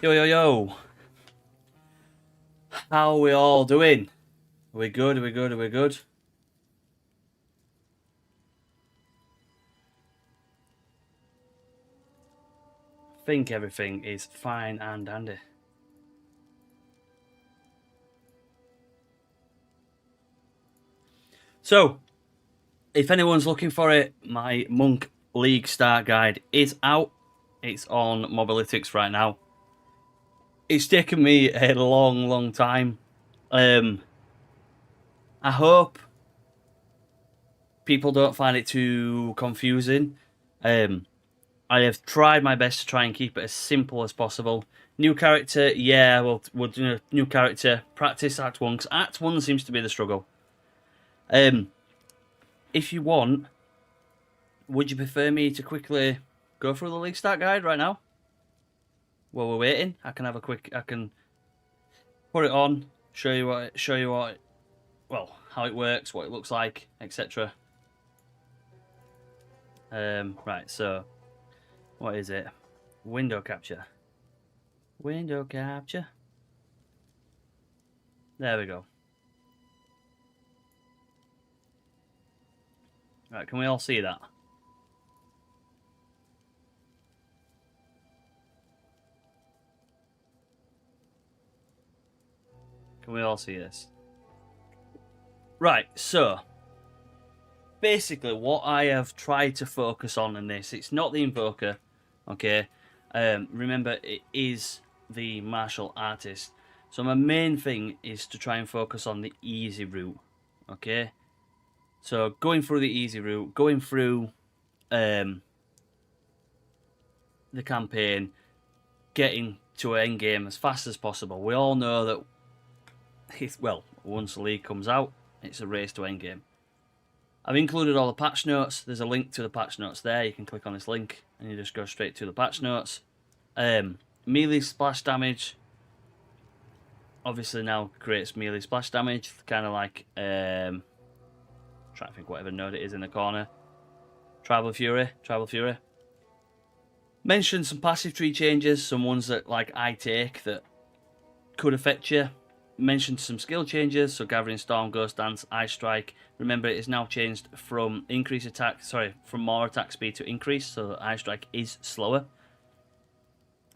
Yo, yo, yo. How are we all doing? Are we good? Are we good? Are we good? I think everything is fine and dandy. So, if anyone's looking for it, my Monk League Start Guide is out. It's on Mobalytics right now. It's taken me a long time. I hope people don't find it too confusing. I have tried my best to try and keep it as simple as possible. New character, yeah, we'll do a new character. Practice Act 1, because Act 1 seems to be the struggle. If you want, would you prefer me to quickly go through the League Start Guide right now? While we're waiting, I can put it on, show you what, well, how it works, what it looks like, etc. Right, so, what is it? Window capture. Window capture. There we go. Right, can we all see that? Can we all see this? Right, so basically what I have tried to focus on in this, it's not the Invoker, okay? Remember, it is the martial artist. So my main thing is to try and focus on the easy route, okay? So going through the easy route, going through the campaign, getting to an end game as fast as possible. We all know that, well, once the league comes out, it's a race to end game. I've included all the patch notes. There's a link to the patch notes there. You can click on this link and you just go straight to the patch notes. Melee splash damage obviously now creates melee splash damage, kind of like trying to think whatever node it is in the corner. Tribal Fury. Mentioned some passive tree changes, some ones that like I take that could affect you. Mentioned some skill changes, so Gathering Storm, Ghost Dance, Ice Strike. Remember, it is now changed from from more attack speed to increase, so Ice Strike is slower.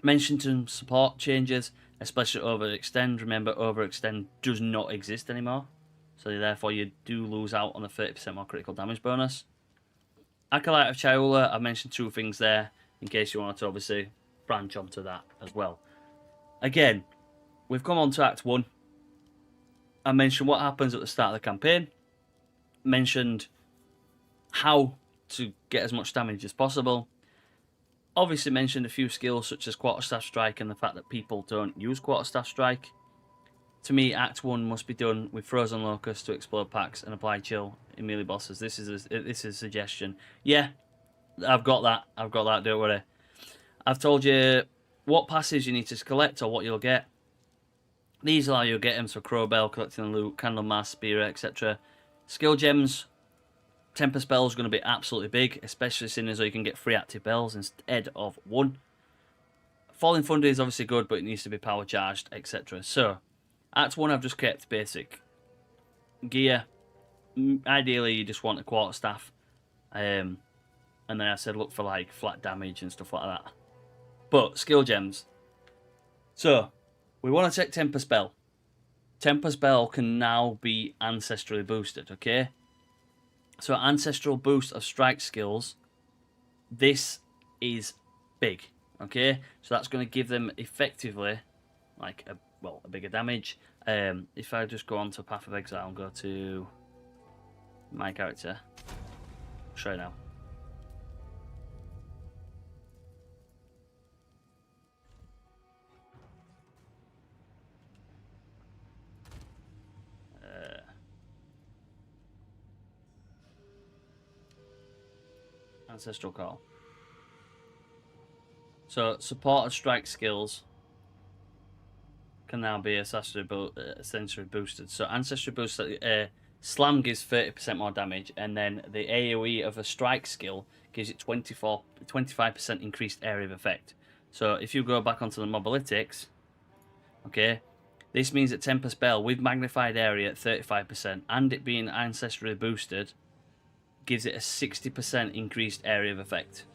Mentioned some support changes, especially Overextend. Remember, Overextend does not exist anymore, so therefore you do lose out on the 30% more critical damage bonus. Acolyte of Chaiula, I mentioned two things there, in case you wanted to obviously branch onto that as well. Again, we've come on to Act 1. I mentioned what happens at the start of the campaign. Mentioned how to get as much damage as possible. Obviously mentioned a few skills such as Quarterstaff Strike and the fact that people don't use Quarterstaff Strike. To me, Act 1 must be done with Frozen Locust to explode packs and apply chill in melee bosses. This is a suggestion. Yeah, I've got that, don't worry. I've told you what passes you need to collect or what you'll get. These allow you to get them, so Crowbell, collecting the loot, Candlemass, Spear, etc. Skill gems, Temper Spell is going to be absolutely big, especially seeing as though you can get 3 active bells instead of 1. Falling Thunder is obviously good, but it needs to be power charged, etc. So, Act 1 I've just kept basic gear. Ideally, you just want a Quarterstaff. And then I said look for like flat damage and stuff like that. But, skill gems. So, we want to take Temper Spell. Temper Spell can now be ancestrally boosted, okay? So ancestral boost of strike skills, this is big, okay? So that's going to give them effectively like a bigger damage. If I just go on to Path of Exile and go to my character, I'll show you now. Ancestral Call. So supported strike skills can now be essentially boosted. So ancestry boost, slam gives 30% more damage, and then the AoE of a strike skill gives it 25% increased area of effect. So if you go back onto the mobalytics, okay, this means that Temper Spell with magnified area at 35% and it being ancestrally boosted gives it a 60% increased area of effect,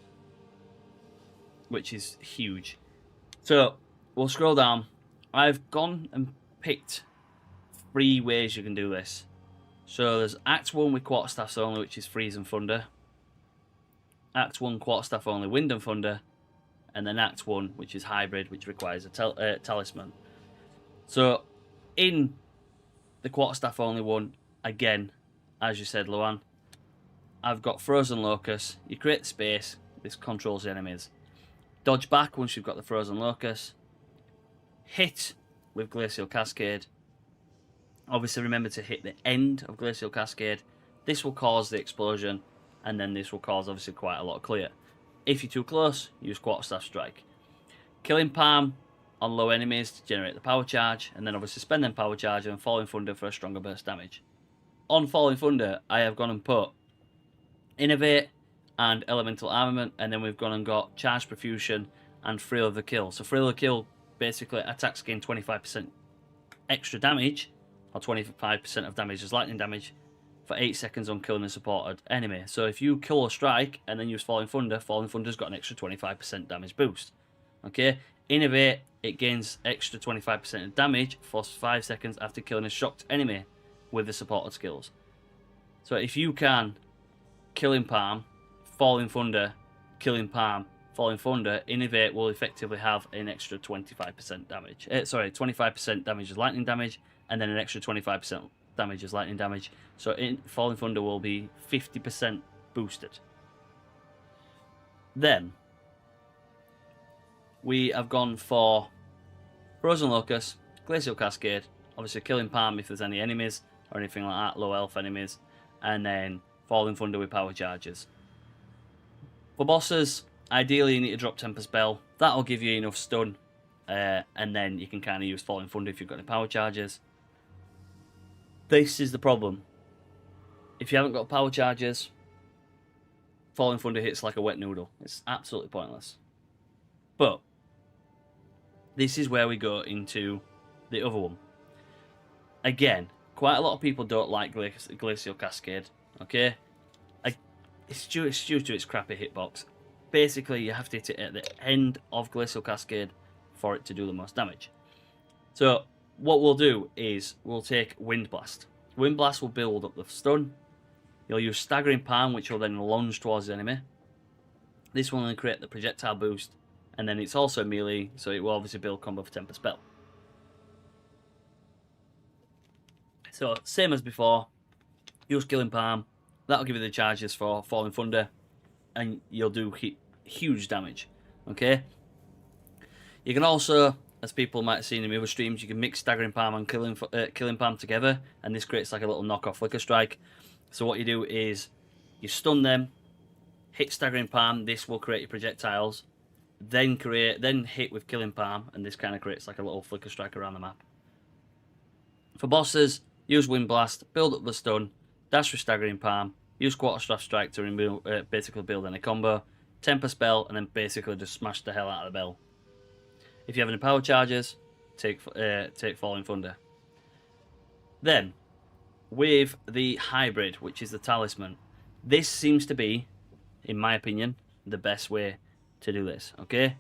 which is huge. So we'll scroll down. I've gone and picked 3 ways you can do this. So there's Act 1 with Quarterstaffs only, which is Freeze and Thunder. Act 1 Quarterstaff only, Wind and Thunder. And then Act 1, which is Hybrid, which requires a Talisman. So in the Quarterstaff only one, again, as you said, Luan, I've got Frozen Locust. You create space, this controls the enemies. Dodge back once you've got the Frozen Locust. Hit with Glacial Cascade. Obviously remember to hit the end of Glacial Cascade. This will cause the explosion, and then this will cause obviously quite a lot of clear. If you're too close, use Quarterstaff Strike. Killing Palm on low enemies to generate the power charge, and then obviously spend them power charge and Falling Thunder for a stronger burst damage. On Falling Thunder, I have gone and put Innovate and Elemental Armament, and then we've gone and got Charge Profusion and Thrill of the Kill. So Thrill of the Kill basically attacks gain 25% extra damage, or 25% of damage as lightning damage, for 8 seconds on killing a supported enemy. So if you kill a strike and then use Falling Thunder's got an extra 25% damage boost. Okay, Innovate, it gains extra 25% of damage for 5 seconds after killing a shocked enemy with the supported skills. So if you can Killing Palm, Falling Thunder, Killing Palm, Falling Thunder, Innovate will effectively have an extra 25% damage. 25% damage as lightning damage, and then an extra 25% damage as lightning damage. So Falling Thunder will be 50% boosted. Then we have gone for Frozen Locust, Glacial Cascade, obviously Killing Palm if there's any enemies or anything like that, low health enemies, and then Falling Thunder with power charges. For bosses, ideally you need to drop Temper Spell. That'll give you enough stun, and then you can kind of use Falling Thunder if you've got any power charges. This is the problem. If you haven't got power charges, Falling Thunder hits like a wet noodle. It's absolutely pointless. But this is where we go into the other one. Again, quite a lot of people don't like Glacial Cascade. Okay, it's due to its crappy hitbox. Basically, you have to hit it at the end of Glacial Cascade for it to do the most damage. So what we'll do is we'll take Wind Blast. Wind Blast will build up the stun. You'll use Staggering Palm, which will then lunge towards the enemy. This will then create the projectile boost, and then it's also melee, so it will obviously build combo for Temper Spell. So same as before, use Killing Palm. That'll give you the charges for Falling Thunder, and you'll do huge damage. Okay. You can also, as people might have seen in other streams, you can mix Staggering Palm and Killing Palm together, and this creates like a little knockoff Flicker Strike. So what you do is you stun them, hit Staggering Palm. This will create your projectiles. Then hit with Killing Palm, and this kind of creates like a little Flicker Strike around the map. For bosses, use Wind Blast, build up the stun, dash with Staggering Palm, use Quarterstaff Strike to remove, basically build any combo, Temper Spell, and then basically just smash the hell out of the bell. If you have any power charges, take Falling Thunder. Then, with the Hybrid, which is the Talisman, this seems to be, in my opinion, the best way to do this. Okay,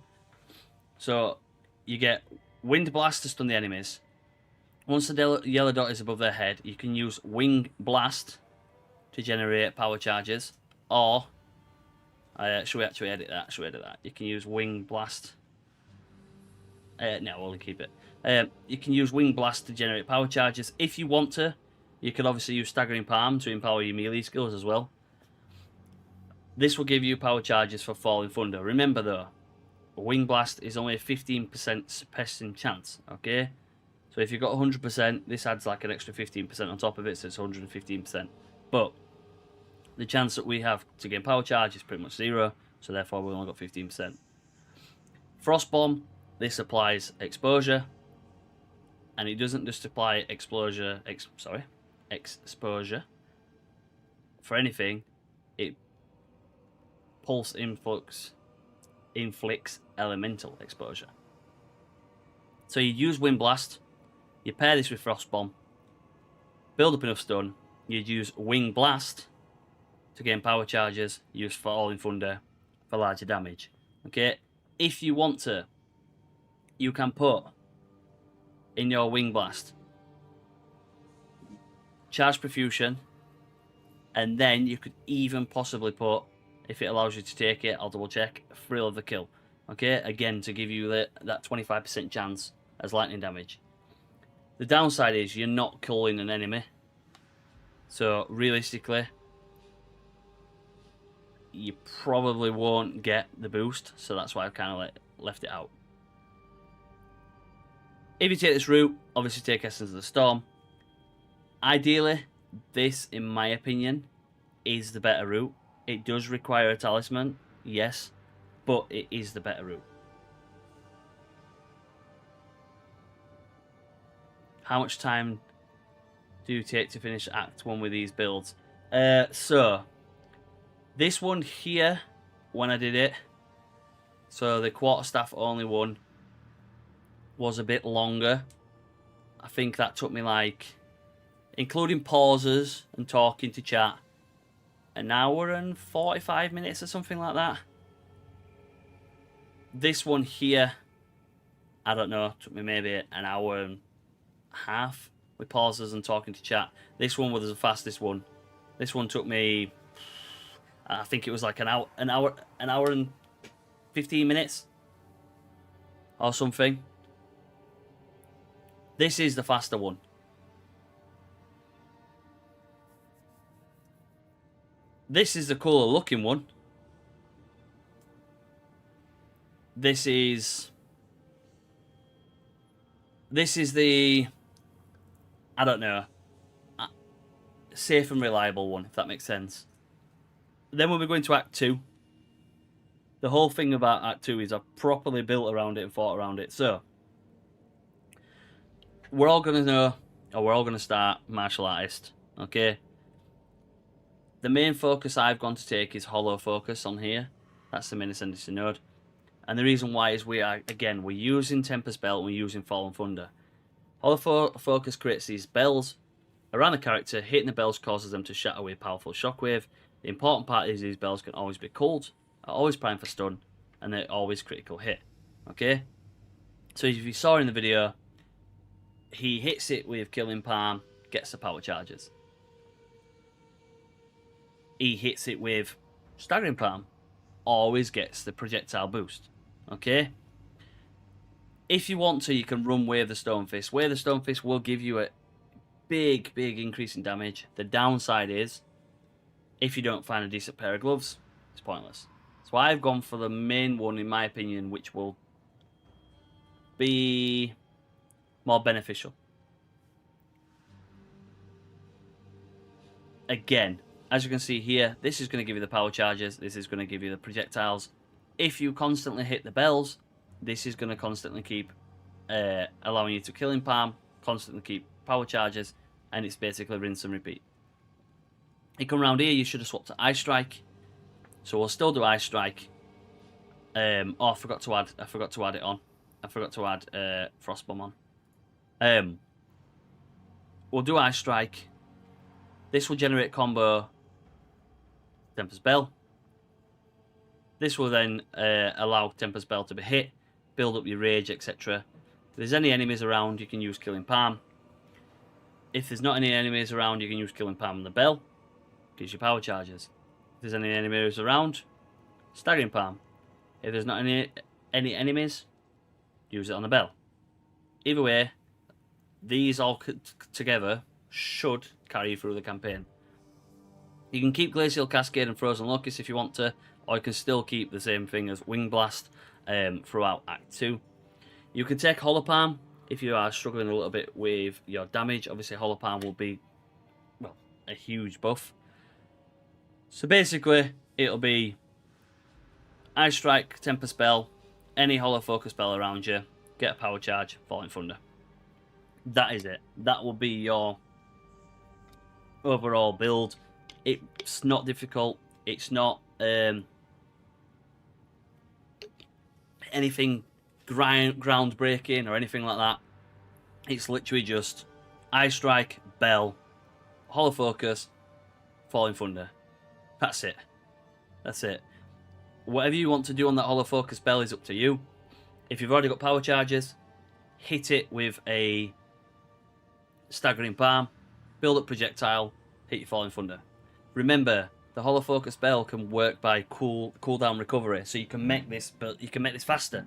so you get Wind Blast to stun the enemies. Once the yellow dot is above their head, you can use Wing Blast to generate power charges, or should we actually edit that? Should we edit that? You can use Wing Blast. No, we'll keep it. You can use Wing Blast to generate power charges. If you want to, you can obviously use Staggering Palm to empower your melee skills as well. This will give you power charges for Falling Thunder. Remember though, Wing Blast is only a 15% suppressing chance, okay? So if you've got 100%, this adds like an extra 15% on top of it, so it's 115%. But the chance that we have to gain power charge is pretty much 0, so therefore we've only got 15%. Frost Bomb, this applies exposure, and it doesn't just apply exposure for anything. It pulse influx inflicts elemental exposure. So you use Wind Blast, you pair this with Frost Bomb, build up enough stun, you'd use Wing Blast to gain power charges, use Falling Thunder for larger damage. Okay, if you want to, you can put in your Wing Blast Charge Profusion, and then you could even possibly put, if it allows you to take it, I'll double check, Thrill of the Kill. Okay, again, to give you that 25% chance as lightning damage. The downside is you're not killing an enemy, so realistically you probably won't get the boost, so that's why I've kind of left it out. If you take this route, obviously take Essence of the Storm. Ideally, this, in my opinion, is the better route. It does require a talisman, yes, but it is the better route. How much time do you take to finish Act 1 with these builds? So, this one here, when I did it, so the Quarterstaff only one, was a bit longer. I think that took me like, including pauses and talking to chat, an hour and 45 minutes or something like that. This one here, I don't know, took me maybe an hour and a half with pauses and talking to chat. This one was the fastest one. This one took me, I think it was like an hour and 15 minutes or something. This is the faster one. This is the cooler looking one. This is the, I don't know, safe and reliable one, if that makes sense. Then when we go into Act 2, the whole thing about Act 2 is I've properly built around it and fought around it. So, we're all going to know, or we're all going to start Martial Artist, okay? The main focus I've gone to take is Hollow Focus on here. That's the main Ascendancy node. And the reason why is we're using Tempest Belt, we're using Fallen Thunder. Hollow Focus creates these bells around the character. Hitting the bells causes them to shatter with powerful shockwave. The important part is these bells can always be cooled, are always primed for stun, and they're always critical hit. Okay? So if you saw in the video, he hits it with Killing Palm, gets the power charges. He hits it with Staggering Palm, always gets the projectile boost. Okay? If you want to, you can run Wave the Stonefist. Wave the Stonefist will give you a big increase in damage. The downside is, if you don't find a decent pair of gloves, it's pointless. So I've gone for the main one, in my opinion, which will be more beneficial. Again, as you can see here, this is going to give you the power charges. This is going to give you the projectiles. If you constantly hit the bells, this is going to constantly keep allowing you to Killing Palm, constantly keep power charges, and it's basically rinse and repeat. You come around here, you should have swapped to Ice Strike. So we'll still do Ice Strike. Oh, I forgot to add it on. I forgot to add Frost Bomb on. We'll do Ice Strike. This will generate combo Tempest Bell. This will then allow Tempest Bell to be hit, build up your rage, etc. If there's any enemies around, you can use Killing Palm. If there's not any enemies around, you can use Killing Palm on the bell. Gives you power charges. If there's any enemies around, Staggering Palm. If there's not any enemies, use it on the bell. Either way, these all together should carry you through the campaign. You can keep Glacial Cascade and Frozen Locust if you want to, or you can still keep the same thing as Wing Blast throughout Act 2. You can take Hollow Palm if you are struggling a little bit with your damage. Obviously, Hollow Palm will be, well, a huge buff. So basically, it'll be Ice Strike, Tempest Bell, any Hollow Focus spell around you, get a power charge, Falling Thunder. That is it. That will be your overall build. It's not difficult. It's not anything groundbreaking or anything like that. It's literally just Eye Strike, Bell, Hollow Focus, Falling Thunder. That's it. That's it. Whatever you want to do on that Hollow Focus Bell is up to you. If you've already got power charges, hit it with a Staggering Palm, build up projectile, hit your Falling Thunder. Remember, the Hollow Focus Bell can work by cooldown recovery, so you can make this faster.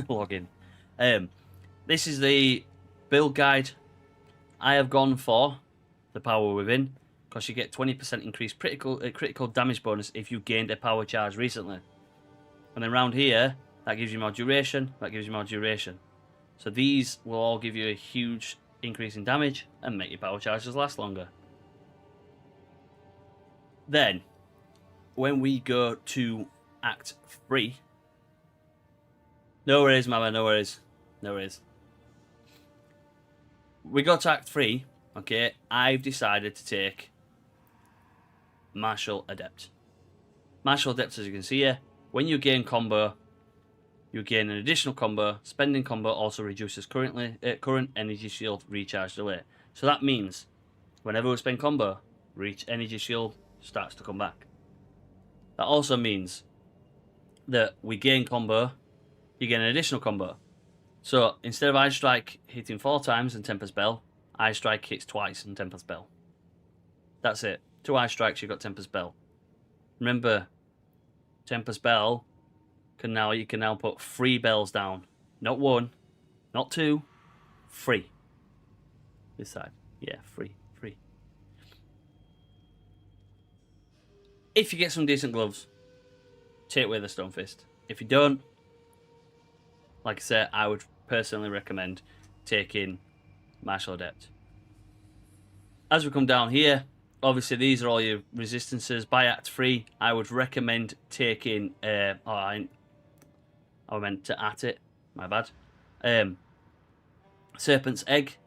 Log in. This is the build guide. I have gone for the Power Within because you get 20% increased critical damage bonus if you gained a power charge recently. And then around here, that gives you more duration. That gives you more duration. So these will all give you a huge increase in damage and make your power charges last longer. Then, when we go to Act 3... No worries, mama, no worries. No worries. We got to Act 3, okay? I've decided to take Martial Adept. Martial Adept, as you can see here, when you gain combo, you gain an additional combo. Spending combo also reduces current energy shield recharge delay. So that means whenever we spend combo, energy shield starts to come back. That also means that we gain combo, you get an additional combo. So instead of Eye Strike hitting 4 times and Tempest Bell, Eye Strike hits twice and Tempest Bell. That's it. 2 Eye Strikes, you've got Tempest Bell. Remember, Tempest Bell you can now put 3 bells down. Not 1, not 2, 3. This side. Yeah, 3. If you get some decent gloves, take away the Stone Fist. If you don't, like I said, I would personally recommend taking Martial Adept. As we come down here, obviously these are all your resistances. By Act 3, I would recommend taking... I meant to at it. My bad. Serpent's Egg.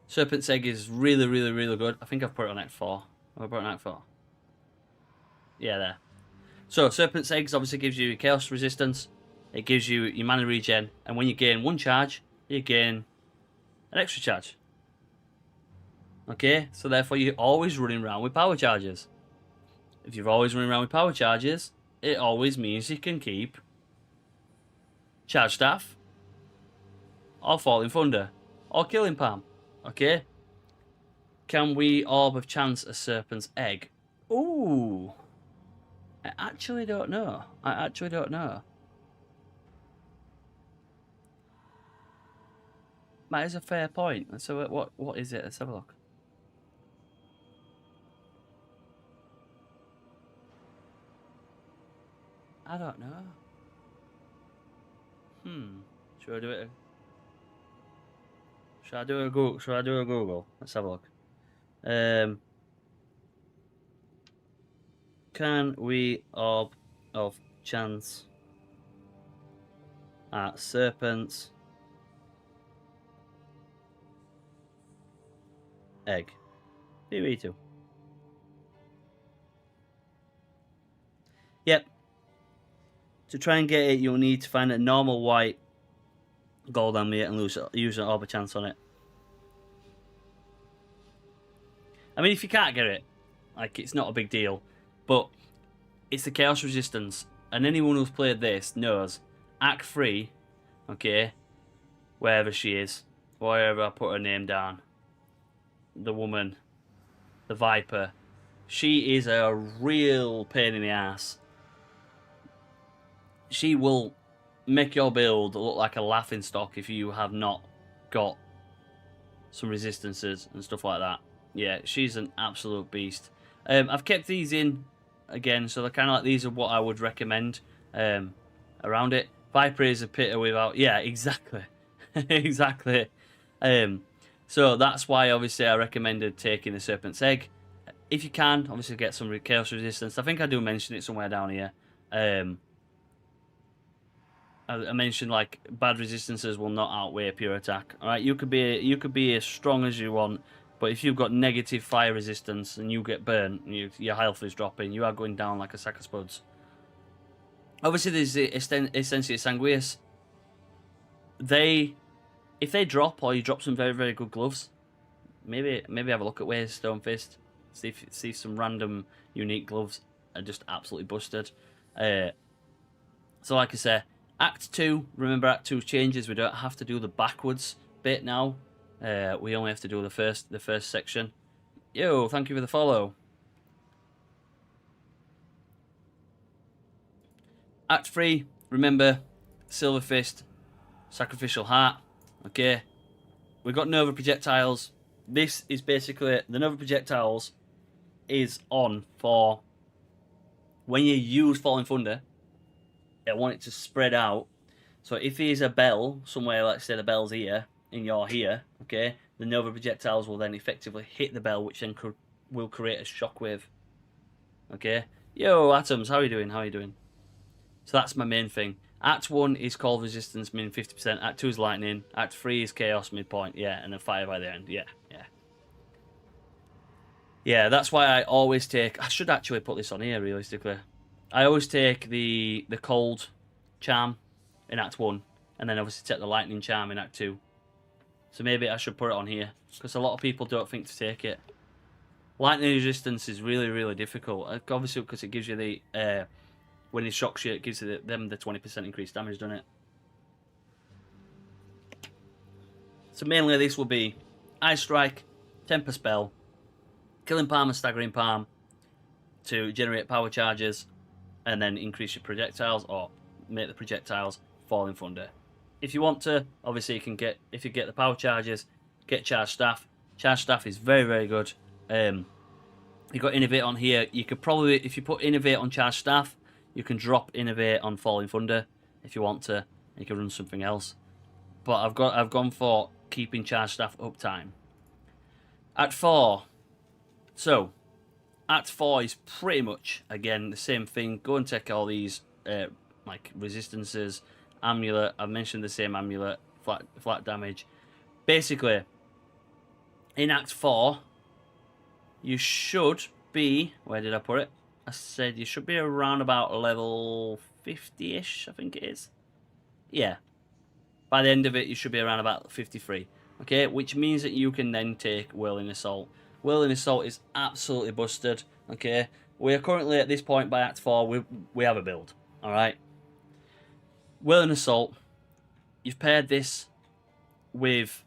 Serpent's Egg is really, really, really good. I think I've put it on Act 4. Have I put it on Act 4? Yeah, there. So, Serpent's Eggs obviously gives you Chaos Resistance. It gives you your mana regen. And when you gain 1 charge, you gain an extra charge. Okay? So, therefore, you're always running around with power charges. If you're always running around with power charges, it always means you can keep Quarterstaff, or Falling Thunder, or Killing Palm. Okay? Can we Orb of Chance a Serpent's Egg? Ooh. I actually don't know. That is a fair point. So what is it? Let's have a look. I don't know. Should I do it? Should I do a Google? Let's have a look. Can we Orb of Chance at Serpent's Egg? POE2. Yep. To try and get it, you'll need to find a normal white gold amulet and use an Orb of Chance on it. I mean, if you can't get it, like, it's not a big deal. But it's the Chaos Resistance. And anyone who's played this knows Act 3, okay, wherever she is, wherever I put her name down, the woman, the Viper, she is a real pain in the ass. She will make your build look like a laughingstock if you have not got some resistances and stuff like that. Yeah, she's an absolute beast. I've kept these in again, so they're kind of like, these are what I would recommend around it. Viper is a pitter without... Yeah, exactly. Exactly. So that's why, obviously, I recommended taking the Serpent's Egg. If you can, obviously get some Chaos Resistance. I think I do mention it somewhere down here. I mentioned, like, bad resistances will not outweigh pure attack. All right, you could be as strong as you want, but if you've got negative fire resistance and you get burnt, your health is dropping, you are going down like a sack of spuds. Obviously, there's the Essentia Sanguis. if they drop or you drop some very, very good gloves, maybe have a look at Ways Stone Fist. See if some random unique gloves are just absolutely busted. So like I say, Act 2, remember Act 2 changes. We don't have to do the backwards bit now. We only have to do the first section. Yo, thank you for the follow. Act 3, remember, Silver Fist, Sacrificial Heart. Okay, we've got Nova Projectiles. This is basically, the Nova Projectiles is on for when you use Falling Thunder. I want it to spread out. So if there's a bell somewhere, let's say the bell's here, and you're here, okay, the Nova Projectiles will then effectively hit the bell, which then will create a shockwave. Okay? Yo, Atoms, how are you doing? How are you doing? So that's my main thing. Act 1 is Cold Resistance, min 50%. Act 2 is Lightning. Act 3 is Chaos, midpoint. Yeah, and then Fire by the end. Yeah. Yeah, that's why I always take... I should actually put this on here, realistically. I always take the Cold Charm in Act 1, and then obviously take the Lightning Charm in Act 2. So maybe I should put it on here, because a lot of people don't think to take it. Lightning Resistance is really, really difficult. Obviously, because it gives you the... when it shocks you, it gives them the 20% increased damage, doesn't it? So mainly this will be Ice Strike, Temper Spell, Killing Palm and Staggering Palm to generate power charges, and then increase your projectiles, or make the projectiles Falling Thunder. If you want to, obviously you can get, if you get the power charges, get Charge Staff. Charge Staff is very, very good. You got Innovate on here. You could probably, if you put Innovate on Charge Staff, you can drop Innovate on Falling Thunder if you want to. You can run something else. But I've gone for keeping Charge Staff uptime. Act 4. So, Act 4 is pretty much, again, the same thing. Go and take all these, like, resistances, amulet. I've mentioned the same amulet, flat damage. Basically, in Act 4, you should be... Where did I put it? I said you should be around about level 50-ish, I think it is. Yeah. By the end of it, you should be around about 53. Okay, which means that you can then take Whirling Assault. Whirling Assault is absolutely busted. Okay, we are currently at this point by Act 4, we have a build. Alright. Whirling Assault, you've paired this with,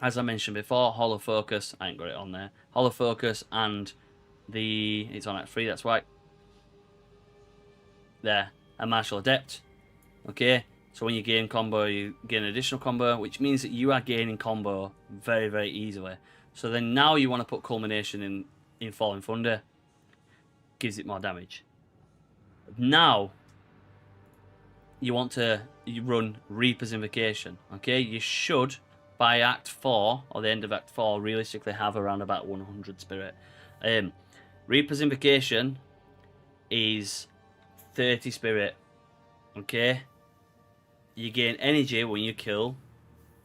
as I mentioned before, Hollow Focus. I ain't got it on there. Hollow Focus and it's on Act 3, that's right. There, a Martial Adept. Okay, so when you gain combo, you gain additional combo, which means that you are gaining combo very, very easily. So then now you want to put Culmination in Falling Thunder. Gives it more damage. Now, you want to run Reaper's Invocation. Okay, you should, by Act 4, or the end of Act 4, realistically have around about 100 spirit. Reaper's Invocation is 30 spirit. Okay? You gain energy when you kill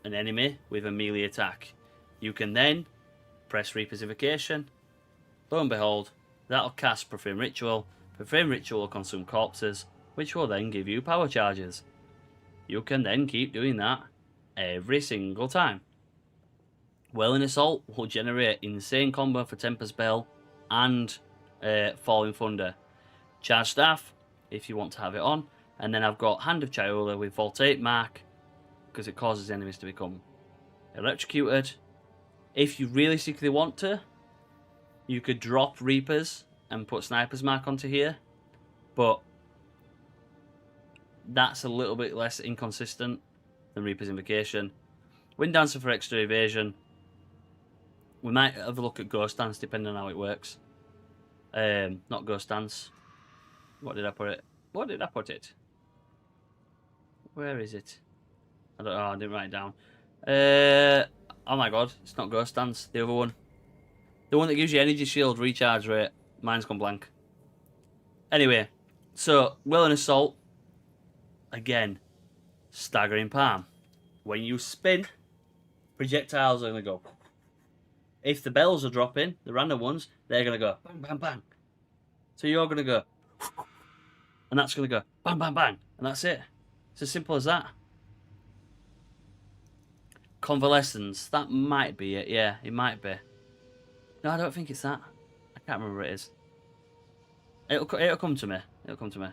an enemy with a melee attack. You can then press Reaper's Invocation. Lo and behold, that'll cast Profane Ritual. Profane Ritual will consume corpses, which will then give you power charges. You can then keep doing that every single time. Whirling Assault will generate insane combo for Temper Spell and Falling Thunder. Charge Staff, if you want to have it on. And then I've got Hand of Chiola with Voltaic Mark, because it causes enemies to become electrocuted. If you realistically want to, you could drop Reapers and put Sniper's Mark onto here. But that's a little bit less inconsistent than Reaper's Invocation. Wind Dancer for extra evasion. We might have a look at Ghost Dance depending on how it works. Not Ghost Dance. What did I put it? What did I put it? Where is it? I don't know, I didn't write it down. Oh my god, it's not Ghost Dance, the other one. The one that gives you energy shield recharge rate. Mine's gone blank. Anyway, so Whirling Assault. Again, Staggering Palm. When you spin, projectiles are going to go. If the bells are dropping, the random ones, they're going to go bang, bang, bang. So you're going to go, and that's going to go bang, bang, bang. And that's it. It's as simple as that. Convalescence. That might be it. Yeah, it might be. No, I don't think it's that. I can't remember what it is. It'll come to me. It'll come to me.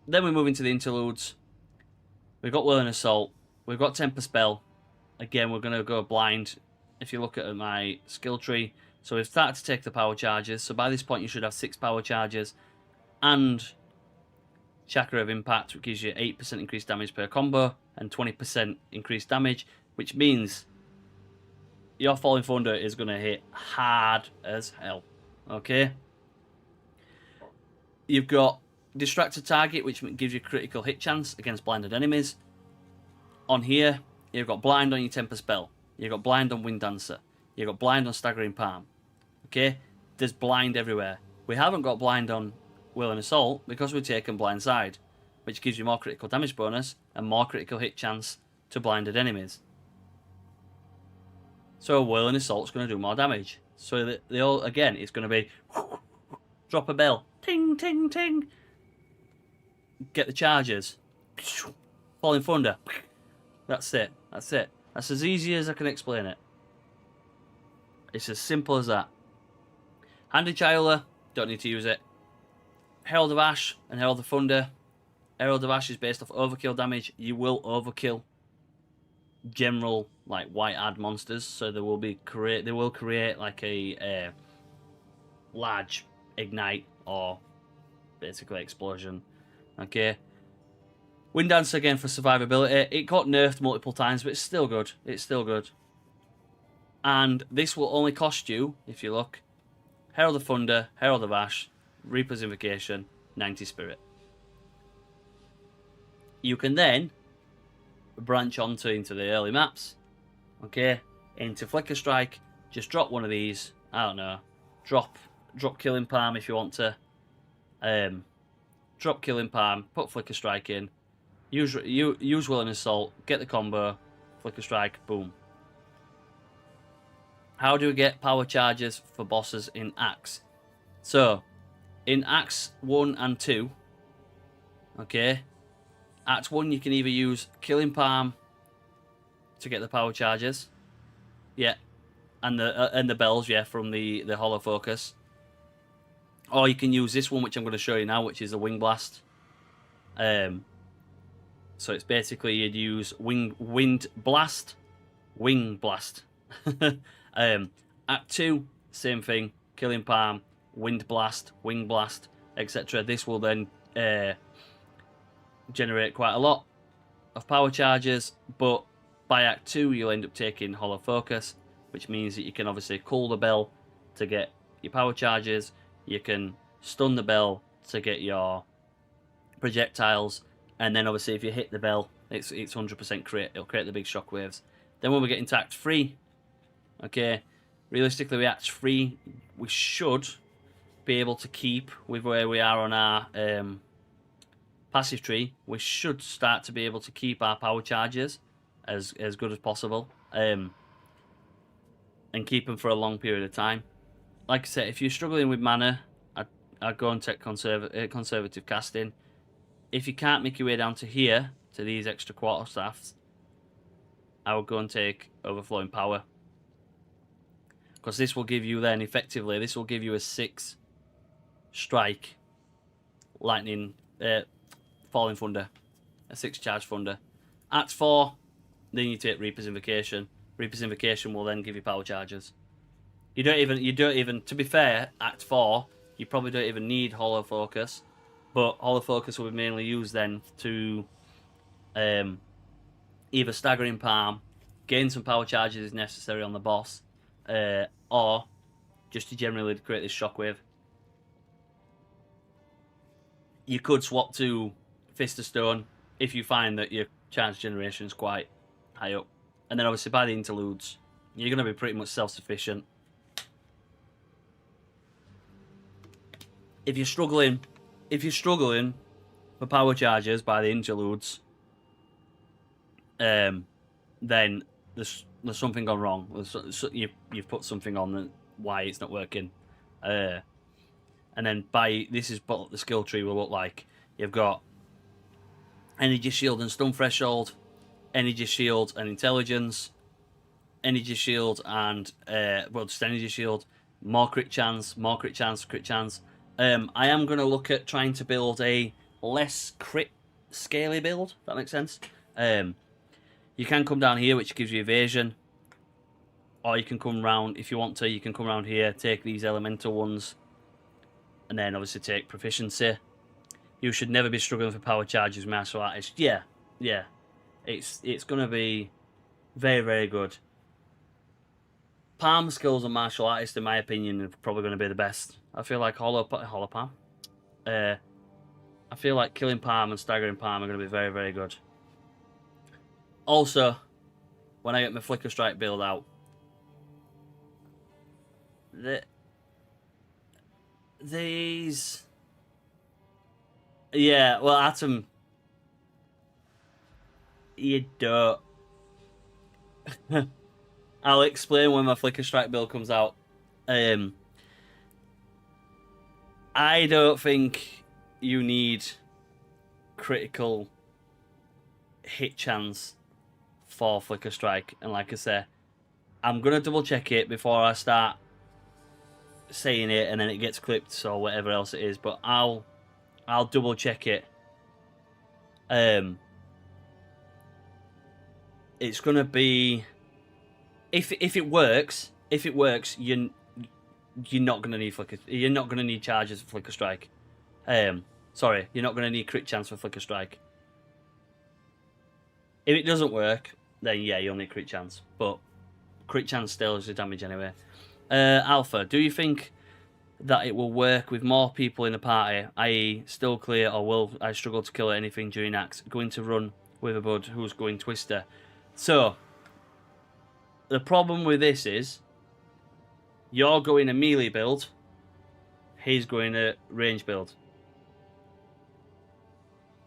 Then we move into the interludes. We've got Will and Assault. We've got Temper Spell. Again, we're going to go blind. If you look at my skill tree. So we've started to take the power charges. So by this point, you should have 6 power charges. And Chakra of Impact, which gives you 8% increased damage per combo. And 20% increased damage. Which means your Falling Thunder is going to hit hard as hell. Okay? You've got Distracted Target, which gives you critical hit chance against blinded enemies. On here, you've got Blind on your Temper Spell. You've got Blind on Wind Dancer. You've got Blind on Staggering Palm. Okay? There's Blind everywhere. We haven't got Blind on Will and Assault because we've taken Blind Side, which gives you more critical damage bonus and more critical hit chance to blinded enemies. So Will and Assault's going to do more damage. So they all, again, it's going to be drop a bell. Ting, ting, ting. Get the charges. Falling Thunder. That's it. That's it. That's as easy as I can explain it. It's as simple as that. Handy Childler, don't need to use it. Herald of Ash and Herald of Thunder. Herald of Ash is based off overkill damage. You will overkill general like white ad monsters, so they will create like a large ignite or basically explosion. Okay. Wind Dance again for survivability. It got nerfed multiple times, but it's still good. It's still good. And this will only cost you, if you look, Herald of Thunder, Herald of Ash, Reaper's Invocation, 90 Spirit. You can then branch into the early maps. Okay, into Flicker Strike, just drop one of these. I don't know. Drop Killing Palm if you want to. Drop Killing Palm, put Flicker Strike in. Use Will and Assault, get the combo, Flicker Strike, boom. How do we get power charges for bosses in Acts? So, in Acts 1 and 2, okay, Act 1 you can either use Killing Palm to get the power charges, yeah, and the bells, yeah, from the Hollow Focus. Or you can use this one, which I'm going to show you now, which is a Wing Blast. So it's basically you'd use Wind Blast, Wing Blast. Act 2, same thing, Killing Palm, Wind Blast, Wing Blast, etc. This will then generate quite a lot of power charges, but by Act 2 you'll end up taking Hollow Focus, which means that you can obviously cool the bell to get your power charges, you can stun the bell to get your projectiles, and then obviously if you hit the bell, it's 100% crit, it'll create the big shockwaves. Then when we get into Act 3, okay, realistically with Act 3, we should be able to keep with where we are on our passive tree. We should start to be able to keep our power charges as good as possible, and keep them for a long period of time. Like I said, if you're struggling with mana, I'd go and take conservative casting. If you can't make your way down to here, to these extra Quarterstaffs, I would go and take Overflowing Power. Because this will give you then, effectively, this will give you a 6 strike lightning, Falling Thunder. A 6 charge Thunder. Act 4, then you take Reaper's Invocation. Reaper's Invocation will then give you power charges. You don't even, to be fair, Act 4, you probably don't even need Hollow Focus. But Hollow Focus will be mainly used then to either Staggering Palm, gain some power charges if necessary on the boss, or just to generally create this shockwave. You could swap to Fist of Stone if you find that your charge generation is quite high up. And then obviously by the interludes, you're going to be pretty much self-sufficient. If you're struggling for power charges by the interludes, then there's something gone wrong. You've put something on that why it's not working. And then this is what the skill tree will look like. You've got Energy Shield and Stun Threshold. energy shield and intelligence, energy shield and well, just energy shield, more crit chance, more crit chance, crit chance. I am going to look at trying to build a less crit scaly build, if that makes sense. You can come down here, which gives you evasion, or you can come round, if you want to, you can come around here, take these elemental ones, and then obviously take proficiency. You should never be struggling for power charges, martial artist. Yeah, yeah. It's going to be very, very good. Palm skills and martial artist, in my opinion, are probably going to be the best. I feel like hollow palm. I feel like killing palm and staggering palm are going to be very, very good. Also, when I get my flicker strike build out, these, yeah, well, Atom, you don't. I'll explain when my flicker strike build comes out. I don't think you need critical hit chance for flicker strike, and like I say, I'm gonna double check it before I start saying it, and then it gets clipped or whatever else it is. But I'll double check it. It's gonna be if it works, you're not gonna need flicker. You're not gonna need charges for flicker strike. Sorry, you're not gonna need crit chance for flicker strike. If it doesn't work, then yeah, you'll need crit chance. But crit chance still is the damage anyway. Alpha, do you think that it will work with more people in the party, i.e. still clear, or will I struggle to kill anything during acts? Going to run with a bud who's going Twister. So, the problem with this is, you're going a melee build, he's going a range build.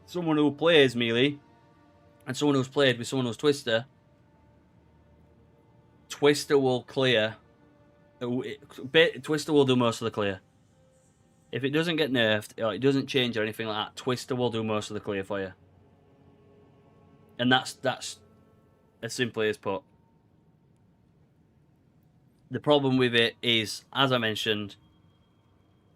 Someone who plays melee, and someone who's played with someone who's Twister, Twister will clear. Twister will do most of the clear. If it doesn't get nerfed, or it doesn't change or anything like that, Twister will do most of the clear for you. And that's as simply as put. The problem with it is, as I mentioned,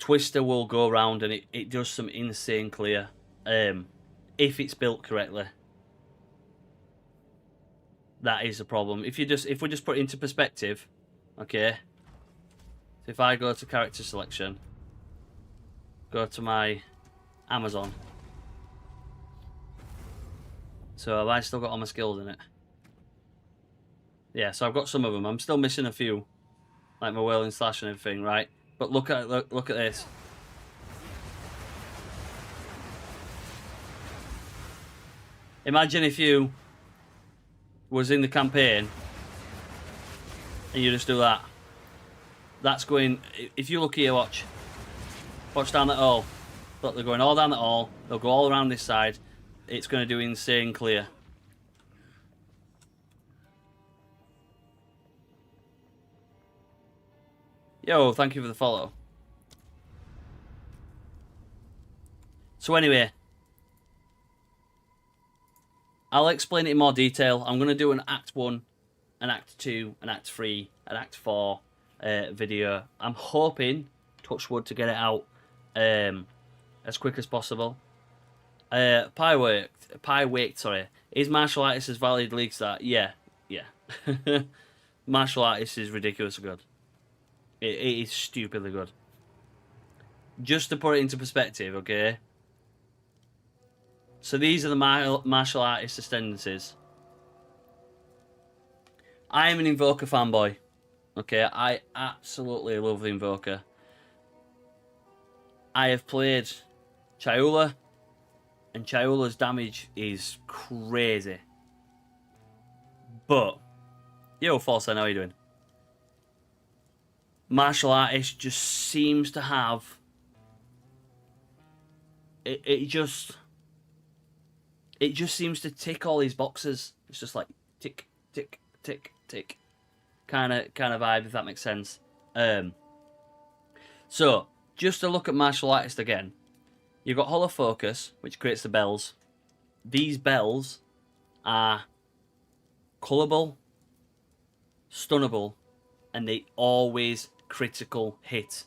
Twister will go around and it does some insane clear. If it's built correctly. That is the problem. If we just put it into perspective, okay. So if I go to character selection, go to my Amazon. So have I still got all my skills in it? Yeah, so I've got some of them. I'm still missing a few, like my whirling slash and everything, right? But look at this. Imagine if you was in the campaign and you just do that. That's going, if you look here, watch down that hole. Look, they're going all down that hole. They'll go all around this side. It's going to do insane clear. Yo, thank you for the follow. So anyway, I'll explain it in more detail. I'm going to do an Act 1, an Act 2, an Act 3, an Act 4 video. I'm hoping, touch wood, to get it out as quick as possible. Pie Waked, sorry. Is martial artist as valid league start? Yeah. Martial artist is ridiculously good. It is stupidly good. Just to put it into perspective, okay? So these are the martial artist ascendancies. I am an Invoker fanboy. Okay, I absolutely love the Invoker. I have played Chayula, and Chayula's damage is crazy. But, yo, False, I know how you're doing. Martial artist just seems to have... It just seems to tick all these boxes. It's just like tick, tick, tick, tick. Kind of vibe, if that makes sense. So, just to look at martial artist again. You've got Hollow Focus, which creates the bells. These bells are Colourable, stunnable, and they always critical hit.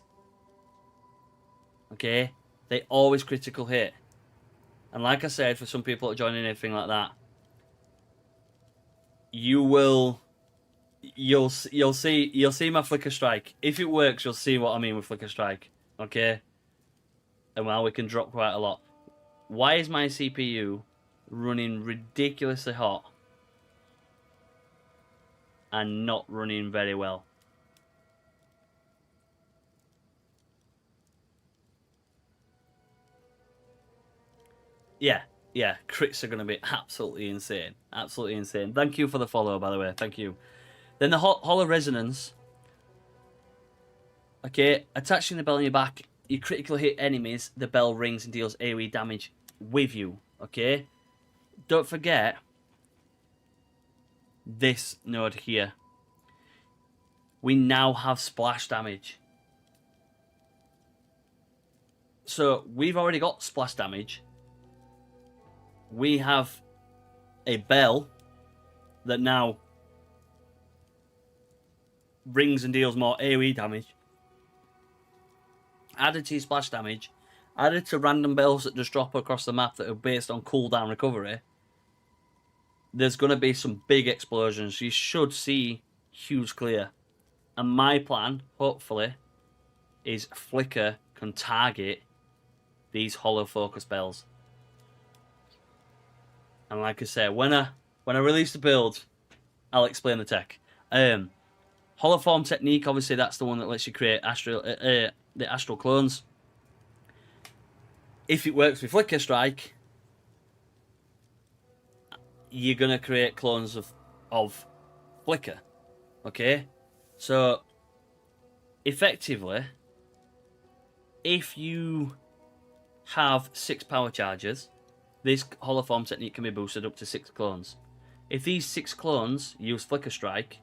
Okay? They always critical hit. And like I said, for some people that join in anything like that, you'll see my Flicker Strike. If it works, you'll see what I mean with Flicker Strike. Okay? And well, we can drop quite a lot. Why is my CPU running ridiculously hot and not running very well? Yeah, crits are going to be absolutely insane. Absolutely insane. Thank you for the follow, by the way. Thank you. Then the Hollow Resonance. Okay, attaching the bell on your back, you critically hit enemies, the bell rings and deals AoE damage with you. Okay? Don't forget this node here. We now have splash damage. So, we've already got splash damage. We have a bell that now rings and deals more AoE damage. Added to your splash damage, added to random bells that just drop across the map that are based on cooldown recovery, there's going to be some big explosions. You should see huge clear. And my plan, hopefully, is Flicker can target these hollow focus bells. And like I say, when I release the build, I'll explain the tech. Hollow form technique, obviously, that's the one that lets you create the astral clones. If it works with Flicker Strike, you're gonna create clones of Flicker. Okay, so effectively, if you have 6 power charges, this hollow form technique can be boosted up to 6 clones. If these 6 clones use Flicker Strike,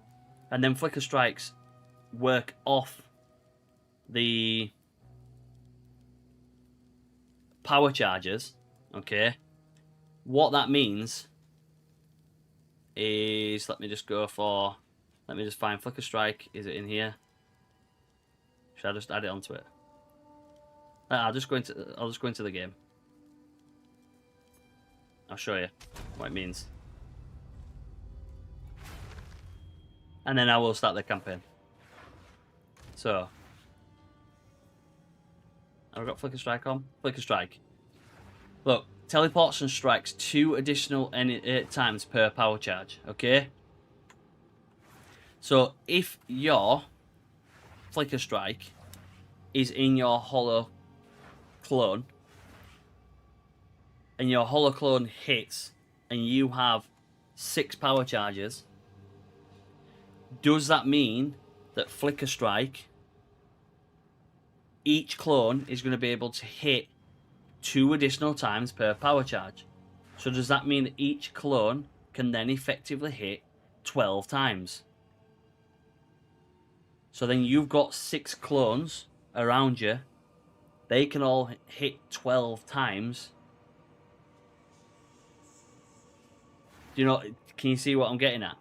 and then Flicker Strikes work off the power charges, okay, what that means is, let me just find Flicker Strike. Is it in here? Should I just add it onto it? I'll just go into the game. I'll show you what it means. And then I will start the campaign. So, I've got Flicker Strike on. Flicker Strike. Look, teleports and strikes 2 additional times per power charge. Okay? So, if your Flicker Strike is in your hollow clone, and your hollow clone hits, and you have 6 power charges, does that mean that Flicker Strike, each clone is going to be able to hit 2 additional times per power charge? So does that mean that each clone can then effectively hit 12 times? So then you've got 6 clones around you. They can all hit 12 times. Do you know? Can you see what I'm getting at?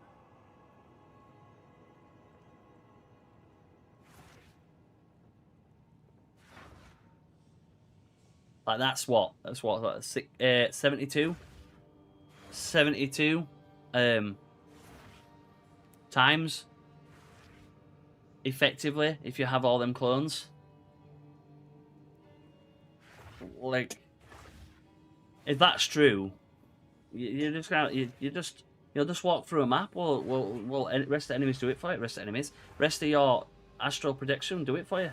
Like that's what 72 times effectively if you have all them clones. Like, if that's true, you just walk through a map. Well, rest of the enemies do it for you. Rest of your astral protection do it for you.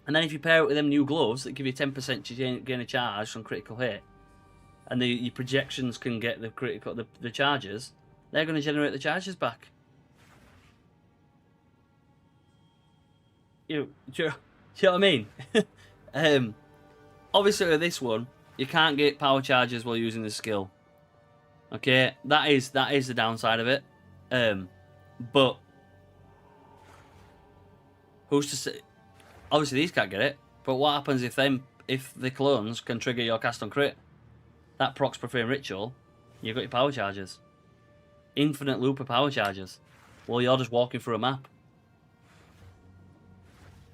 And then if you pair it with them new gloves that give you 10% gain a charge on critical hit, and your projections can get the charges, they're going to generate the charges back. Do you know what I mean? Obviously with this one, you can't get power charges while using the skill. Okay, that is the downside of it. But who's to say? Obviously these can't get it. But what happens if the clones can trigger your cast on crit? That procs Profane Ritual, you've got your power charges. infinite loop of power charges while you're just walking through a map.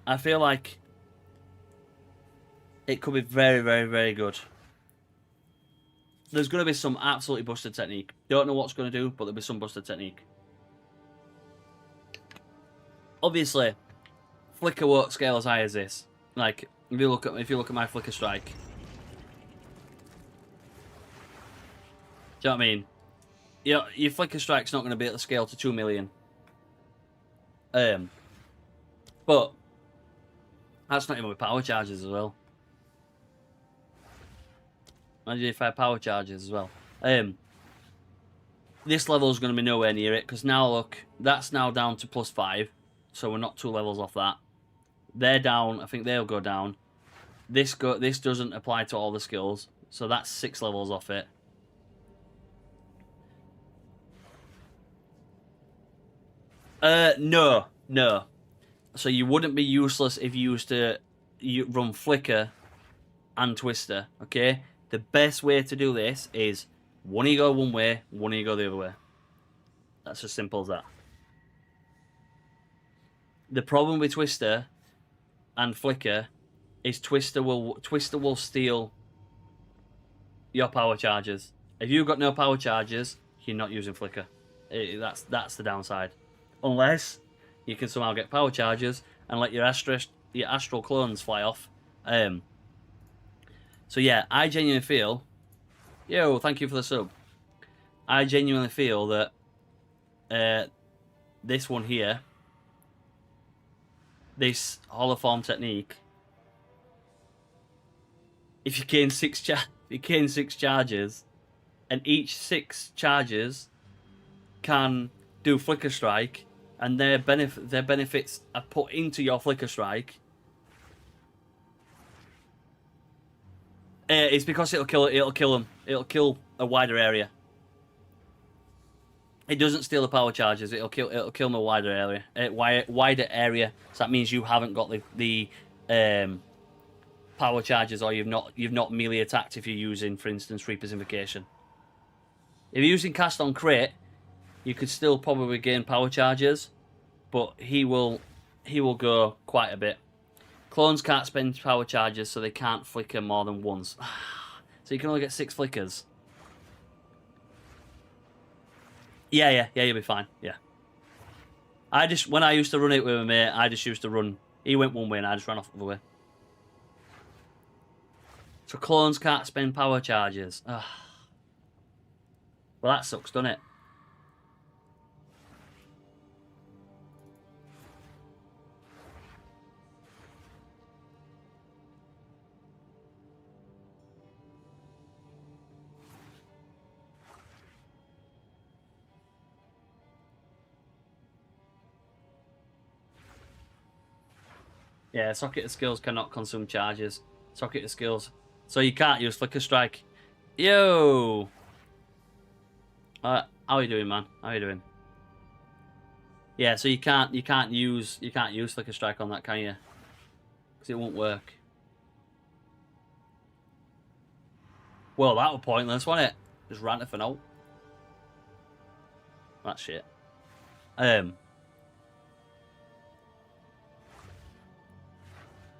I feel like it could be very, very, very good. There's going to be some absolutely busted technique. Don't know what's going to do, but there'll be some busted technique. Obviously, flicker won't scale as high as this. Like, if you look at my flicker strike, do you know what I mean? Your flicker strike's not going to be able to scale to 2 million. But that's not even with power charges as well. Imagine if I had power charges as well. This level is going to be nowhere near it, because now look, that's now down to +5, so we're not 2 levels off that. They're down. I think they'll go down. This doesn't apply to all the skills, so that's 6 levels off it. No. So you wouldn't be useless if you used to run Flicker and Twister, okay? The best way to do this is one of you go one way, one of you go the other way. That's as simple as that. The problem with Twister and Flicker is Twister will steal your power charges. If you've got no power charges, you're not using Flicker. That's the downside. Unless you can somehow get power charges and let your astral clones fly off. So yeah, I genuinely feel... Yo, thank you for the sub. I genuinely feel that this one here, this holoform technique, if you gain 6 charges, and each 6 charges can do Flicker Strike, and their benefits are put into your Flicker Strike, it's because it'll kill them. It'll kill a wider area. It doesn't steal the power charges. It'll kill them a wider area. So that means you haven't got the power charges, or you've not melee attacked if you're using, for instance, Reaper's Invocation. If you're using Cast on Crit, you could still probably gain power charges, but he will go quite a bit. Clones can't spend power charges, so they can't flicker more than once. So you can only get 6 flickers. Yeah, you'll be fine. Yeah. When I used to run it with my mate, I just used to run. He went one way and I just ran off the other way. So clones can't spend power charges. Well, that sucks, doesn't it? Yeah, Socket of Skills cannot consume charges. Socket of Skills. So you can't use Flicker Strike. Yo! How are you doing, man? How are you doing? Yeah, so you can't use Flicker Strike on that, can you? Because it won't work. Well, that was pointless, wasn't it? Just ran it for no. That shit.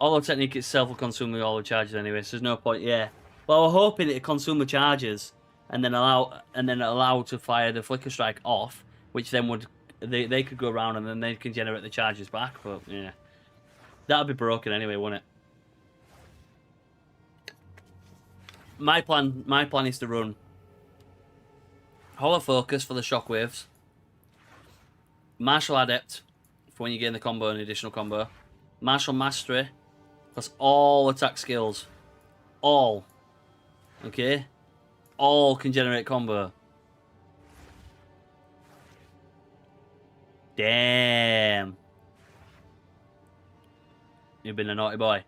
Holo technique itself will consume the holo charges anyway, so there's no point. Yeah. Well, we're hoping it'll consume the charges and then allow to fire the Flicker Strike off, which then would they could go around and then they can generate the charges back. But yeah, that'd be broken anyway, wouldn't it? My plan is to run Holo Focus for the shockwaves, Martial Adept for when you gain the combo and additional combo, Martial Mastery plus all attack skills. All. Okay? All can generate combo. Damn. You've been a naughty boy.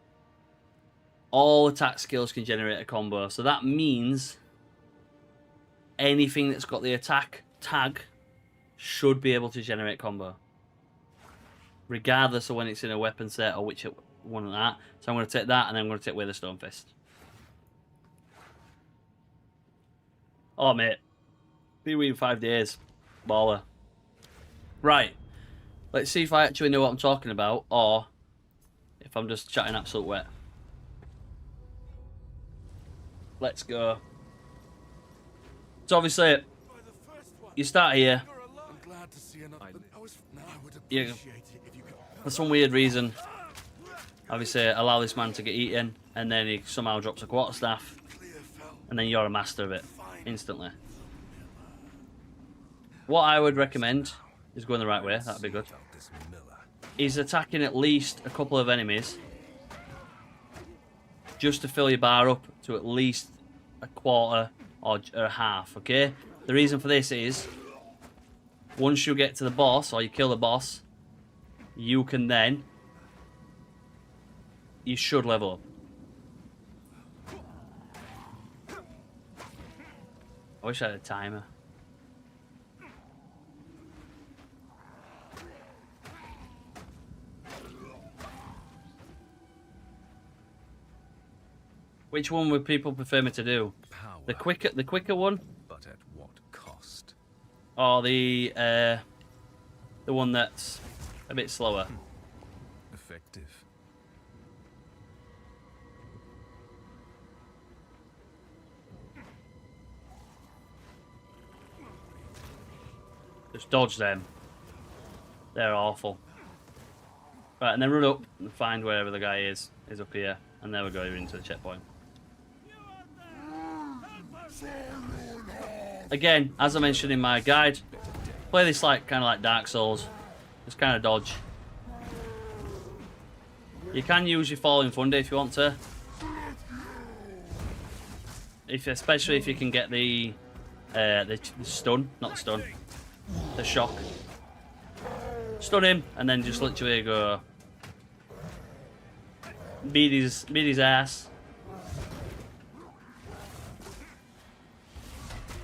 All attack skills can generate a combo. So that means anything that's got the attack tag should be able to generate combo, regardless of when it's in a weapon set or which one of that. So I'm going to take that, and then I'm going to take away the Stone Fist. Oh, mate. POE in 5 days. Baller. Right. Let's see if I actually know what I'm talking about, or if I'm just chatting absolute wet. Let's go. So obviously, you start here. You, for some weird reason, obviously allow this man to get eaten, and then he somehow drops a quarterstaff, and then you're a master of it instantly. What I would recommend is going the right way. That'd be good. He's attacking at least a couple of enemies just to fill your bar up to at least a quarter or a half, okay? The reason for this is once you get to the boss or you kill the boss, you can then, you should level up. I wish I had a timer. Which one would people prefer me to do? The quicker one, but at what cost? Or the one that's a bit slower? Effective. Just dodge them. They're awful. Right, and then run up and find wherever the guy is up here, and there we go. You're into the checkpoint. Again, as I mentioned in my guide, play this kind of like Dark Souls. Just kind of dodge. You can use your Falling Thunder if you want to. Especially if you can get the stun, not the stun, the shock. Stun him, and then just literally go beat his ass.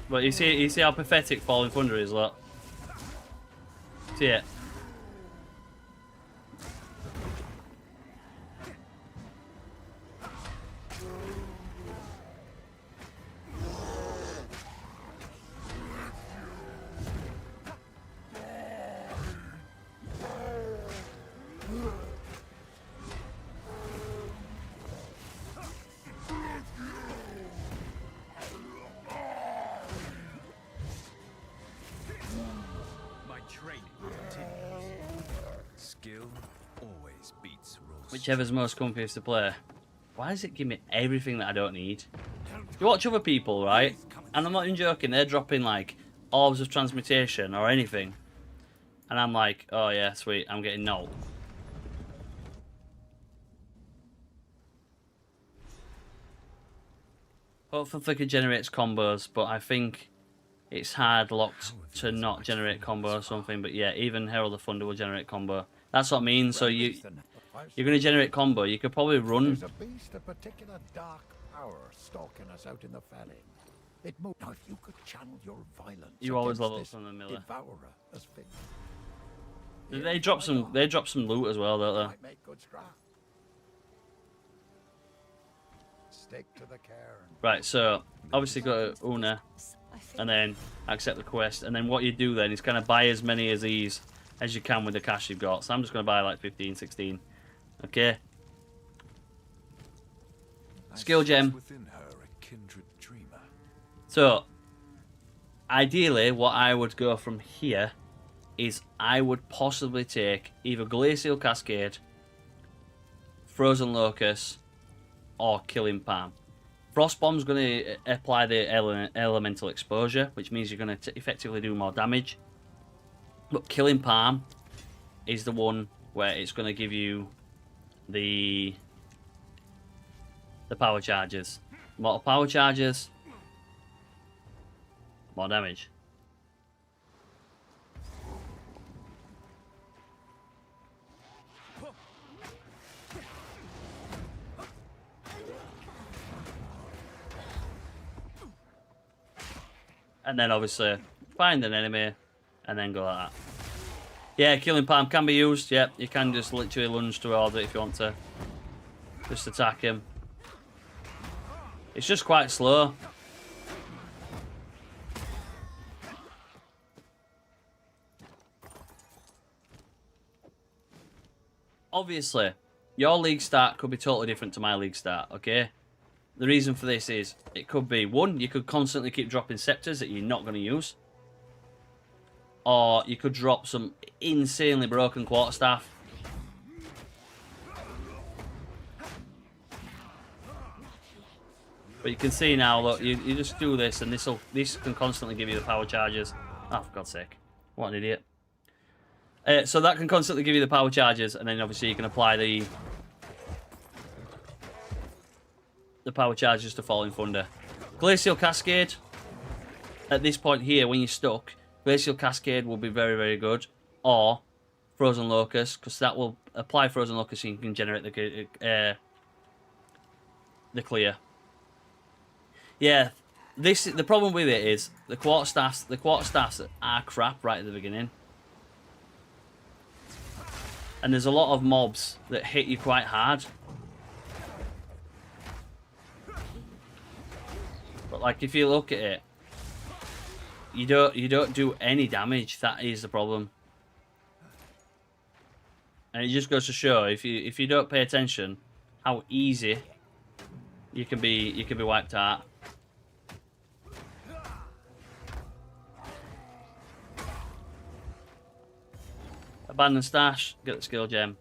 But you see how pathetic Falling Thunder is, look. See it? Whichever's most comfiest to play. Why does it give me everything that I don't need? You watch other people, right? And I'm not even joking, they're dropping like orbs of transmutation or anything. And I'm like, oh yeah, sweet, I'm getting null. Hopefully it generates combos, but I think it's hard locked to not generate combo or something. But yeah, even Herald of Thunder will generate combo. That's what I mean. So you're going to generate combo. You could probably run. There's a beast of particular dark power stalking us out in the valley. It moved. Now, if you could channel your violence, you always level up from the Miller. They drop some. They drop some loot as well, don't they? Make good scrap. Stick to the care. Right. So obviously go to Una, and then accept the quest, and then what you do then is kind of buy as many of these as you can with the cash you've got. So I'm just going to buy like 15, 16. Okay. Skill gem. So, ideally, what I would go from here is I would possibly take either Glacial Cascade, Frozen Locust, or Killing Palm. Frost Bomb's going to apply the elemental exposure, which means you're going to effectively do more damage. But Killing Palm is the one where it's going to give you the power charges. More power charges, more damage. And then obviously find an enemy and then go like that. Yeah, Killing Palm can be used. Yep, you can just literally lunge towards it if you want to. Just attack him. It's just quite slow. obviously, your league start could be totally different to my league start, okay? The reason for this is, it could be, one, you could constantly keep dropping scepters that you're not going to use. Or you could drop some insanely broken quarterstaff. But you can see now, look, you just do this, and this can constantly give you the power charges. Oh, for God's sake. What an idiot. So that can constantly give you the power charges, and then obviously you can apply the power charges to Falling Thunder. Glacial Cascade, at this point here, when you're stuck, Glacial Cascade will be very, very good. Or Frozen Locust, because that will apply Frozen Locust and you can generate the clear. Yeah, the problem with it is the quarterstaffs are crap right at the beginning. And there's a lot of mobs that hit you quite hard. But like if you look at it, you don't do any damage. That is the problem. And it just goes to show if you don't pay attention how easy you can be wiped out. Abandon stash, get the skill gem.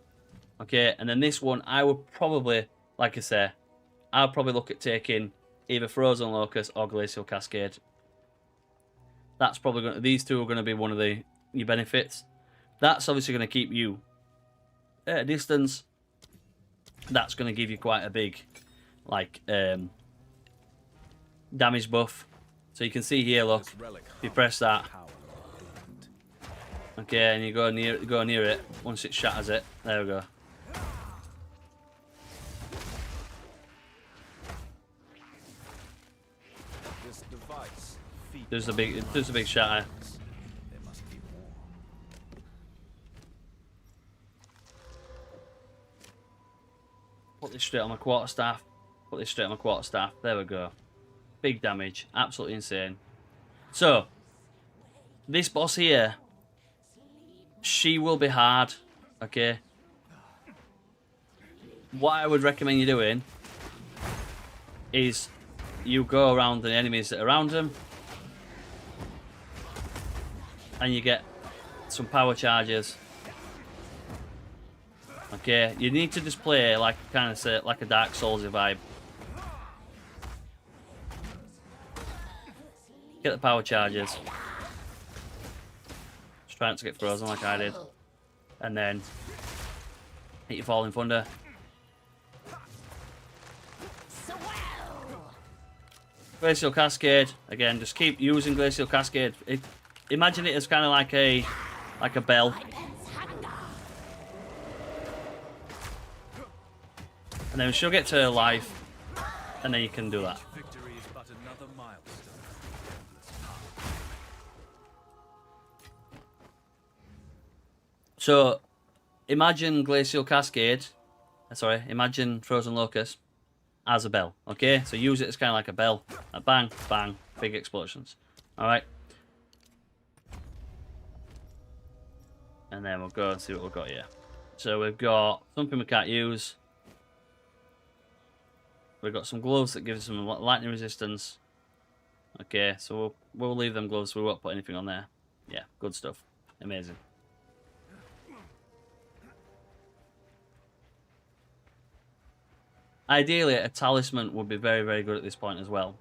Okay, and then this one I would probably, like I say, I'll probably look at taking either Frozen Locust or Glacial Cascade. That's probably going to, these two are going to be one of your benefits. That's obviously going to keep you at a distance. That's going to give you quite a big, like, damage buff. So you can see here, look, if you press that, okay, and you go near it, once it shatters it, there we go. There's a big shatter. Put this straight on my quarterstaff. Put this straight on my quarterstaff. There we go. Big damage. Absolutely insane. So, this boss here, she will be hard. Okay. What I would recommend you doing is you go around the enemies that are around them, and you get some power charges. Okay, you need to just play like kind of say like a Dark Souls vibe. Get the power charges. Just try not to get frozen like I did, and then hit your Falling Thunder. Glacial Cascade again. Just keep using Glacial Cascade. Imagine it as kind of like a bell. And then she'll get to her life, and then you can do that. So, imagine Glacial Cascade, imagine Frozen Locust as a bell, okay? So use it as kind of like a bell. A bang, bang, big explosions. Alright? And then we'll go and see what we've got here. So we've got something we can't use. We've got some gloves that give us some lightning resistance. Okay, so we'll leave them gloves. We won't put anything on there. Yeah, good stuff. Amazing. Ideally, a talisman would be very, very good at this point as well.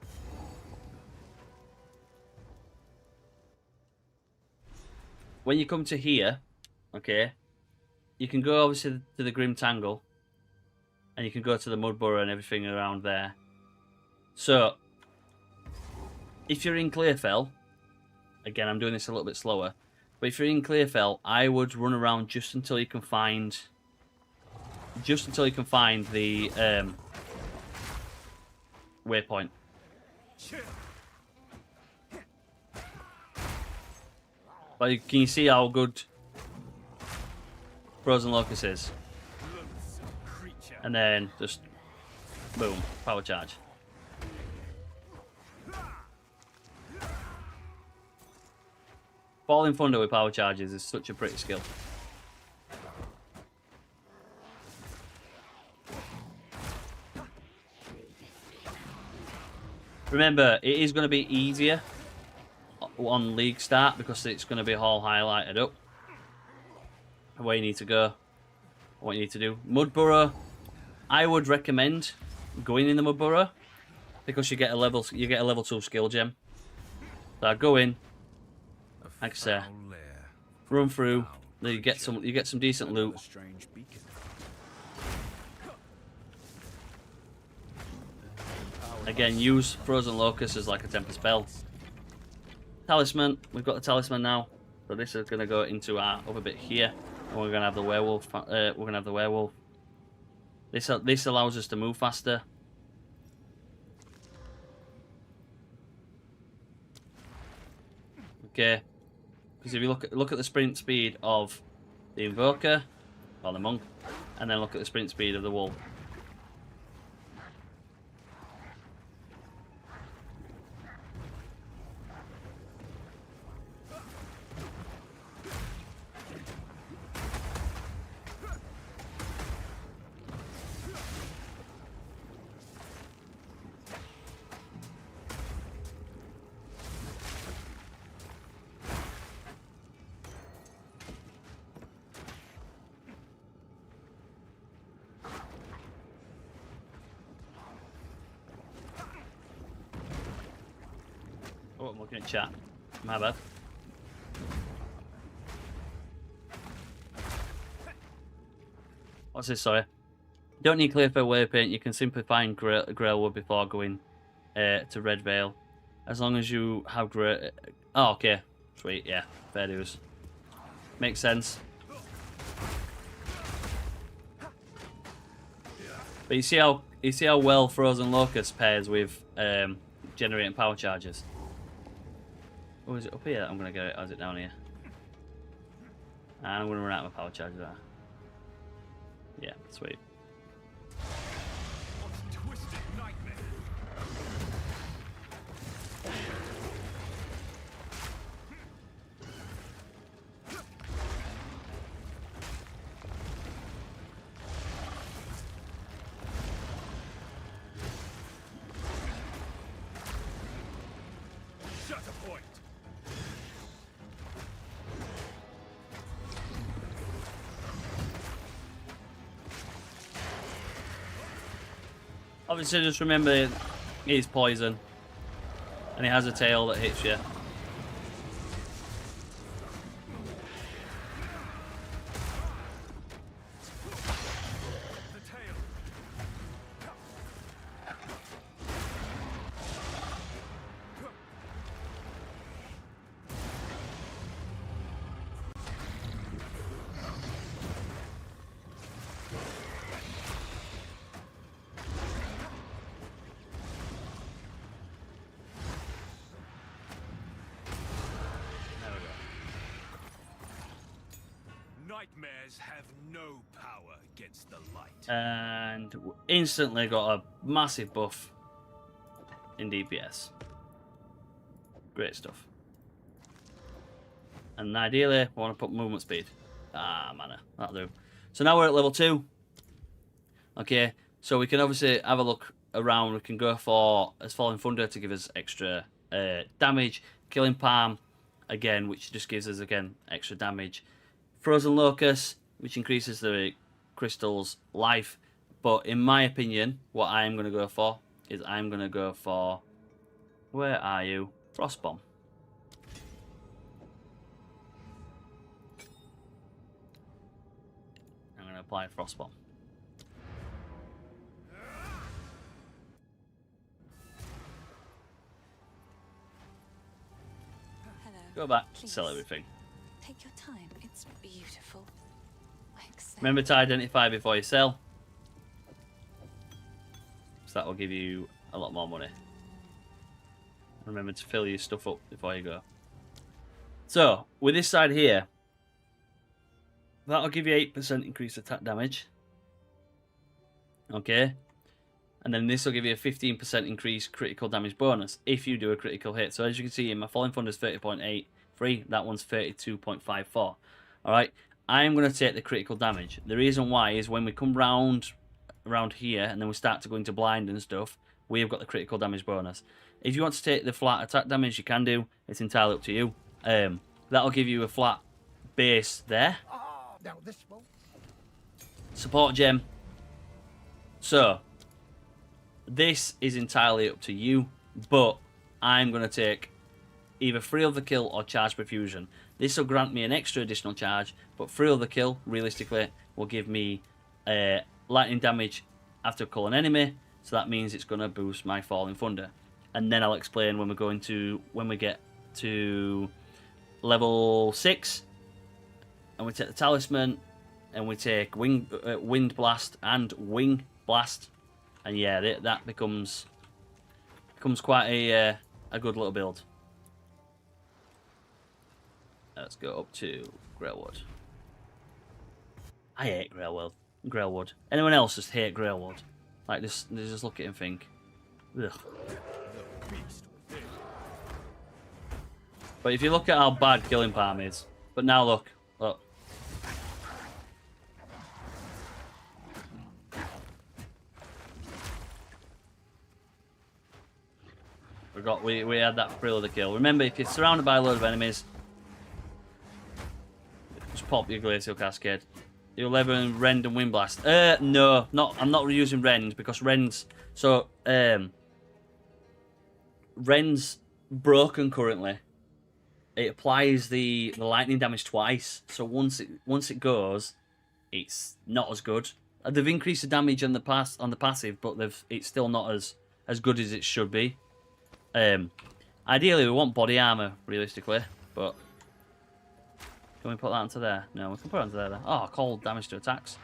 When you come to here, okay, you can go obviously to the Grim Tangle, and you can go to the Mudburrow and everything around there. So, if you're in Clearfell, again, I'm doing this a little bit slower, but if you're in Clearfell, I would run around just until you can find the waypoint. But can you see how good Frozen Locust is? And then just boom, power charge. Falling Thunder with power charges is such a pretty skill. Remember, it is going to be easier on league start because it's going to be all highlighted up. Where you need to go, what you need to do. Mudburrow, I would recommend going in the Mudburrow because you get a level 2 skill gem. So I go in, like I say, run through. Then you get some decent loot. Again, use Frozen Locust as like a temper spell. Talisman, we've got the talisman now. So this is gonna go into our other bit here, and we're gonna have the werewolf. This allows us to move faster. Okay, because if you look at the sprint speed of the Invoker or the monk, and then look at the sprint speed of the wolf. Oh, I'm looking at chat. My bad. What's this, sorry? Don't need clear for waypoint. You can simply find Grailwood before going to Red Vale. As long as you have great... Oh, okay. Sweet, yeah. Fair dues. Makes sense. But you see how well Frozen Locust pairs with generating power charges. Oh, is it up here? I'm gonna get it. Or is it down here? And I'm gonna run out of my power charger there. Yeah, sweet. Obviously, just remember he's poison, and he has a tail that hits you. Nightmares have no power against the light. And instantly got a massive buff in DPS. Great stuff. And ideally, I want to put movement speed. Ah, mana. That'll do. So now we're at level 2. Okay, so we can obviously have a look around. We can go for as Falling Thunder to give us extra damage. Killing Palm, again, which just gives us, again, extra damage. Frozen Locust, which increases the crystal's life. But in my opinion, what I'm going to go for is I'm going to go for... Where are you? Frost Bomb. I'm going to apply Frost Bomb. Hello. Go back, Please. sell everything. Take your time. It's beautiful. I accept. Remember to identify before you sell. So that will give you a lot more money. Remember to fill your stuff up before you go. So, with this side here, that'll give you 8% increased attack damage. Okay. And then this will give you a 15% increased critical damage bonus if you do a critical hit. So as you can see, in my Falling Thunder is 30.83. That one's 32.54. Alright. I'm going to take the critical damage. The reason why is when we come around here and then we start to go into blind and stuff, we have got the critical damage bonus. If you want to take the flat attack damage, you can do. It's entirely up to you. That'll give you a flat base there. Now this will. Support gem. So, this is entirely up to you, but I'm going to take either free of the kill or charge perfusion. This will grant me an extra additional charge, but free of the kill, realistically, will give me lightning damage after calling enemy, so that means it's going to boost my Falling Thunder. And then I'll explain when we get to level 6, and we take the Talisman, and we take Wind Blast and Wing Blast, and yeah, that becomes quite a good little build. Let's go up to Grailwood. I hate Grailwood. Anyone else just hate Grailwood? Like, just look at it and think, ugh. But if you look at how bad Killing Palm is, but now look. We had that thrill of the kill. Remember, if you're surrounded by a load of enemies, just pop your Glacial Cascade. You'll level Rend and Wind Blast. No, I'm not reusing Rend because Rend's Rend's broken currently. It applies the lightning damage twice, so once it goes, it's not as good. They've increased the damage on the passive, but it's still not as good as it should be. Ideally, we want body armor, realistically, but can we put that onto there? No, we can put it onto there. Oh, cold damage to attacks.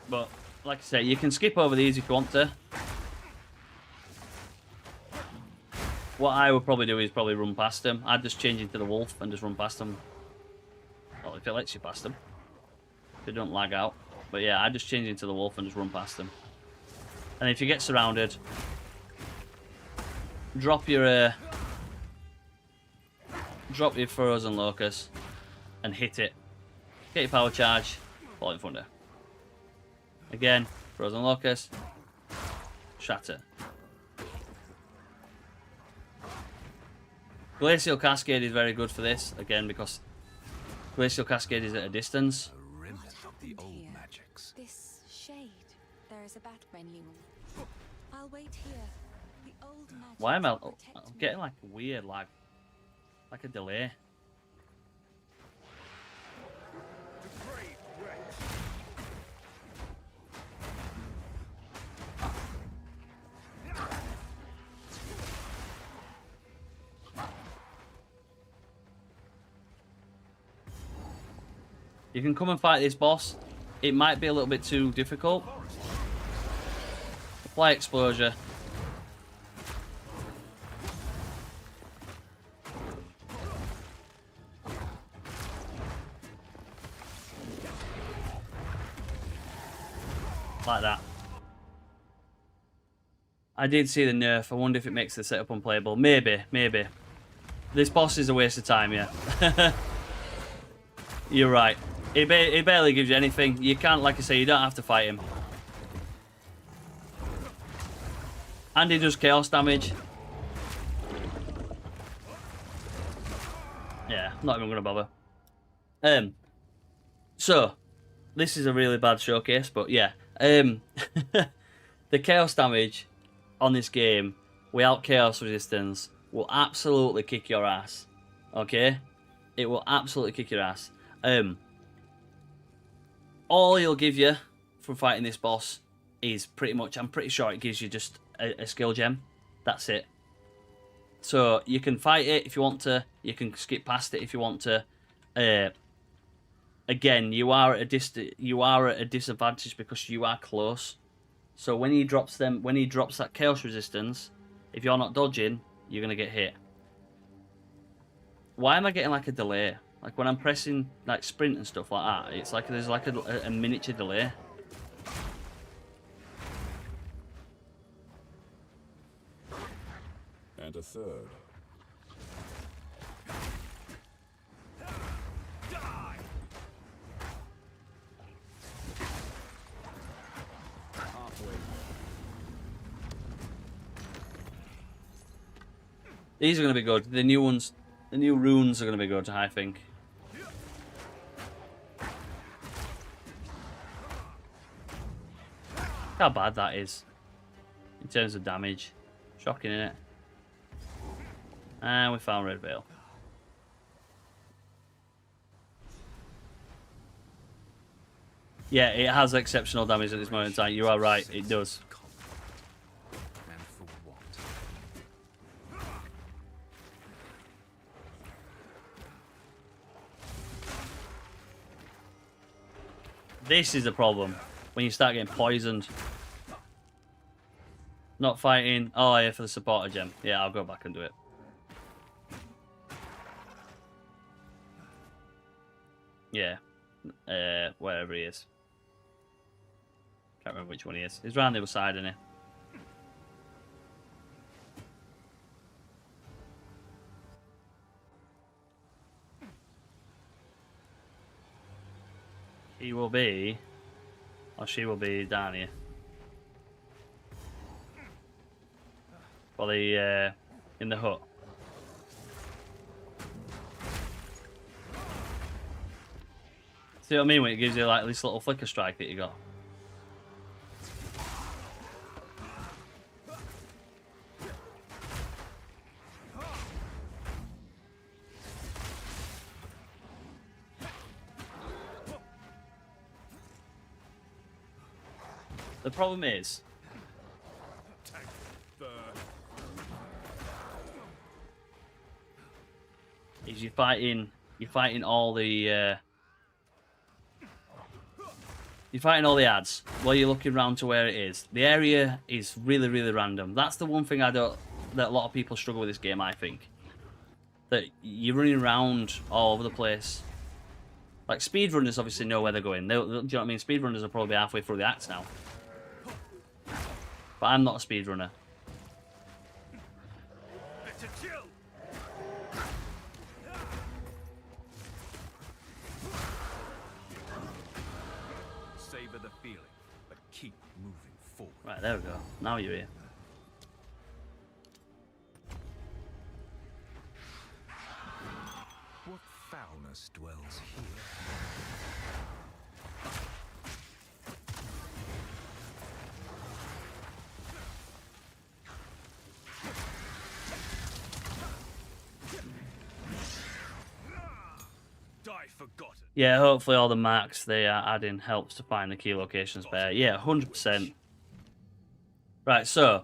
But, like I say, you can skip over these if you want to. What I would probably do is probably run past them. I'd just change into the wolf and just run past them. Well, if it lets you past them. If they don't lag out. But yeah, I'd just change into the wolf and just run past them. And if you get surrounded, drop your Frozen Locust and hit it. Get your power charge, Falling Thunder. Again, Frozen Locust, shatter. Glacial Cascade is very good for this, again, because Glacial Cascade is at a distance. A remnant of the old magics. This shade. There is a battle menu. I'll wait here. The old magic. Why am I'm getting like a weird lag, like a delay. You can come and fight this boss. It might be a little bit too difficult. Apply Exposure. Like that. I did see the nerf. I wonder if it makes the setup unplayable. Maybe. This boss is a waste of time, yeah. You're right. It barely gives you anything. You can't, like I say, you don't have to fight him. And he does chaos damage. Yeah, not even going to bother. So, this is a really bad showcase, but yeah. The chaos damage on this game, without chaos resistance, will absolutely kick your ass. Okay? It will absolutely kick your ass. All he'll give you from fighting this boss is pretty much, I'm pretty sure it gives you just a skill gem. That's it. So you can fight it if you want to. You can skip past it if you want to. Again, you are at a disadvantage because you are close. So when he drops that chaos resistance, if you're not dodging, you're gonna get hit. Why am I getting like a delay? Like when I'm pressing like sprint and stuff like that, it's like there's like a miniature delay. And a third. These are going to be good. The new ones, the new runes are going to be good, I think. How bad that is in terms of damage. Shocking, isn't it? And we found Red Veil. Yeah, it has exceptional damage at this moment in time. You are right, it does. And for what? This is the problem when you start getting poisoned. Not fighting. Oh, yeah, for the supporter gem. Yeah, I'll go back and do it. Yeah. Wherever he is. Can't remember which one he is. He's round the other side, isn't he? He will be, or she will be down here. Well, the in the hut. See what I mean when it gives you like this little flicker strike that you got? The problem is, you're fighting all the you're fighting all the ads while you're looking around to where it is. The area is really, really random. That's the one thing that a lot of people struggle with this game, I think. That you're running around all over the place. Like speedrunners obviously know where they're going. Do you know what I mean? Speedrunners are probably halfway through the acts now. But I'm not a speedrunner. Savor the feeling, but keep moving forward. Right, there we go. Now you're here. What foulness dwells here? Forgotten. Yeah, hopefully all the marks they are adding helps to find the key locations better. Yeah, 100%. Right, so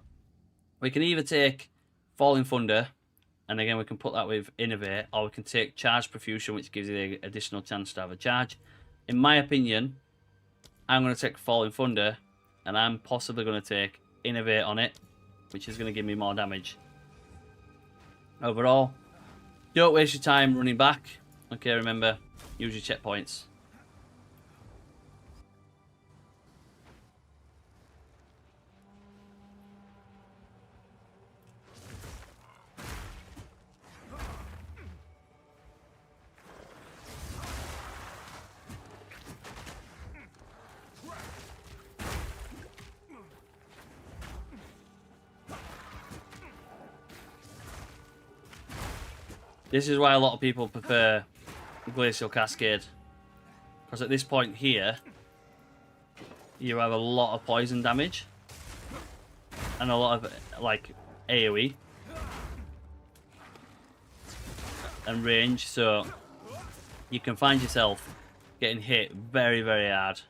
we can either take Falling Thunder, and again we can put that with Innovate, or we can take Charge Profusion, which gives you the additional chance to have a charge. In my opinion, I'm going to take Falling Thunder, and I'm possibly going to take Innovate on it, which is going to give me more damage. Overall, don't waste your time running back. Okay, remember, use your checkpoints. This is why a lot of people prefer Glacial Cascade, because at this point here you have a lot of poison damage and a lot of like AoE and range, so you can find yourself getting hit very, very hard.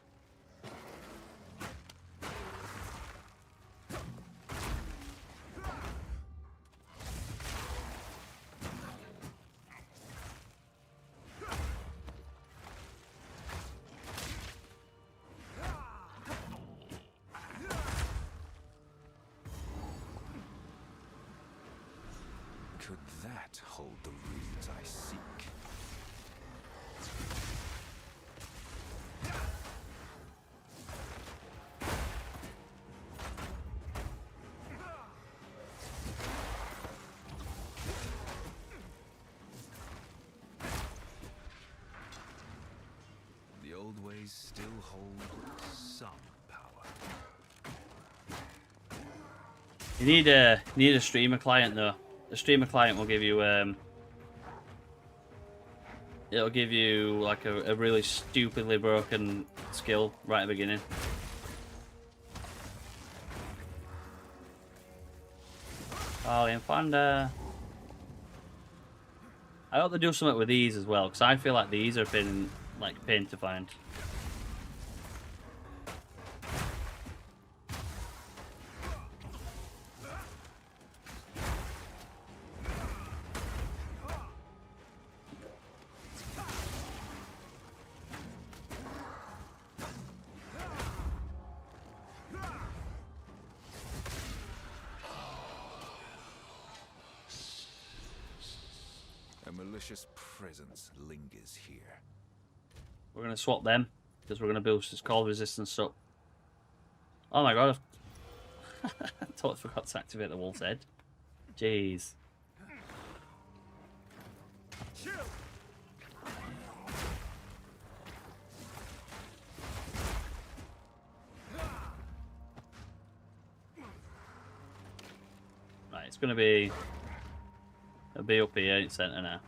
Could that hold the runes I seek? The old ways still hold some power. You need a streamer client though. the streamer client will give you it'll give you like a really stupidly broken skill right at the beginning. Oh, Infanda. I hope they do something with these as well, because I feel like these are pain to find. A malicious presence lingers here. We're going to swap them, because we're going to boost his cold resistance up. Oh my god, I totally forgot to activate the wolf's head. Jeez. Right, it's going to be... It'll be up here in centre now.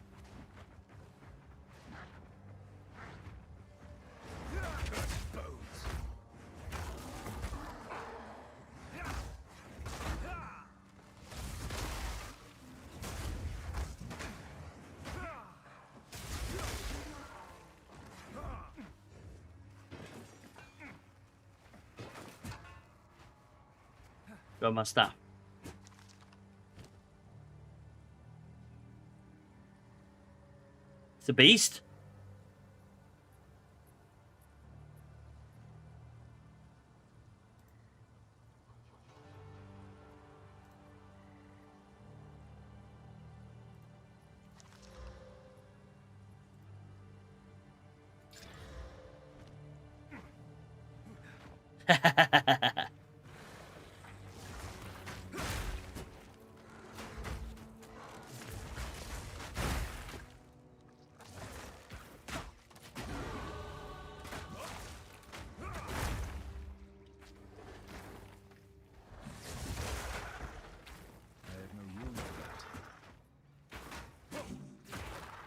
Go my staff. It's a beast.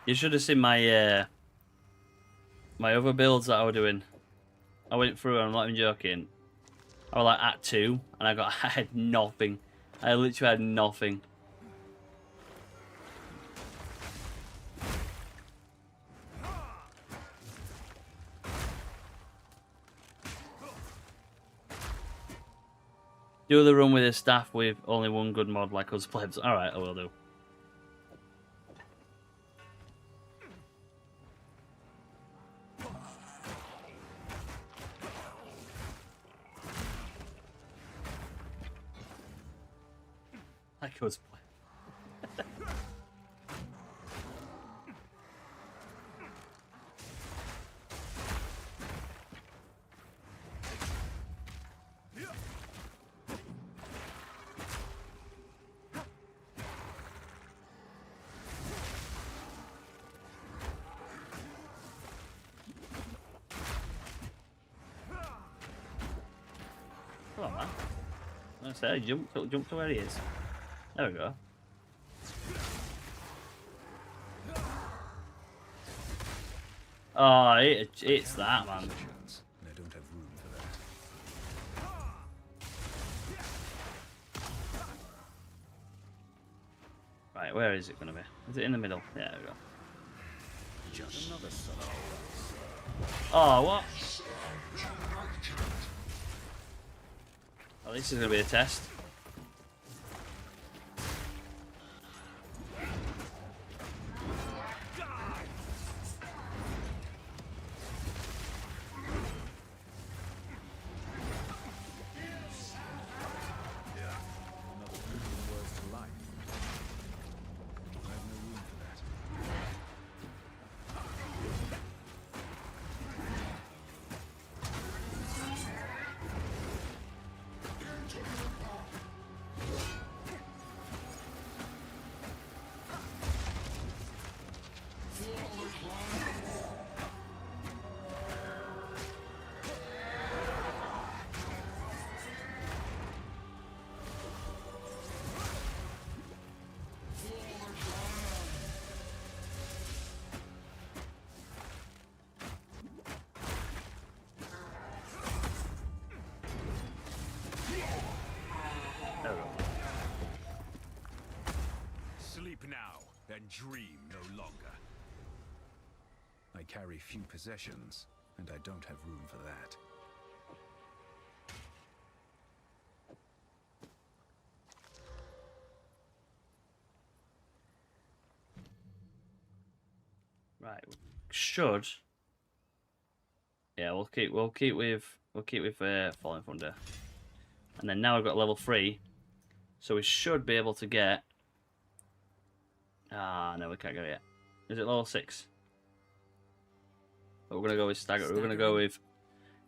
You should have seen my my other builds that I was doing. I went through, and I'm not even joking. I was like at 2, and I had nothing. I literally had nothing. Do the run with his staff with only one good mod like us plebs. Alright, I will do. Like us plebs. Come on, man. I said, jump to where he is. There we go. Oh, it's that, man. I don't have room for that. Right, where is it going to be? Is it in the middle? Yeah, there we go. Just another son. Oh, what? Oh, this is going to be a test. Sleep now, and dream no longer. I carry few possessions, and I don't have room for that. Right, should. Yeah, we'll keep with Falling Thunder, and then now I've got level 3, so we should be able to get. Ah, no, we can't get it yet. Is it level 6? But we're gonna go with stagger. We're gonna go with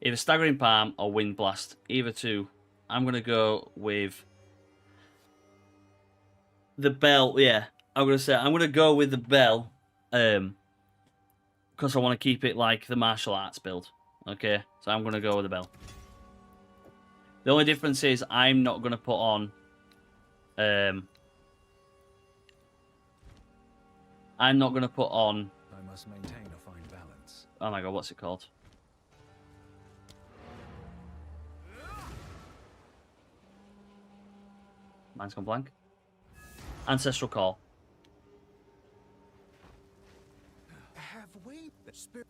either Staggering Palm or Wind Blast, either two. I'm gonna go with the bell. Yeah, I'm gonna go with the bell, because I want to keep it like the martial arts build. Okay, so I'm gonna go with the bell. The only difference is I'm not gonna put on. I'm not gonna put on. I must maintain a fine balance. Oh my god, what's it called? Mine's gone blank. Ancestral Call. Have we the spirit?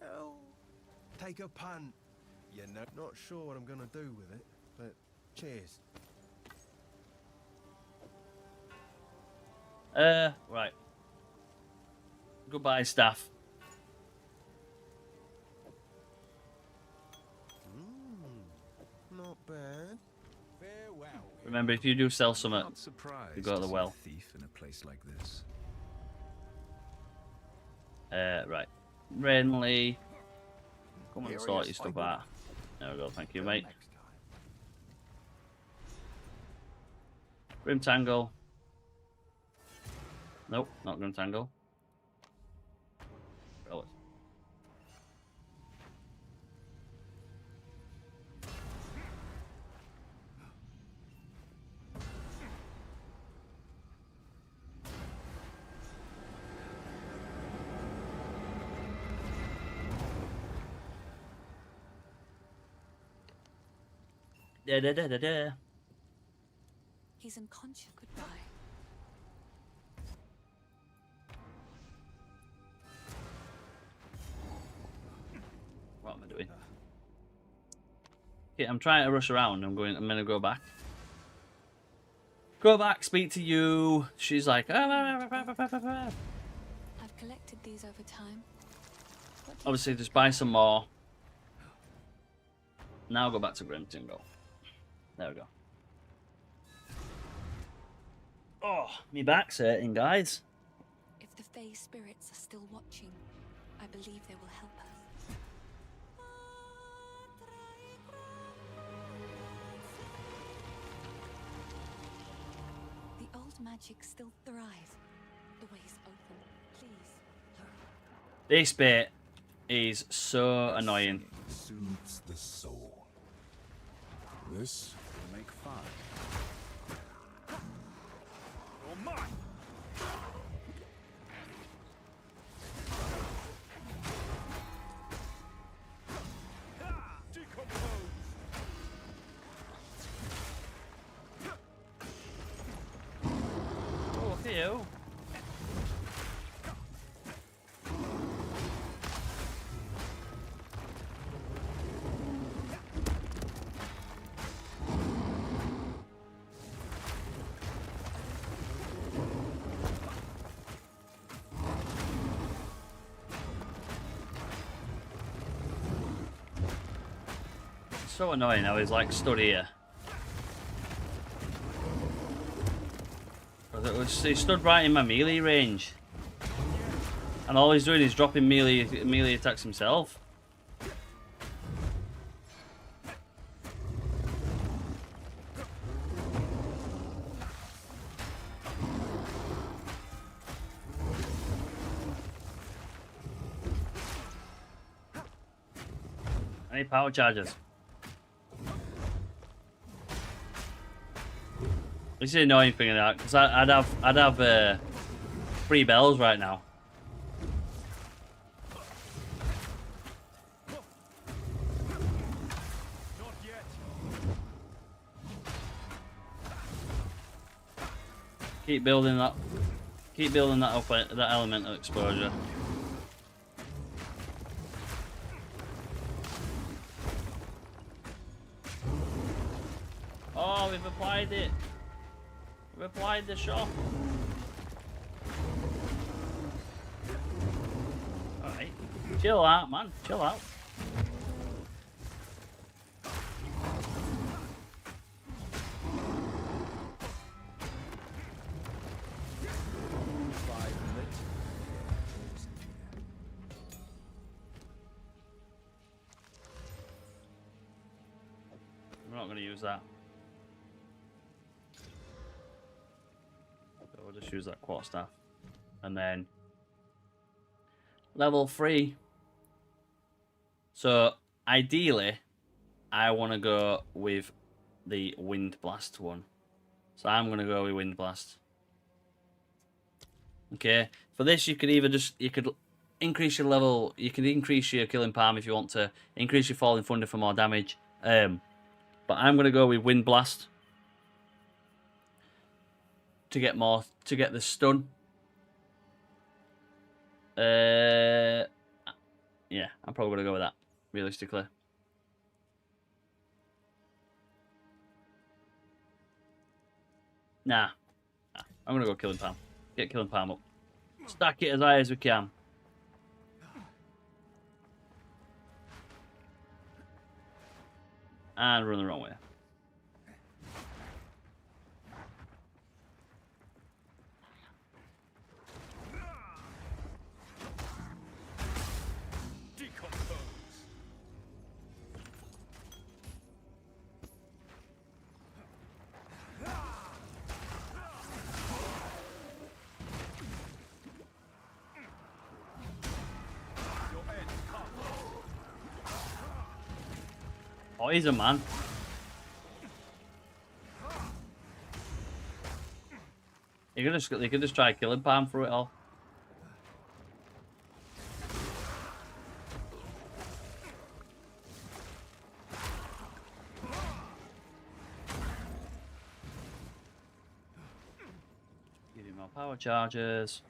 Take a punt. You know, not sure what I'm gonna do with it, but cheers. Right. Goodbye, staff. Not bad. Farewell. Remember, if you do sell something, Not surprised you go to the see well. a thief in a place like this. Right. Renly. Come and Here sort he your is, stuff Fighter. out. There we go, thank you, Till mate. next time. Grim Tangle. Nope, not Grim Tangle. Relic. Da da da da da. He's unconscious. Goodbye. What am I doing? Okay, I'm trying to rush around. I'm gonna go back. Go back, speak to you. She's like, I've collected these over time. What do you obviously just buy some more. Now go back to Grim Tingle. There we go. Oh, me back's hurting, guys. If the Fae spirits are still watching, I believe they will help us. The old magic still thrives. The way's open. Please, hurry. This bit is so annoying. Soothes the soul. This We'll make 5. You're mine! Decompose! Oh, look at you. So annoying how he's like stood here. He stood right in my melee range. And all he's doing is dropping melee attacks himself. I need power charges. This is the annoying thing of that, because I'd have 3 bells right now. Not yet! Keep building that. Keep building that up, that element of exposure. Oh, we've applied it. We've applied the shock. Alright. Chill out, man. Chill out. We're not going to use that. So we'll just use that quarterstaff. And then level 3. So ideally, I want to go with the wind blast one. So I'm going to go with wind blast. Okay. For this, you could either increase your level. You can increase your killing palm if you want to. Increase your falling thunder for more damage. But I'm going to go with wind blast to get the stun. Yeah, I'm probably going to go with that, realistically. Nah. I'm going to go killing palm. Get killing palm up. Stack it as high as we can. And run the wrong way. Oh, he's a man. They could just try killing palm through it all. Give him more power charges.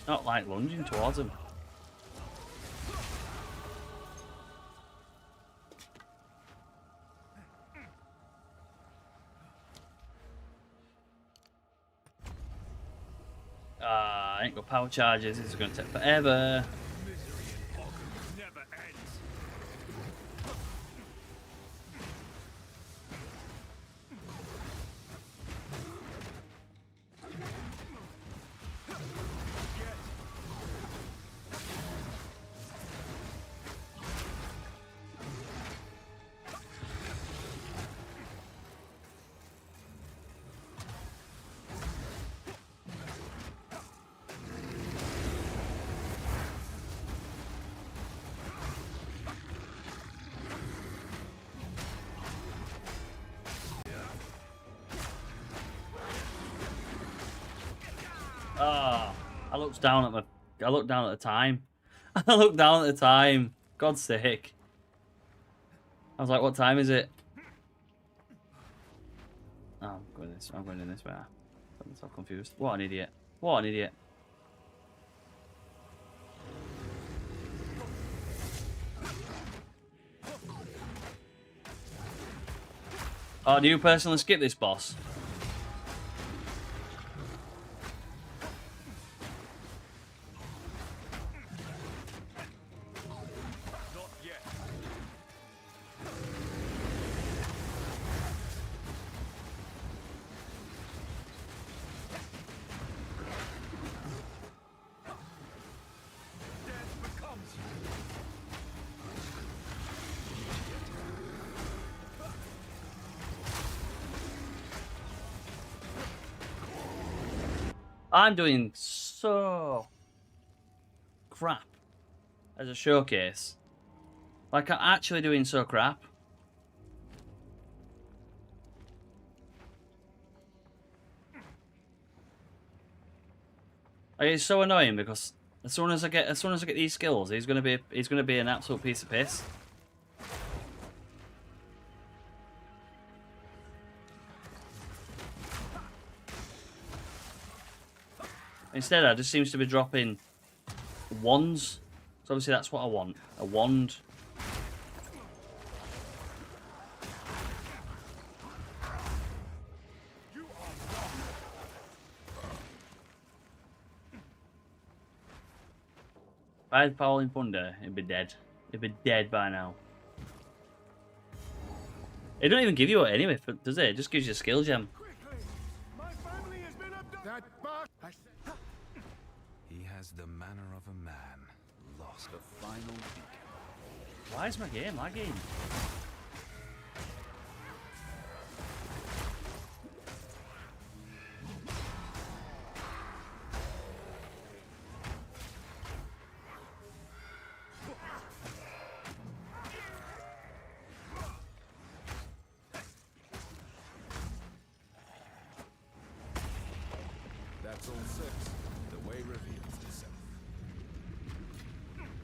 Not like lunging towards him. I ain't got power charges. This is going to take forever. Oh, I looked down at the time. I looked down at the time. God's sake. I was like, what time is it? Oh, I'm going in this way. I'm so confused. What an idiot. What an idiot. Oh, do you personally skip this boss? I'm doing so crap as a showcase. Like, I'm actually doing so crap. Like, it's so annoying because as soon as I get these skills, he's gonna be an absolute piece of piss. Instead, I just seems to be dropping wands. So obviously that's what I want. A wand. If I had Power in Thunder, it'd be dead. It'd be dead by now. It don't even give you it anyway, does it? It just gives you a skill gem. He has the manner of a man lost. The final beacon. Why is my game lagging? That's all six. The way reveals itself.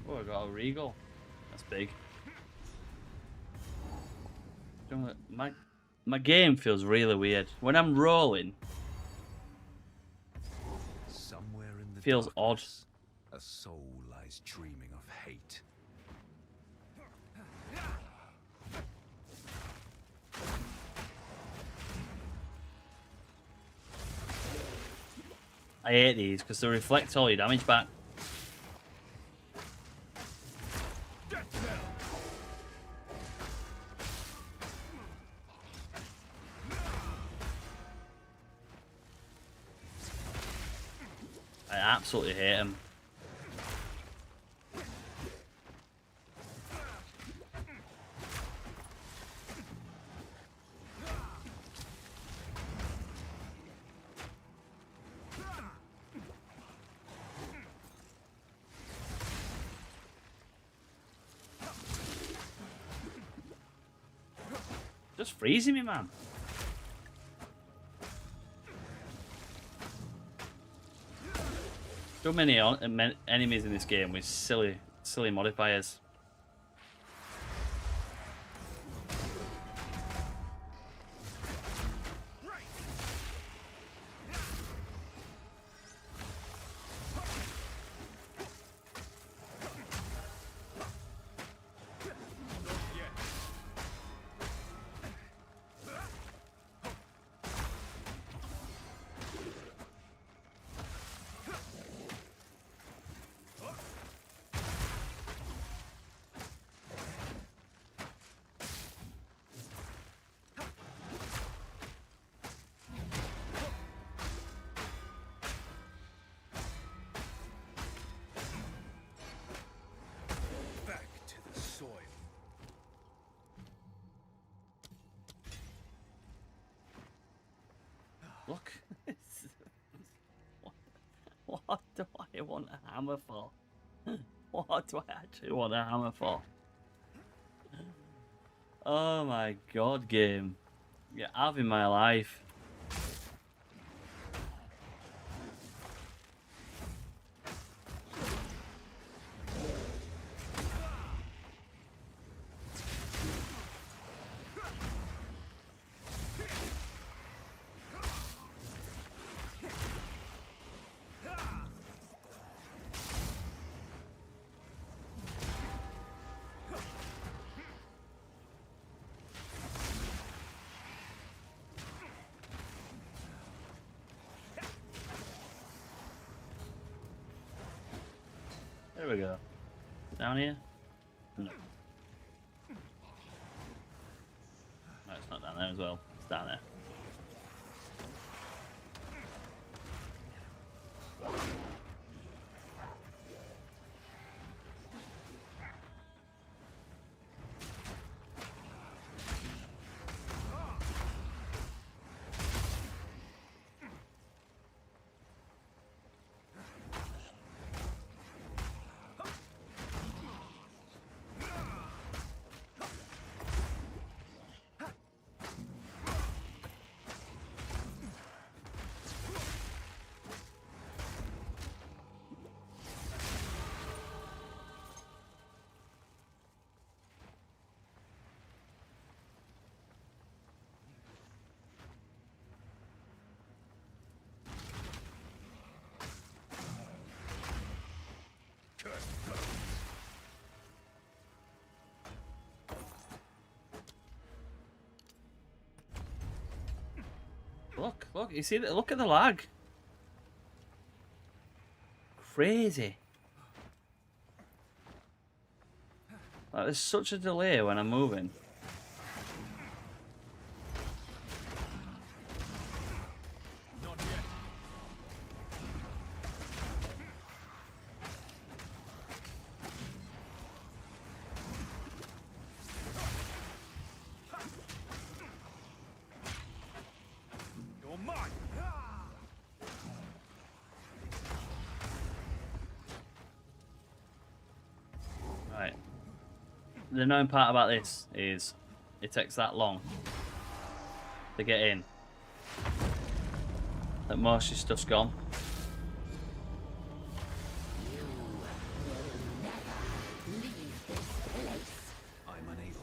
Oh, I got a regal. That's big. My game feels really weird. When I'm rolling, Somewhere in the feels odd. darkness, a soul lies dreaming of hate. I hate these because they reflect all your damage back. I absolutely hate them. Just freezing me, man. So many enemies in this game with silly modifiers. Back to the soil. Look. What do I want a hammer for? What do I actually want a hammer for? Oh my god, game. You're having my life. There we go. Down here? No. No, it's not down there as well. It's down there. Look, you see that? Look at the lag. Crazy. Like, there's such a delay when I'm moving. Not yet. You're mine. Right. The annoying part about this is it takes that long to get in that most of your stuff's gone. I'm unable.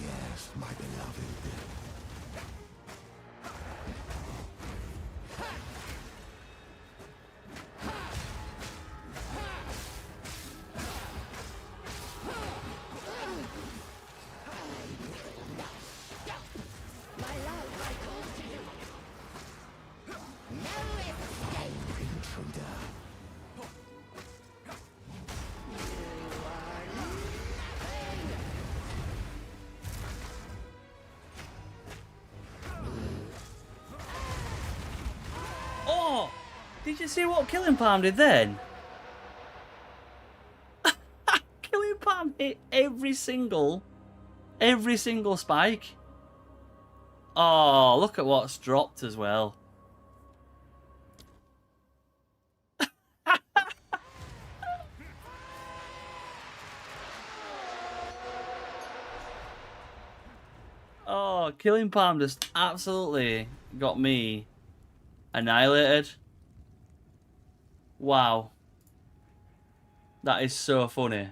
Yes, my beloved. Intruder. Oh! Did you see what Killing Palm did then? Killing Palm hit every single spike. Oh, look at what's dropped as well. Oh, Killing Palm just absolutely got me annihilated. Wow. That is so funny.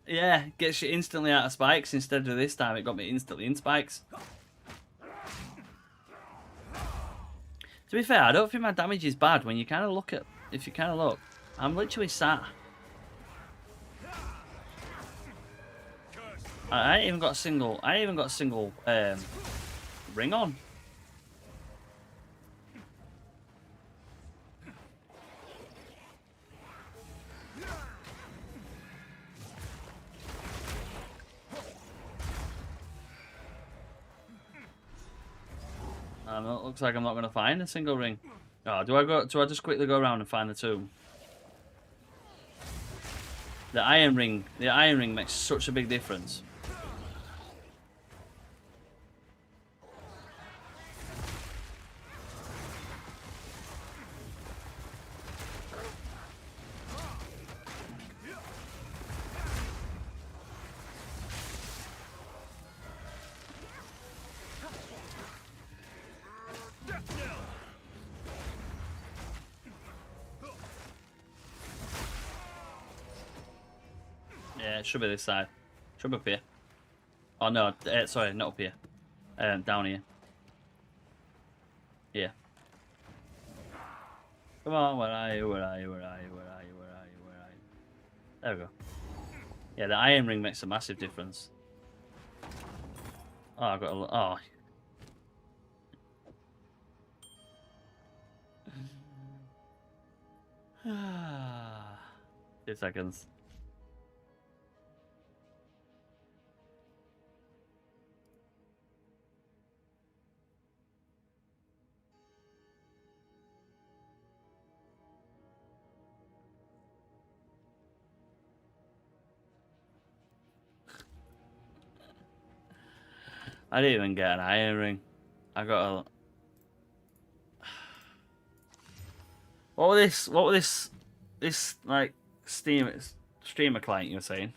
Yeah, gets you instantly out of spikes instead of this time it got me instantly in spikes. To be fair, I don't think my damage is bad when you kind of look at... If you kind of look, I'm literally sat. I ain't even got a single... I ain't even got a single ring on. It looks like I'm not going to find a single ring. Oh, do I just quickly go around and find the two? The iron ring makes such a big difference. Yeah, it should be this side. Should be up here. Oh no, sorry, not up here. Down here. Yeah. Come on, where are you? Where are you? Where are you? Where are you? Where are you? Where are you? There we go. Yeah, the iron ring makes a massive difference. Oh, I've got a... Oh. 2 seconds. I didn't even get an iron ring. I got a... What was this like Steam Streamer client, you were saying?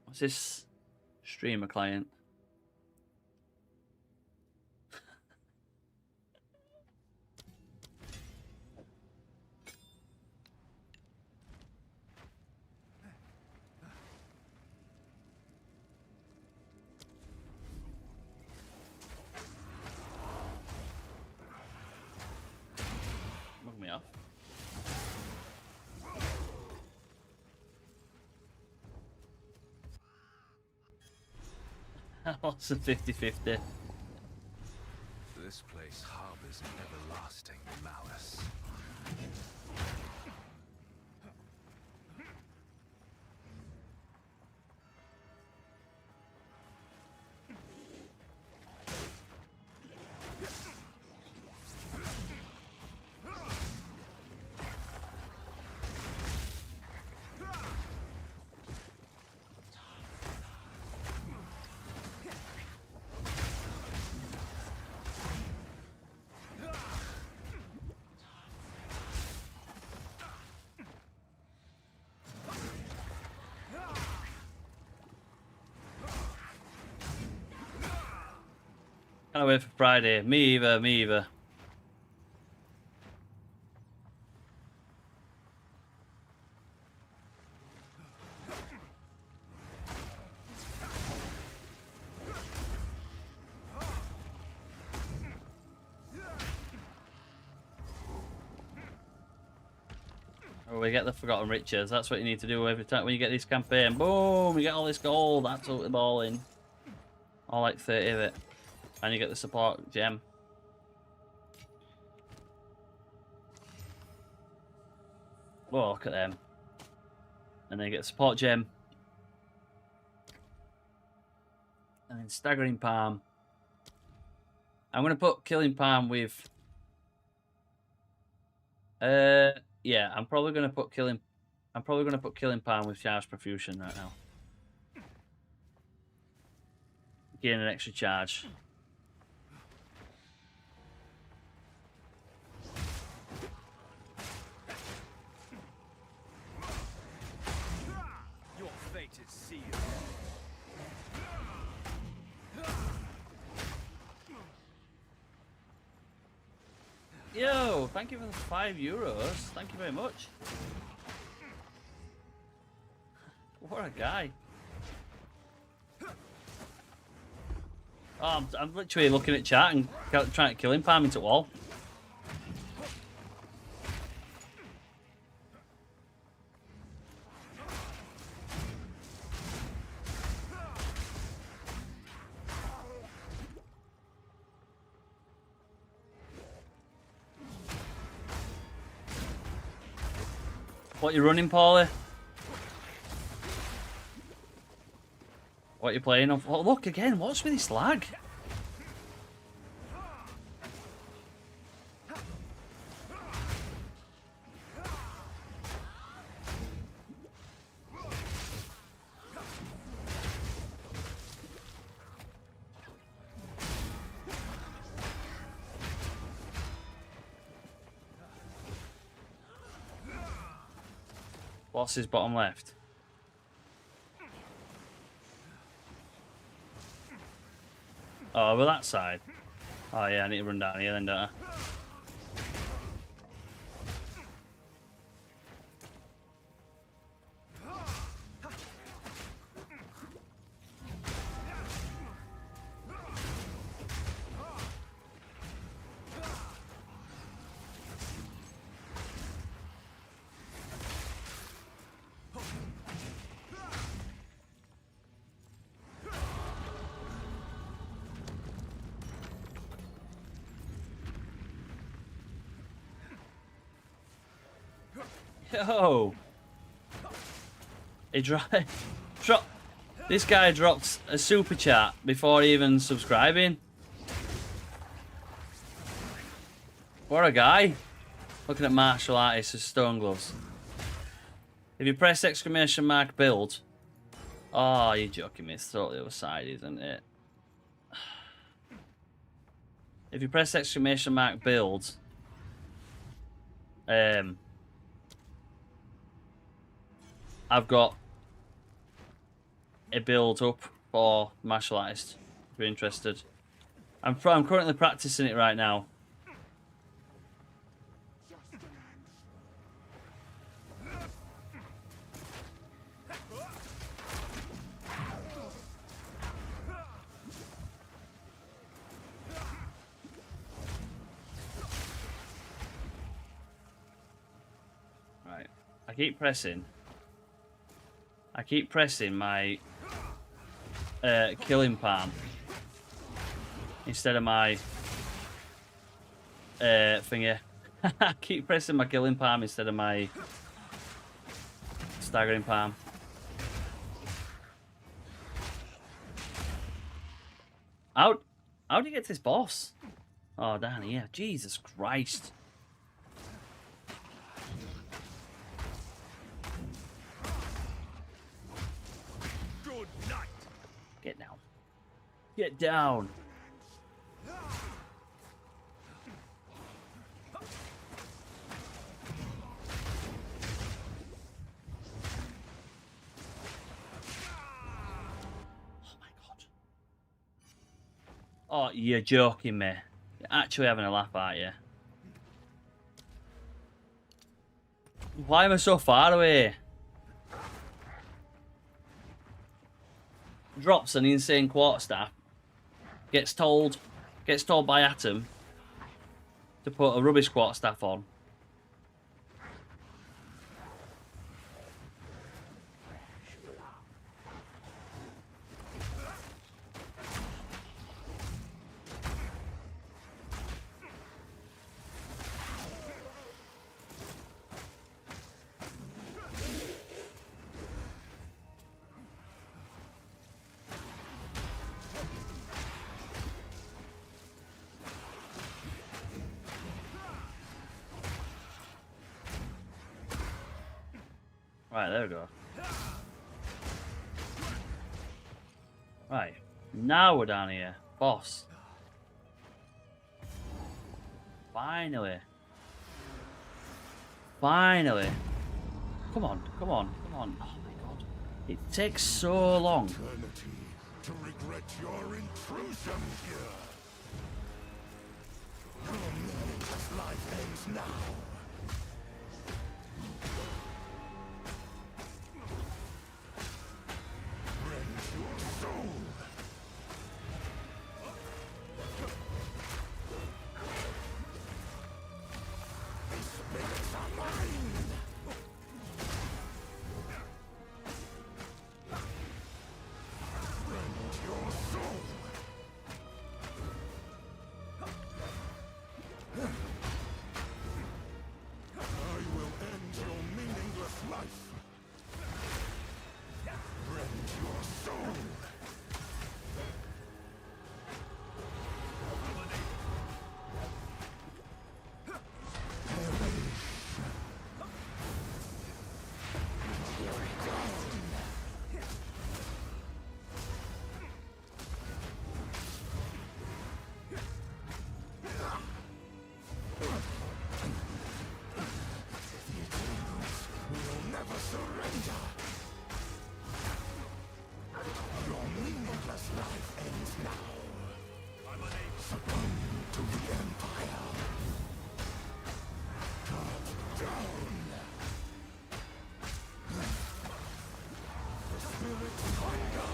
What's this streamer client? Mug me off. Lots of 50-50. This place harbors an everlasting malice. Can't wait for Friday. Me either, me either. Oh, we get the Forgotten Riches. That's what you need to do every time when you get this campaign. Boom! You get all this gold. Absolutely balling. All like 30 of it. And you get the support gem. Whoa, look at them. And then you get the support gem. And then Staggering Palm. I'm going to put Killing Palm with... yeah, I'm probably going to put Killing Palm with Charge Profusion right now. Gain an extra charge. Your fate is sealed. Yo, thank you for the €5. Thank you very much. What a guy. Oh, I'm literally looking at chat and trying to kill him, palm into wall. What you running, Paulie? What you playing on? Oh, look again. What's with this lag? What's his bottom left? Oh, over that side. Oh yeah, I need to run down here then, don't I? Yo! He this guy dropped a super chat before even subscribing. What a guy! Looking at martial artists with stone gloves. If you press exclamation mark build. Oh, you're joking me. It's totally the other side, isn't it? If you press exclamation mark build. I've got a build up for martial artist. If you're interested, I'm currently practicing it right now. Right, I keep pressing my killing palm instead of my finger. I keep pressing my killing palm instead of my staggering palm. How do you get to this boss? Oh, down here. Jesus Christ. Good night. Get down. Get down. Oh, you're joking me. You're actually having a laugh, aren't you? Why am I so far away? Drops an insane quarterstaff. Gets told by Atom to put a rubbish quarterstaff on. Right, there we go. Right, now we're down here. Boss. Finally. Finally. Come on, come on, come on. Oh my god. It takes so long. Eternity to regret your intrusion here. Your meaningless life ends now. Rend your soul. The spirits are mine. Rend your soul. I will end your meaningless life. Rend your soul. We will never surrender. Your meaningless life ends now. Succumb to the Empire. Cut down. The spirits hunger.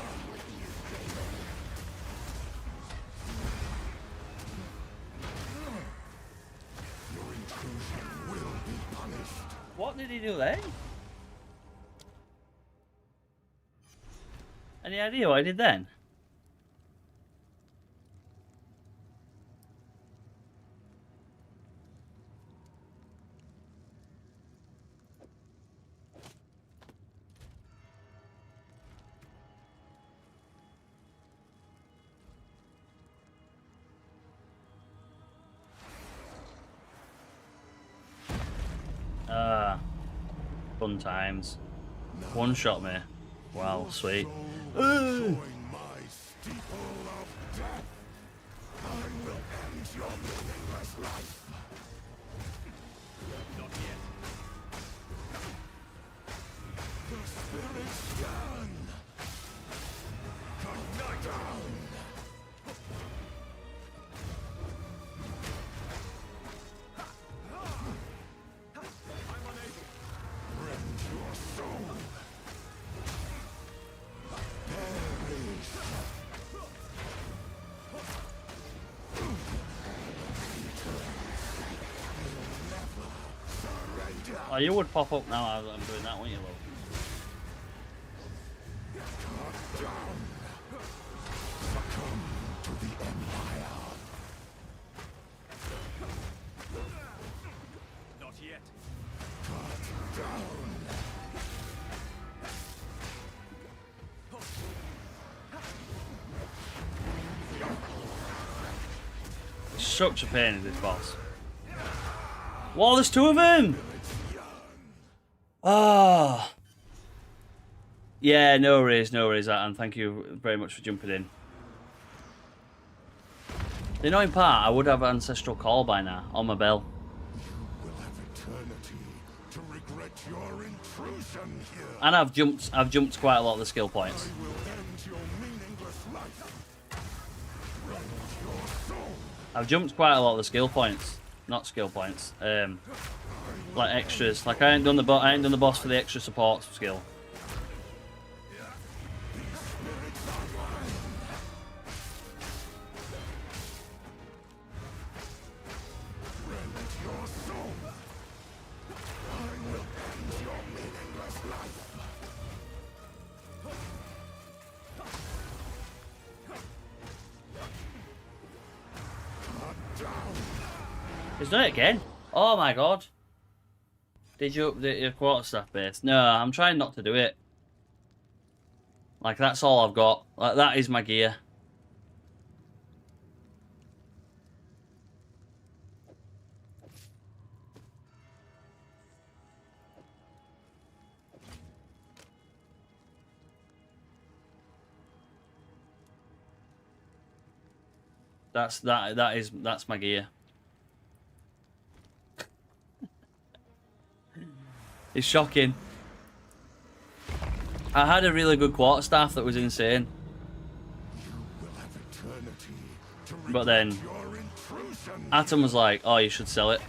Your intrusion will be punished. What did he do then? Any idea what I did then? Fun times. One shot me. Wow, sweet. Join my steeple of death. I will end your meaningless life. Not yet. The Oh, you would pop up now as I'm doing that, wouldn't you, love? To the Empire. Not yet. Such a pain in this boss. Whoa, there's two of them! Ah. Oh. Yeah, no worries, and thank you very much for jumping in. The annoying part, I would have Ancestral Call by now on my bell. You will have eternity to regret your intrusion here. And I've jumped quite a lot of the skill points. I will end your meaningless life. Rend your soul. I've jumped quite a lot of the skill points. Not skill points. Like extras. Like I ain't done the boss for the extra support skill. He's done it again. Oh my god. Did you update your quarterstaff base? No, I'm trying not to do it. Like, that's all I've got. Like, that is my gear. That's my gear. It's shocking. I had a really good quarterstaff that was insane. But then Atom was like, oh, you should sell it.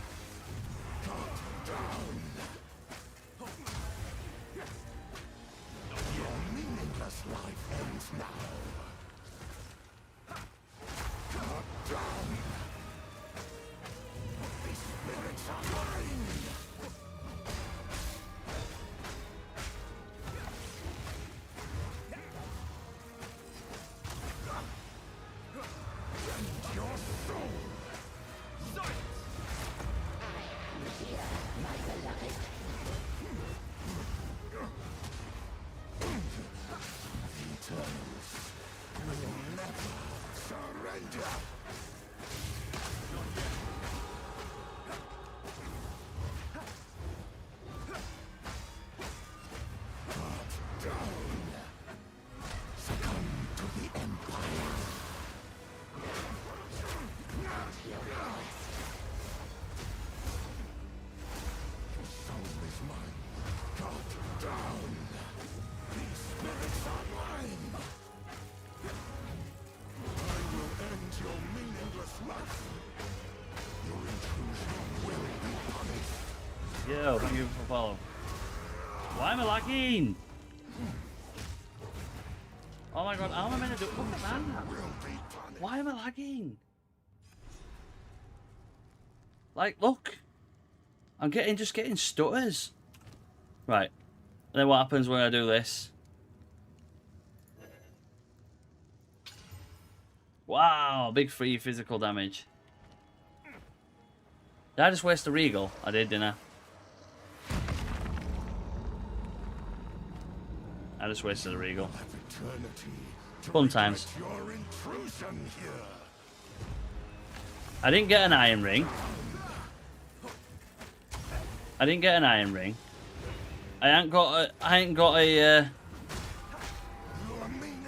Yo, thank you for follow. Why am I lagging? Oh my god, how am I meant to do it? Look at that. Why am I lagging? Like, look. I'm just getting stutters. Right. And then what happens when I do this? Wow, big free physical damage. Did I just waste a regal? I did, didn't I? I just wasted a regal. Fun times. I didn't get an iron ring. I ain't got a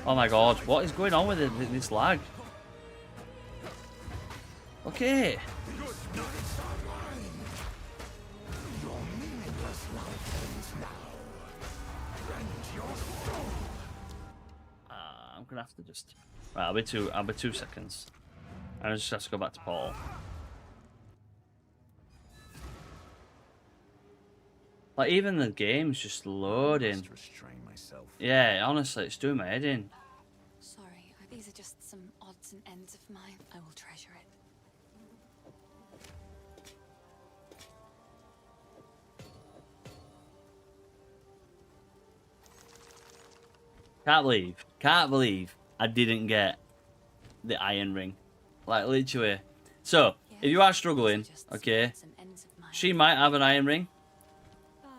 oh my god, what is going on with this lag? Okay. I'm gonna have to just. Right, I'll be 2 seconds. I just have to go back to Paul. Like, even the game's just loading. Yeah, honestly, it's doing my head in. Sorry, these are just some odds and ends of mine. I will treasure it. Can't believe I didn't get the iron ring. Like, literally. So, if you are struggling, okay, she might have an iron ring.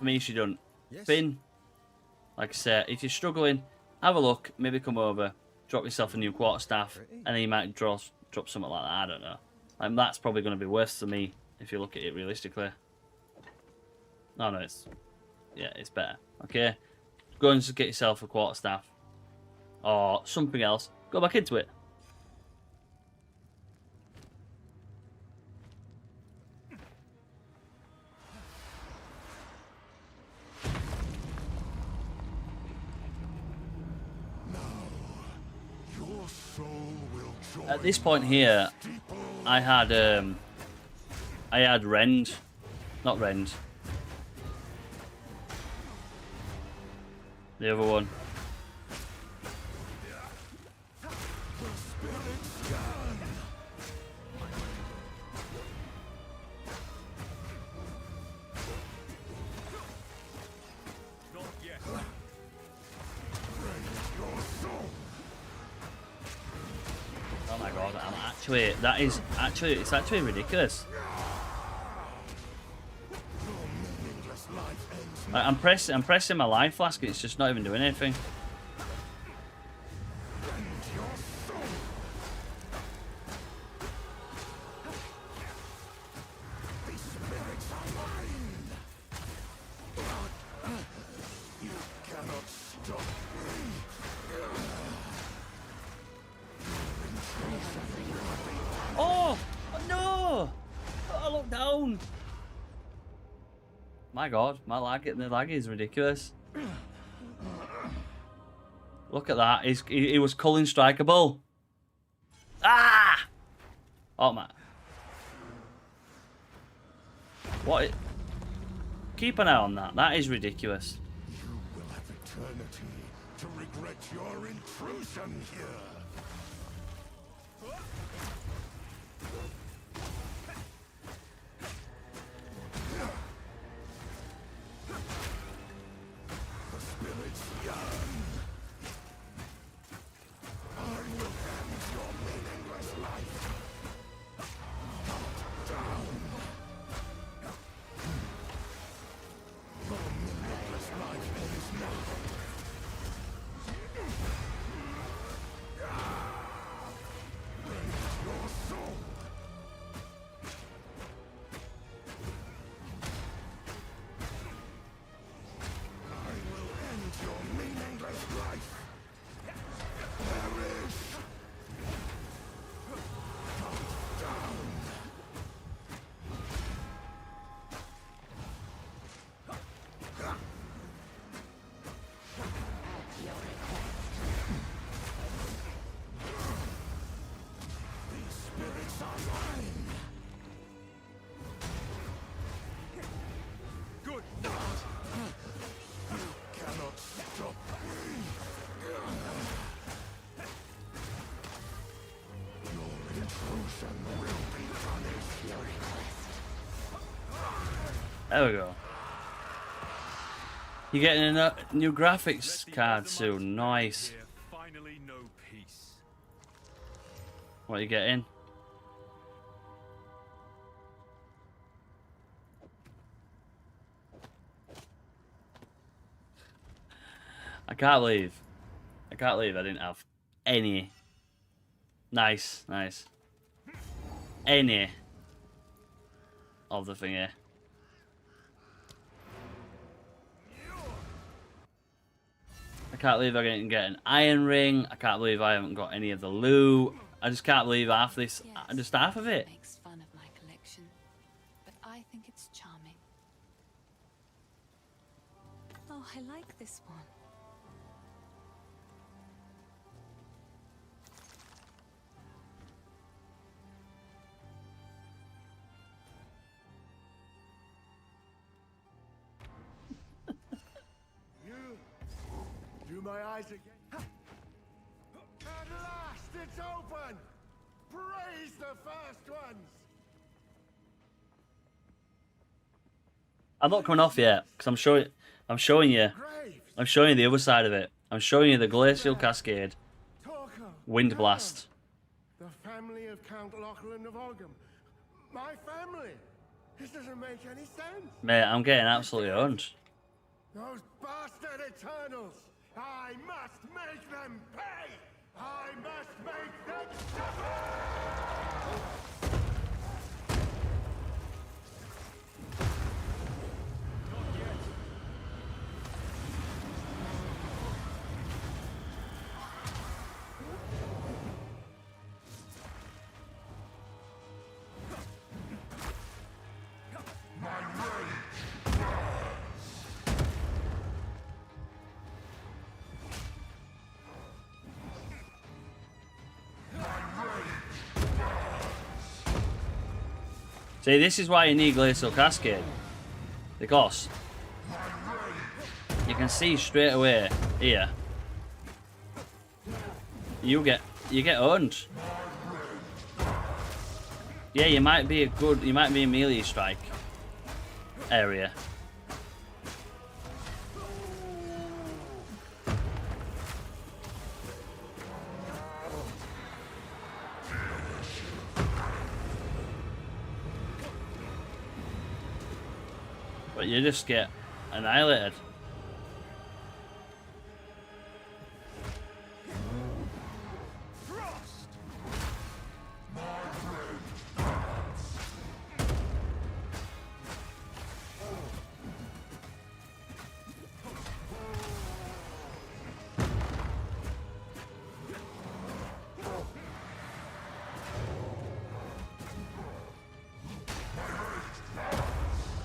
I mean, she doesn't. Yes. Finn, like I said, if you're struggling, have a look. Maybe come over, drop yourself a new quarterstaff, and then you might drop something like that. I don't know. Like, that's probably going to be worse to me if you look at it realistically. No, it's better. Okay, go and just get yourself a quarterstaff or something else. Go back into it. Your soul will join At this point here, I had Rend, not Rend. The other one. Not yet. Oh my god, it's actually ridiculous. I'm pressing my life flask, it's just not even doing anything. Oh no! I looked down. My god, the lag is ridiculous. Look at that. He was culling strikeable. Ah! Oh my. What? Keep an eye on that. That is ridiculous. You will have eternity to regret your intrusion here. The spirits yearn. I will end your meaningless life. Down. Your meaningless life ends now. Your soul. I will end your meaningless life. Perish. Down. These spirits are mine. Good. Cannot stop me. Your intrusion will be punished. There we go. You're getting a new graphics card soon. Nice. Here, finally, no peace. What are you getting? I can't believe I didn't have any. Nice. Any of the thingy. I can't believe I didn't get an iron ring. I can't believe I haven't got any of the loot. I just can't believe half this, just half of it. Makes fun of my collection, but I think it's charming. Oh, I like this one. You my eyes again. At last it's open! Praise the first ones! I'm not coming off yet because I'm showing you. Graves! I'm showing you the other side of it. I'm showing you the Glacial Cascade. Torquil, Wind no. Blast. The family of Count Lachlan of Olgam. My family. This doesn't make any sense. Mate, I'm getting absolutely owned. Those bastard Eternals. I must make them pay. I must make them suffer. See, this is why you need Glacial Cascade. Because you can see straight away here. You get owned. Yeah, you might be a melee strike area. But you just get annihilated.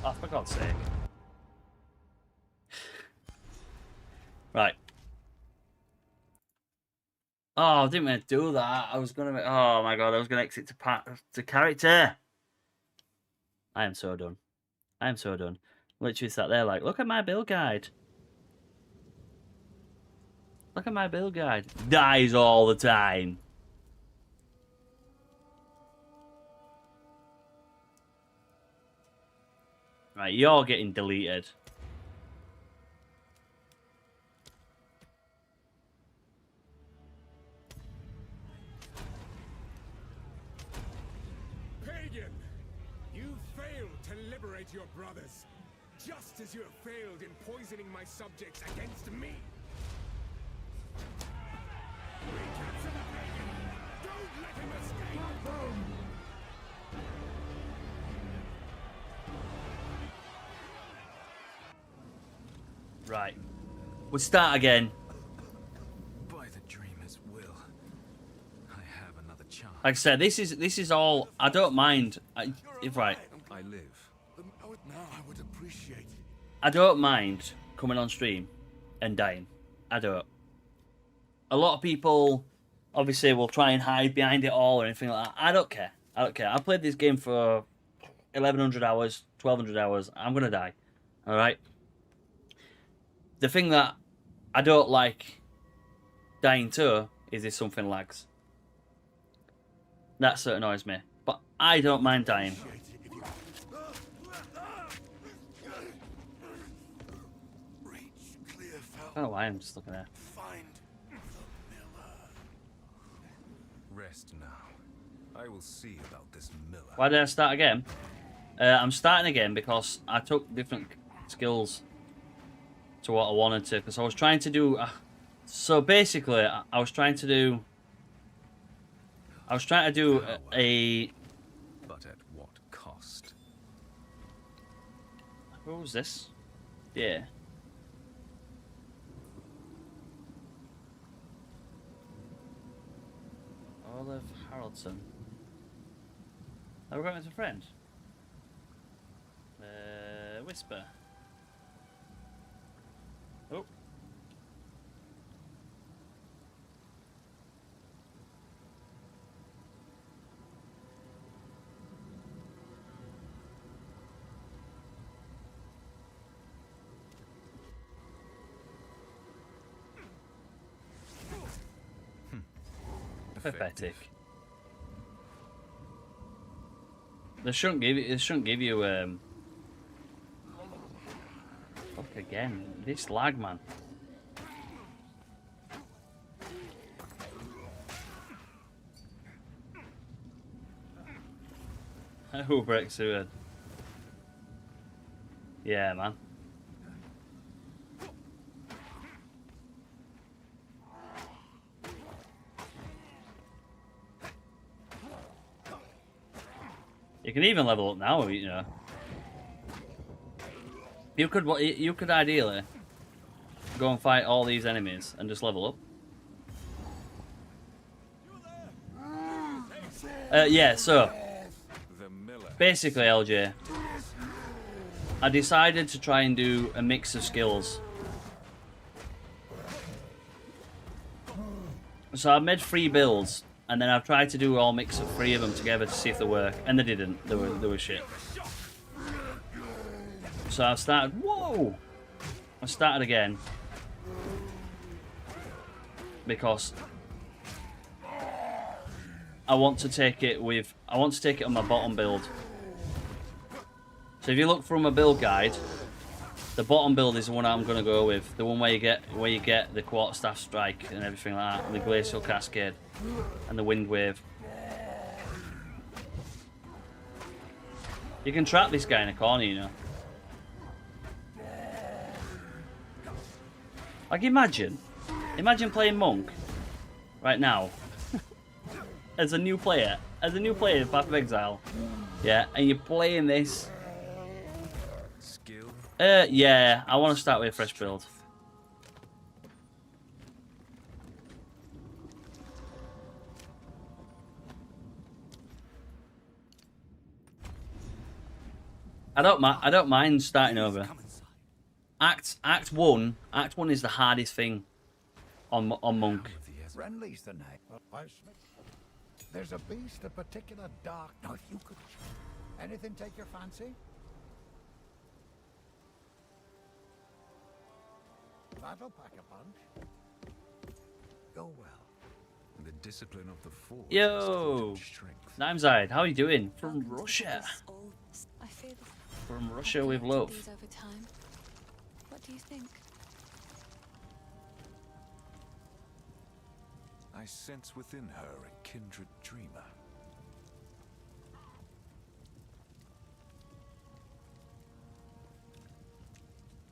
Oh, for God's sake. Right. Oh, I didn't mean to do that. I was gonna. Oh my God, I was gonna exit to character. I am so done. I am so done. Literally sat there like, look at my build guide. Look at my build guide. Dies all the time. Right, you're getting deleted. Pagan! You failed to liberate your brothers, just as you have failed in poisoning my subjects against me. Recapture the Pagan! Don't let him escape! Right. We'll start again. By the dreamer's will, I have another chance. Like I said, this is all. I don't mind. If right, I live. Now I would appreciate it. I don't mind coming on stream and dying. I don't. A lot of people obviously will try and hide behind it all or anything like that. I don't care. I don't care. I played this game for 1,100 hours, 1,200 hours. I'm gonna die. All right. The thing that I don't like dying to is if something lags. That's what annoys me. But I don't mind dying. Reach clear, I don't know why I'm just looking there. Find the miller. Rest now. I will see about this miller. Why did I start again? I'm starting again because I took different skills to what I wanted to. Because I was trying to do... so basically, I was trying to do a... But at what cost? What was this? Yeah. Olive Haraldson. Have we got him as a friend? Whisper. Oh. Pathetic. They shouldn't give you fuck again. This lag, man. Who breaks through it? Yeah, man. You can even level up now, you know. You could ideally go and fight all these enemies and just level up. Yeah, so basically, LJ, I decided to try and do a mix of skills. So I've made 3 builds, and then I've tried to do all mix of 3 of them together to see if they work, and they didn't. They were shit. So I started. Whoa! I started again because I want to take it on my bottom build. So if you look from a build guide, the bottom build is the one I'm gonna go with. The one where you get the Quarterstaff strike and everything like that, and the glacial cascade and the wind wave. You can trap this guy in a corner, you know. Like imagine playing Monk right now as a new player in Path of Exile. Yeah, and you're playing this. Yeah, I want to start with a fresh build. I don't mind starting over. Act 1 is the hardest thing on Monk. Friendly's the name. There's a beast, a particular dark. Now, if you could, anything take your fancy? That'll pack a punch. Go well. The discipline of the force. Yo, Nameside, how are you doing? From Russia. I fear the From Russia with love. over time. What do you think? I sense within her a kindred dreamer.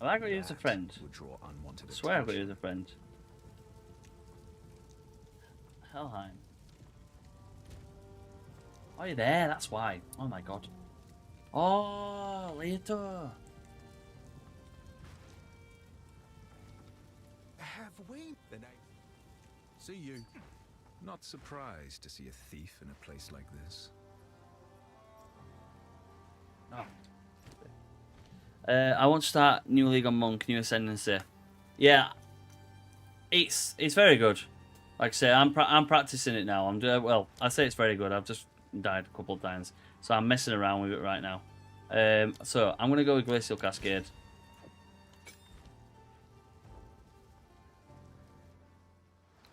Have I got you as a friend? Would draw unwanted I swear I've got you as attention. a friend. Helheim. Oh, you're there, that's why. Oh my god. Oh, later. Have we? Then see you. Not surprised to see a thief in a place like this. Oh. I want to start New League on Monk, New Ascendancy. Yeah, it's very good. Like I say, I'm practicing it now. Well, I say it's very good. I've just died a couple of times, so I'm messing around with it right now. So I'm gonna go with Glacial Cascade.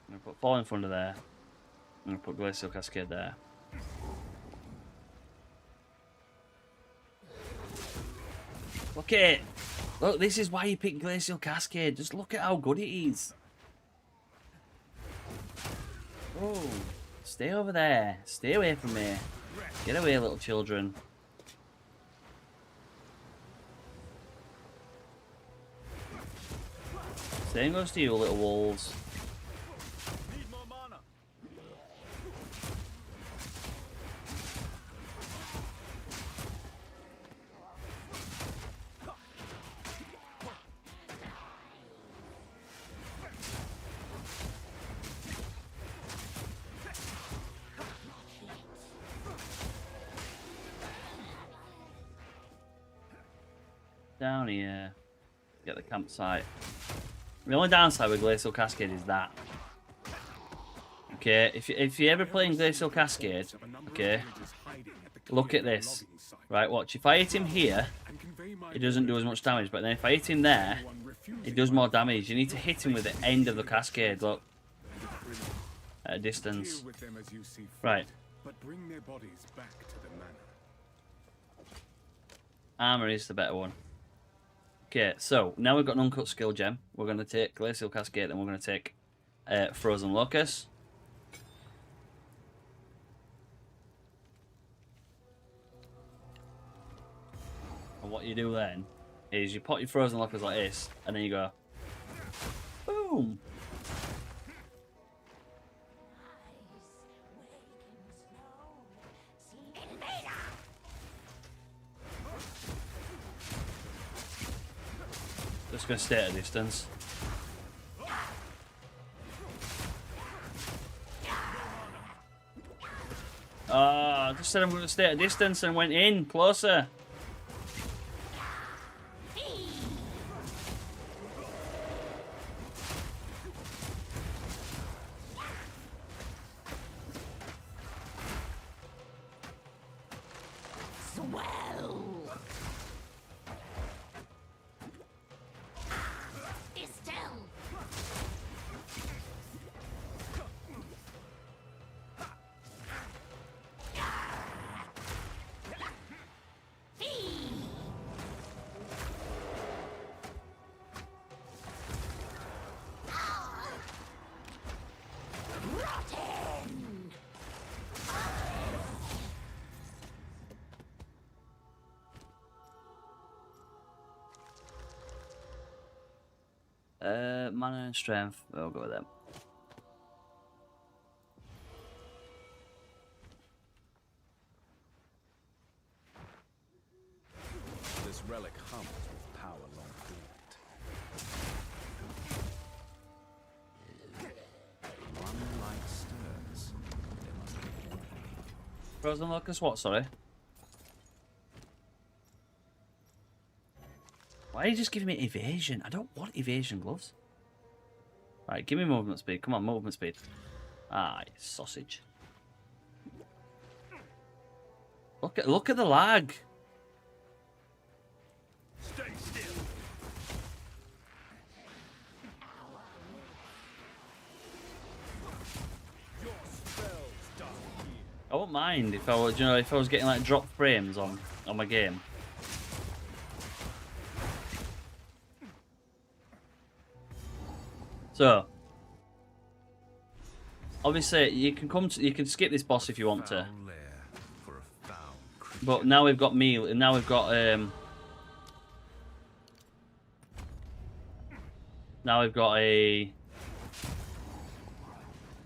I'm gonna put Fall in front of there. I'm gonna put Glacial Cascade there. Look at it. Look, this is why you pick Glacial Cascade. Just look at how good it is. Oh, stay over there. Stay away from me. Get away, little children. Same goes to you, little wolves. Need more mana. Down here. Get the campsite. The only downside with Glacial Cascade is that. Okay, if you're ever playing Glacial Cascade, okay, look at this. Right, watch. If I hit him here, it doesn't do as much damage, but then if I hit him there, it does more damage. You need to hit him with the end of the cascade, look. At a distance. Deal with them as you see fit, Right. but bring their bodies back to the manor. Armor is the better one. Okay, so now we've got an uncut skill gem. We're going to take Glacial Cascade and we're going to take Frozen Locust. And what you do then is you put your frozen lockers like this, and then you go, boom. Just gonna stay at a distance. I just said I'm gonna stay at a distance and went in closer. Mana and strength. We'll go with them. This relic hums with power long dormant. One light stirs. There must be more. Frozen Locust, what? Sorry. Why are you just giving me evasion? I don't want evasion gloves. Right, give me movement speed. Come on, movement speed. Ah, you sausage. Look at the lag. Stay still. Your spells die here. I wouldn't mind if I was, if I was getting like drop frames on my game. So, obviously, you can skip this boss if you want to. Foul lair for a foul creature. But now we've got meal, and now we've got now we've got a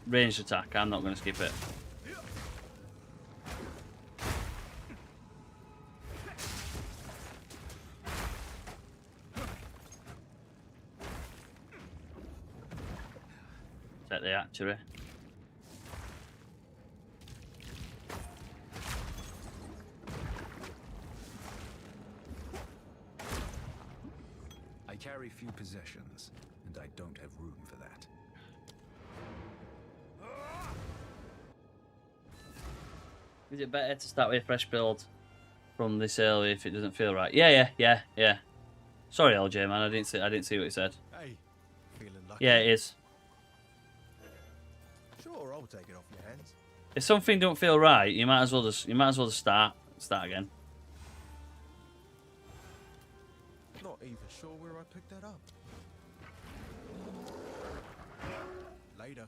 ranged attack. I'm not going to skip it. Set the archery. I carry few possessions, and I don't have room for that. Is it better to start with a fresh build from this early if it doesn't feel right? Yeah. Sorry, LJ man, I didn't see what you said. Hey, feeling lucky? Yeah, it is. Sure, I'll take it off your hands. If something don't feel right, you might as well just start again. Not even sure where I picked that up. Later.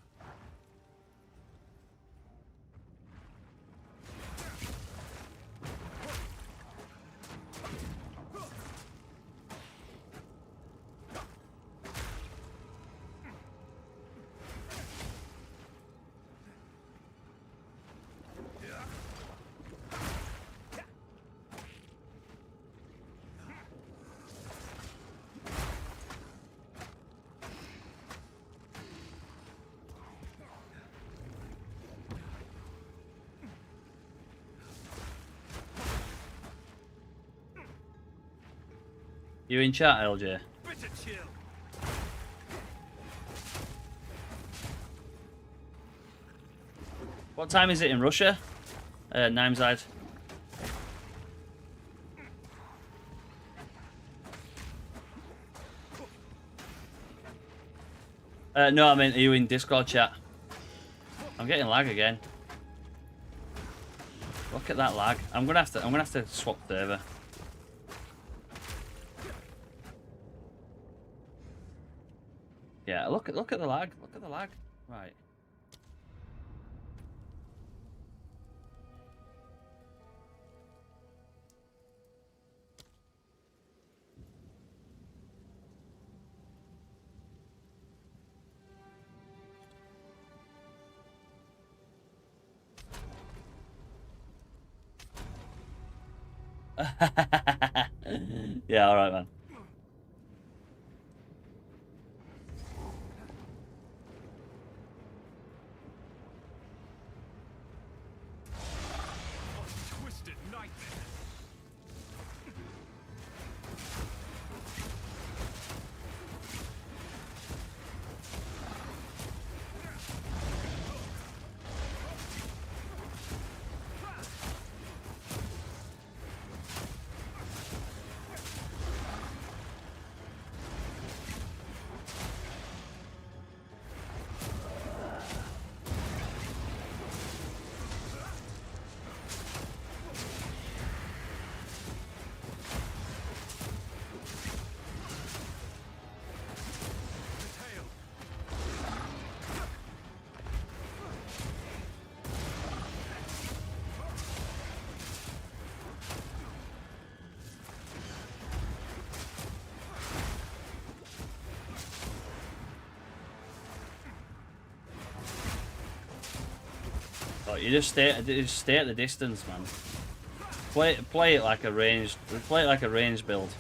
You in chat, LJ? Bitter chill. What time is it in Russia? Nimeside. No, I mean, are you in Discord chat? I'm getting lag again. Look at that lag. I'm gonna have to swap server. Yeah, look at the lag. Look at the lag. Right. Yeah, alright, man. Twisted nightmare. Oh, you just stay at the distance, man. Play it like a ranged build.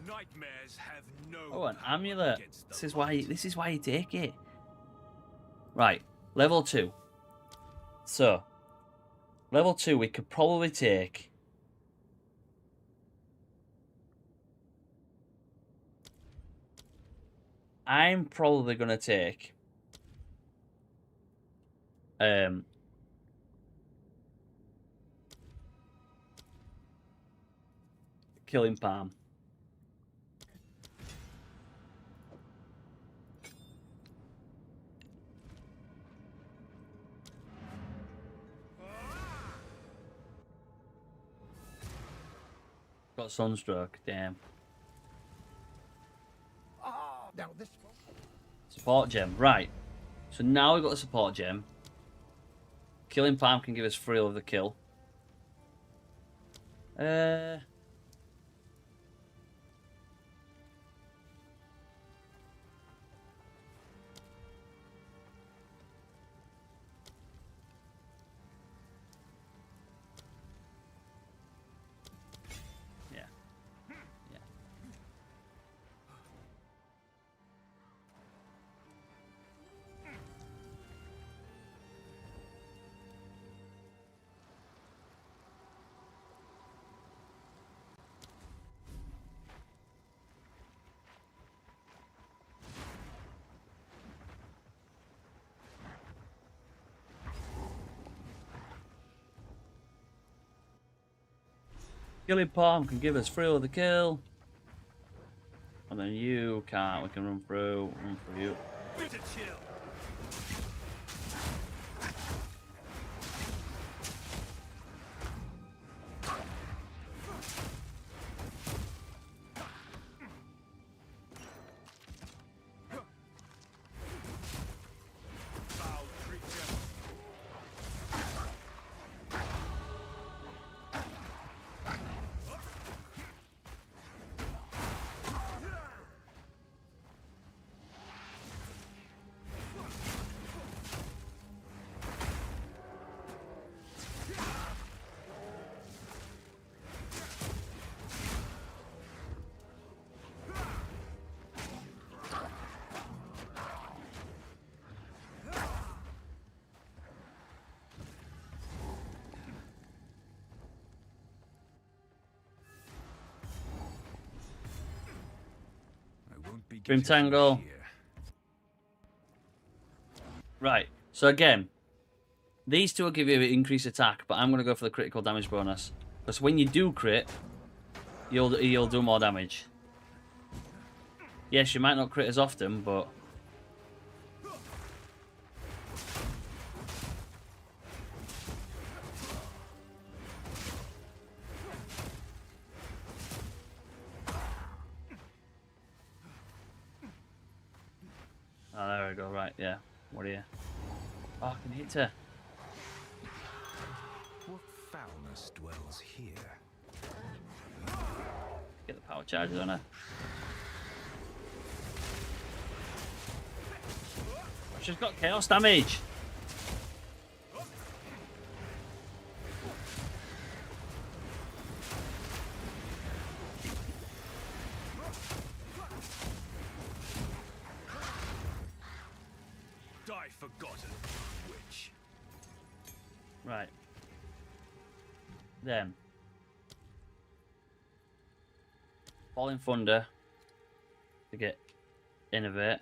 Nightmares have no Oh, an power amulet. against the This is why you take it. Right, level 2. So, level 2 we could probably take. I'm probably gonna take Killing Palm. Got Sunstroke, damn. Now this Support gem, right. So now we've got the support gem. Killing Palm can give us thrill of the kill. Yeah. Yeah. Killing Palm can give us thrill of the kill. And then you can't. We can run through you. Bitter chill. Foul creature. I won't be Grim getting from Tangle. here. Right. So again, these two will give you increased attack, but I'm going to go for the critical damage bonus. Because when you do crit, you'll do more damage. Yes, you might not crit as often, but... Oh, there we go, right, yeah. What are you? Oh, I can hit her. What foulness dwells here? Get the power charges on her. She's got chaos damage. Die forgotten, witch. Right. Then. Falling Thunder to get Innovate.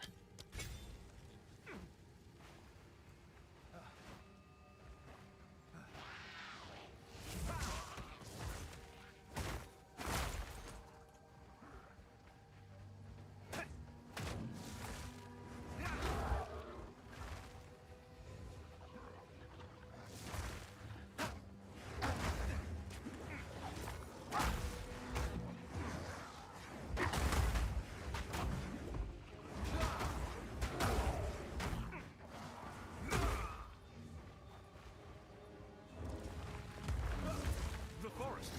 The forest.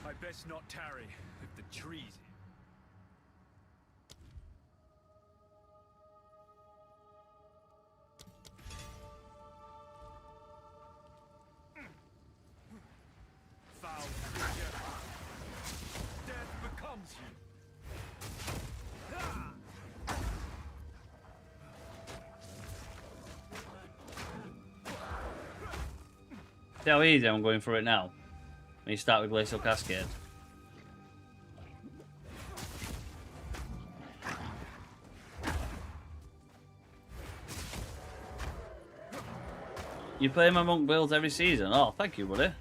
I best not tarry if the trees. Foul creature. Death becomes you. See how easy I'm going for it now? When you start with Glacial Cascade. You play my monk builds every season? Oh, thank you, buddy.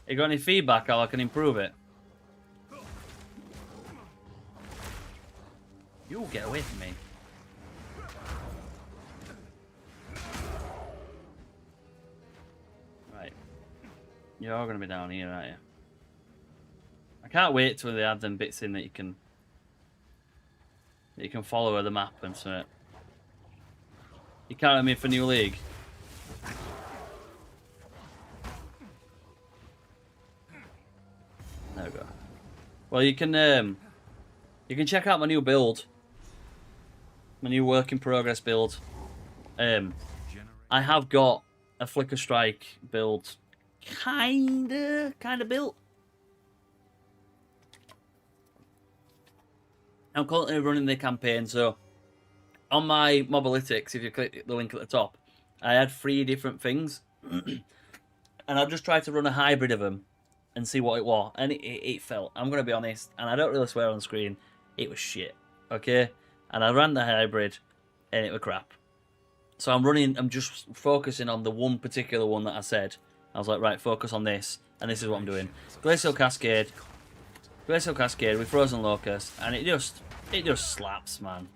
You got any feedback how I can improve it? You get away from me. Right. You're all going to be down here, aren't you? I can't wait till they add them bits in that you can follow the map and so. You counting me for New League? There we go. Well, you can check out my new build. My new work in progress build. I have got a Flicker Strike build kinda built. I'm currently running the campaign, so on my Mobalytics, if you click the link at the top, I had 3 different things. And I've just tried to run a hybrid of them and see what it was. And it felt, I'm going to be honest, and I don't really swear on screen, it was shit. Okay? And I ran the hybrid, and it was crap. So I'm just focusing on the one particular one that I said. I was like, right, focus on this, and this is what I'm doing. Glacial Cascade with Frozen Locust, and it just slaps, man.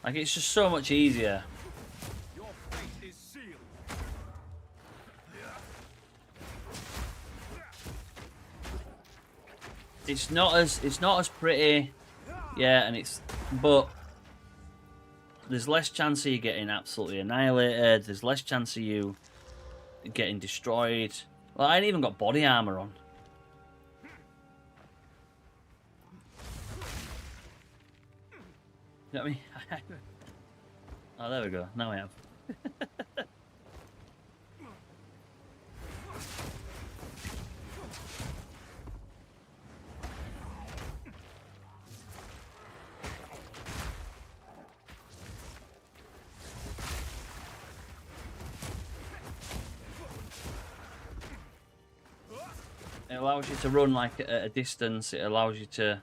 Like, it's just so much easier. Your fate is sealed. It's not as pretty, yeah, but there's less chance of you getting absolutely annihilated. There's less chance of you getting destroyed. Well, I ain't even got body armor on. You know what I mean? Oh, there we go. Now I have. It allows you to run like at a distance. It allows you to.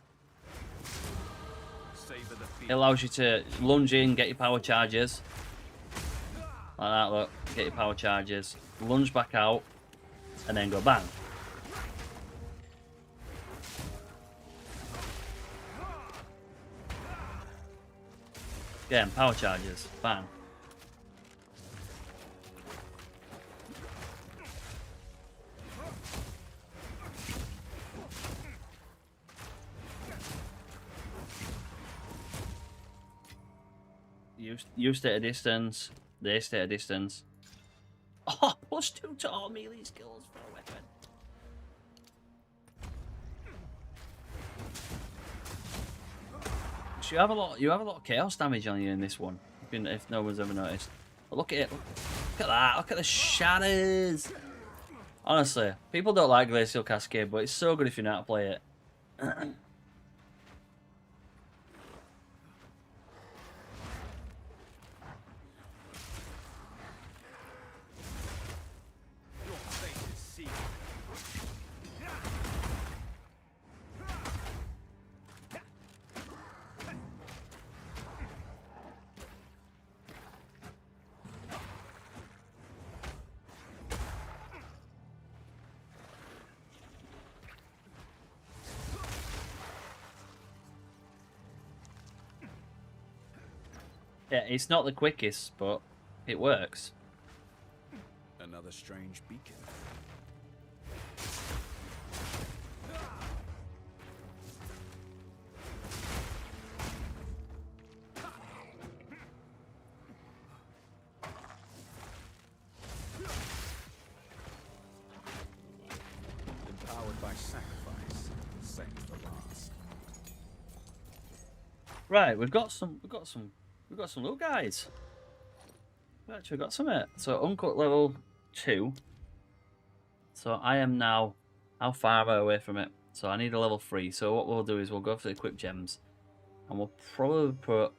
It allows you to lunge in, get your power charges. Like that, look. Get your power charges. Lunge back out. And then go bang. Again, power charges. Bang. You stay at a distance. They stay at a distance. Oh, +2 to all melee skills for a weapon. So you have a lot of chaos damage on you in this one. If no one's ever noticed. But look at it. Look at that. Look at the shadows. Honestly, people don't like Glacial Cascade, but it's so good if you know how to play it. Yeah, it's not the quickest, but it works. Another strange beacon. Empowered by sacrifice, same as the last. Right, we've got some little guys. We've actually got some it. So uncut level 2. So I am now, how far am I away from it? So I need a level 3. So what we'll do is we'll go for the equip gems, and we'll probably put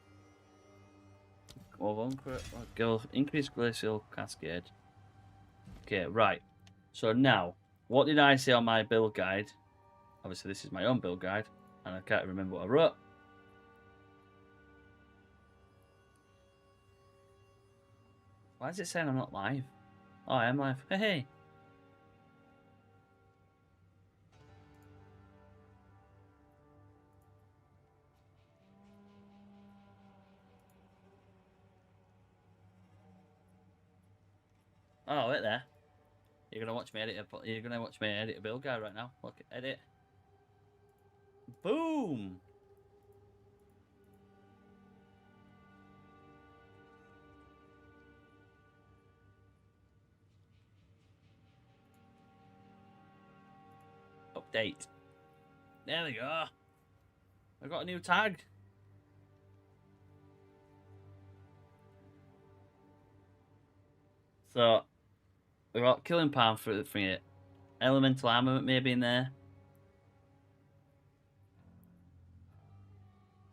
go increase glacial cascade. Okay, right. So now, what did I say on my build guide? Obviously, this is my own build guide, and I can't remember what I wrote. Why is it saying I'm not live? Oh, I am live. Hey. Oh, wait there. You're gonna watch me edit a build guide right now. Look, edit. Boom. Update. There we go. I got a new tag. So we got killing palm for it. Elemental armament maybe in there.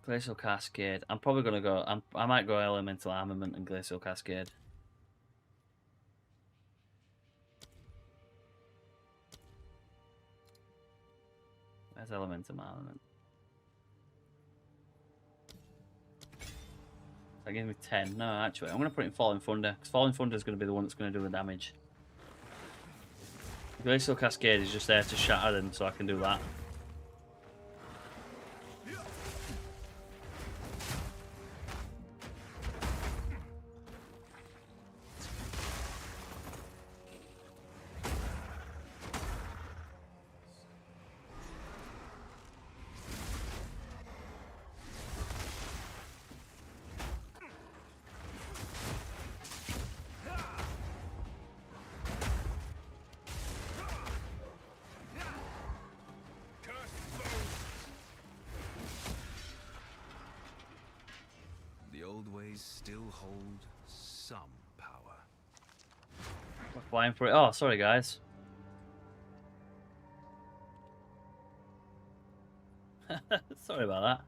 Glacial cascade. I'm probably gonna go. I might go elemental armament and glacial cascade. Where's elemental armament? That gives me 10. No, actually, I'm going to put it in Falling Thunder, because Falling Thunder is going to be the one that's going to do the damage. Glacial Cascade is just there to shatter them, so I can do that. Still hold some power. We're flying for it. Oh, sorry, guys. Sorry about that.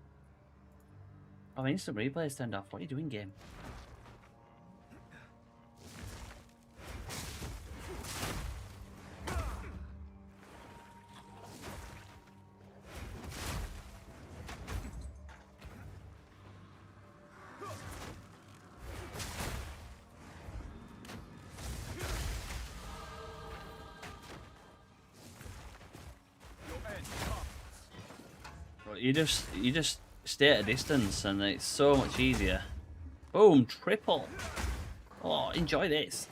Oh, instant replay's turned off. What are you doing, game? But you just stay at a distance, and it's so much easier. Boom, triple. Oh, enjoy this.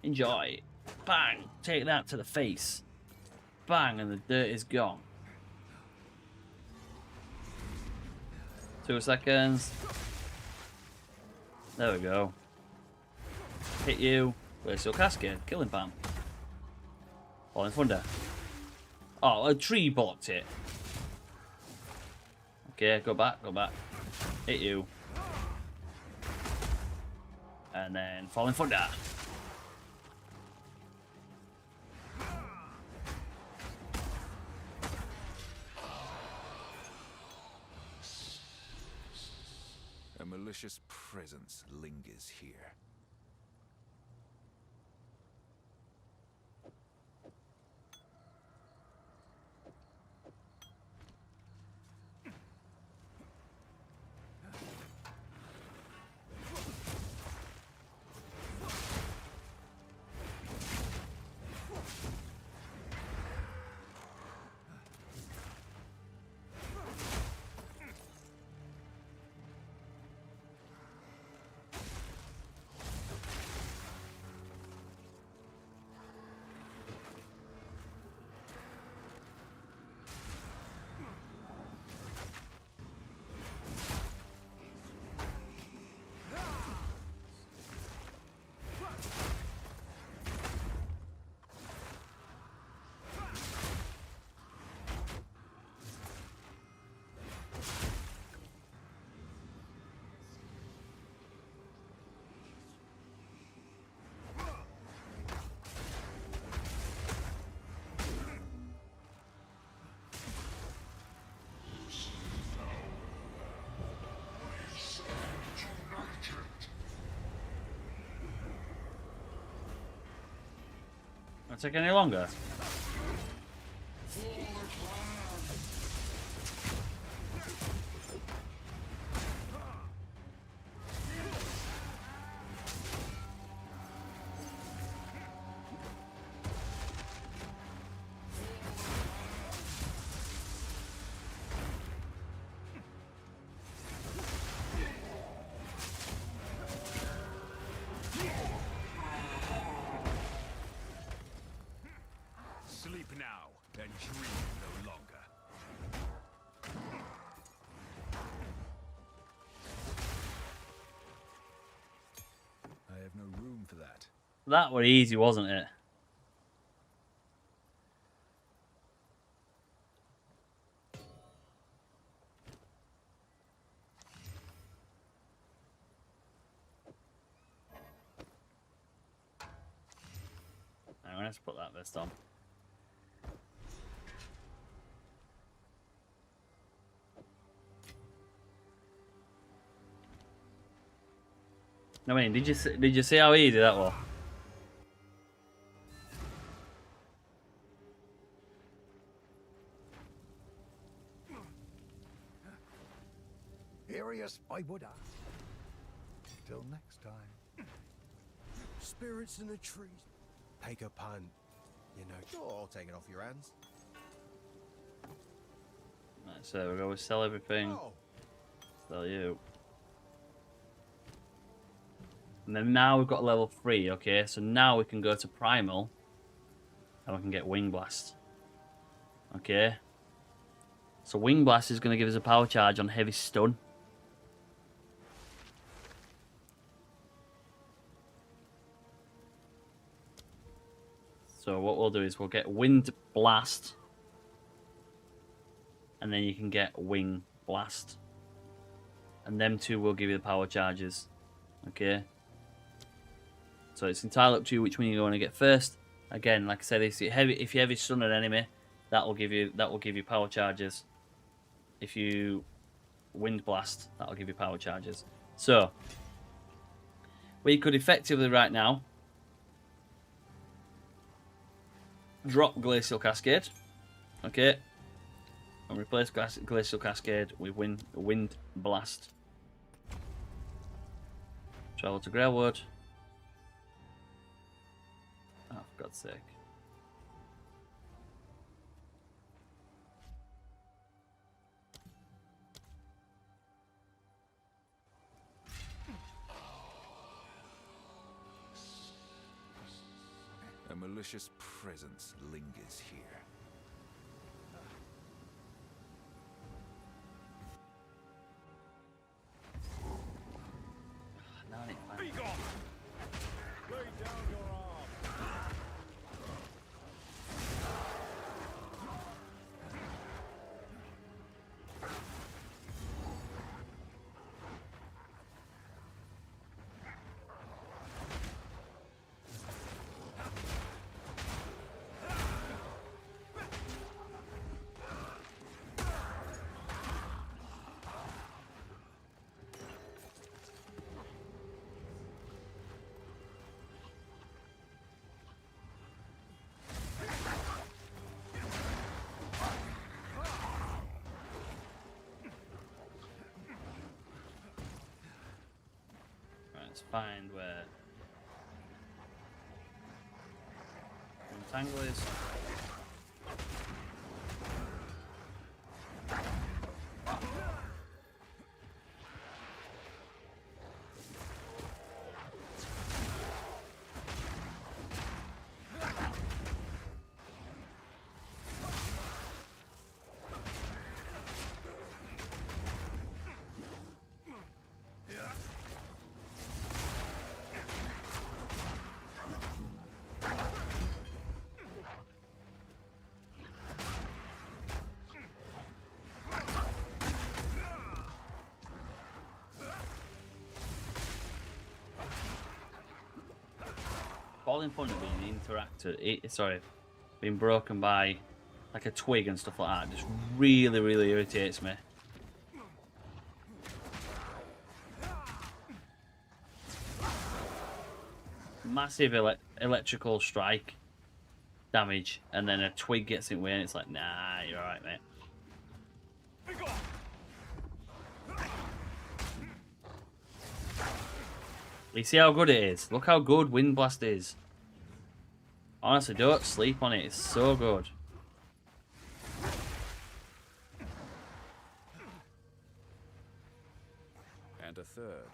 Enjoy. Bang, take that to the face. Bang, and the dirt is gone. 2 seconds. There we go. Hit you. Glacial Cascade. Killing Bam. Falling Thunder. Oh, a tree blocked it. Okay, go back, go back. Hit you. And then Falling Thunder. A malicious presence lingers here. Not take any longer. Sleep now and dream no longer. I have no room for that. That were easy, wasn't it? I'm gonna have to put that vest on. I mean, did you see how easy that was? Furious, I would have. Till next time. Spirits in the trees. Take a punt. You know, sure, I'll take it off your hands. Right, so there we go. We sell everything. Oh, Sell you. And then now we've got level 3, okay? So now we can go to Primal. And we can get Wing Blast. Okay? So Wing Blast is going to give us a power charge on Heavy Stun. So what we'll do is we'll get Wind Blast. And then you can get Wing Blast. And them two will give you the power charges. Okay? So it's entirely up to you which one you want to get first. Again, like I said, if you heavy stun an enemy, that will give you power charges. If you Wind Blast, that will give you power charges. So we could effectively right now drop Glacial Cascade, okay, and replace Glacial Cascade with Wind Blast. Travel to Grailwood. Oh, for God's sake. delicious presence lingers here. Now I need to find- Be gone! Lay down your arm! Right, let's find where Entangle is. Falling point of being being broken by like a twig and stuff like that just really irritates me. Massive electrical strike damage, and then a twig gets in the way, and it's like, nah, you're alright, mate. You see how good it is? Look how good Wind Blast is. Honestly, don't sleep on it. It's so good. And a third.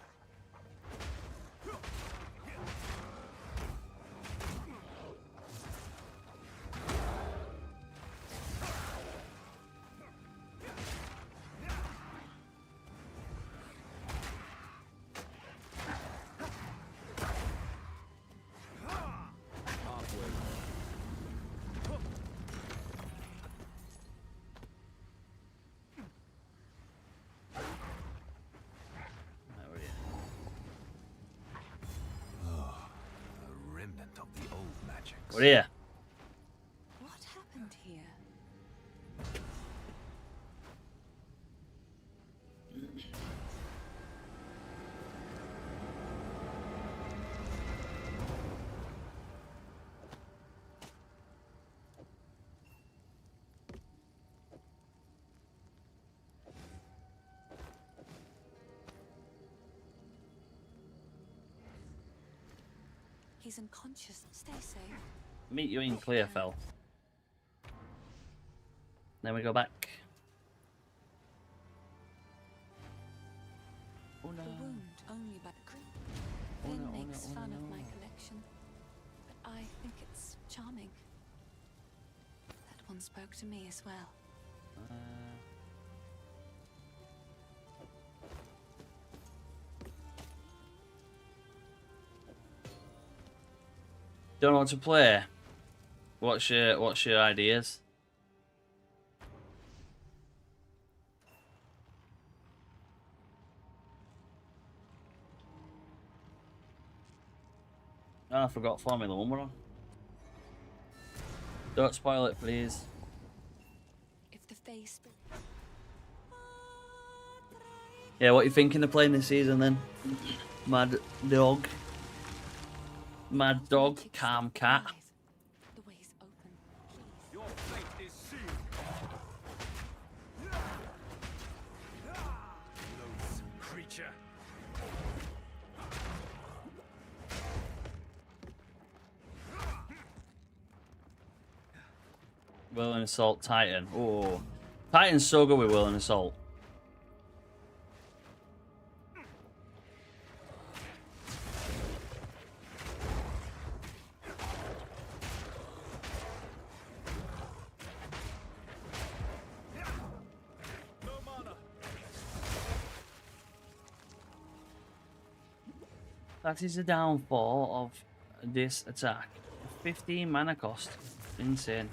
What are you? What happened here? He's unconscious. Stay safe. Meet you in Clearfell. Then we go back. Oh no. The wound only by the creep. Oh Finn no, oh makes no, oh fun of no. my collection, but I think it's charming. That one spoke to me as well. Don't know what to play. What's your ideas? Oh, I forgot Formula 1 were on. Don't spoil it, please. If the face. Yeah, what you thinking of playing this season then? Mad Dog. Mad Dog, Calm Cat. The way's open. Please. Your fate is sealed! Loathsome creature! Will and Assault Titan. Oh, Titan's so good with Will and Assault. That is the downfall of this attack. 15 mana cost. Insane.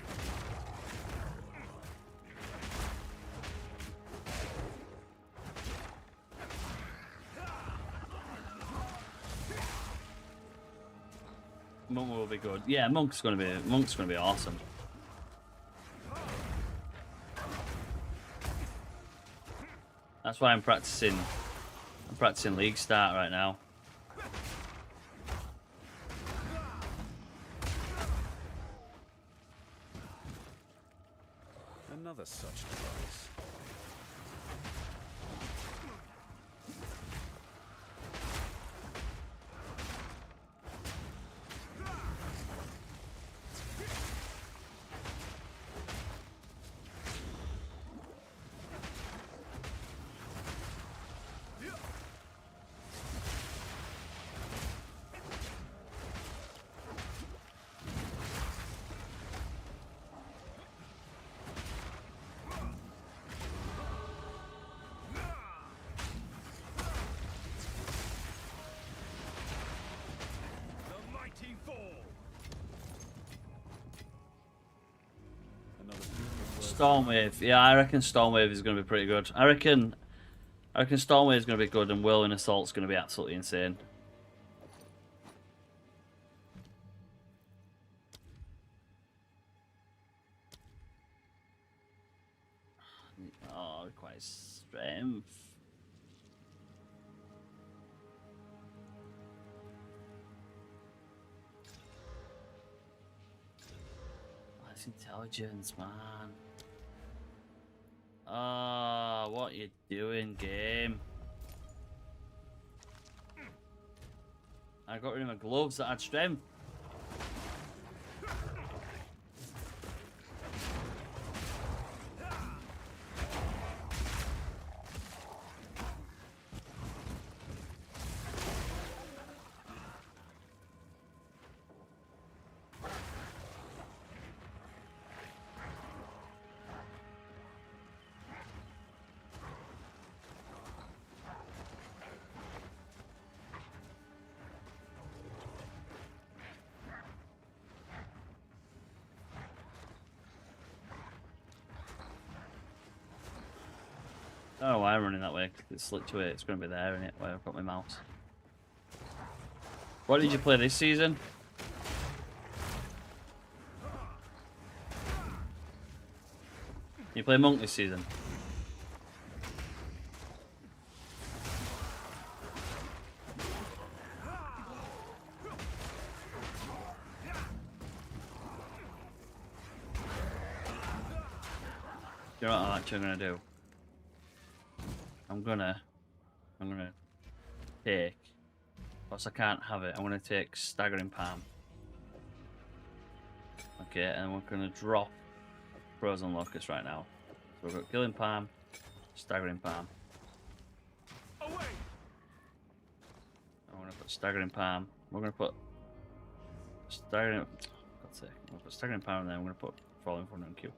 Monk will be good. Yeah, Monk's gonna be awesome. That's why I'm practicing League Start right now. Another such device. Stormwave. Yeah, I reckon Stormwave is going to be pretty good. I reckon Stormwave is going to be good, and Whirling Assault's going to be absolutely insane. Oh, requires strength. That's intelligence, man. Ah, what you doing, game? I got rid of my gloves that had strength. I don't know why I'm running that way. It's literally, it's going to be there, isn't it, where I've got my mouse. What did you play this season? You play Monk this season? You know what I'm actually going to do? I'm gonna take, because I can't have it, I'm gonna take Staggering Palm. Okay, and we're gonna drop Frozen Locust right now. So we've got Killing Palm, Staggering Palm. I'm gonna put Staggering Palm. We're gonna put Staggering. God's sake, we're gonna put Staggering Palm, and then we're gonna put Falling for Q.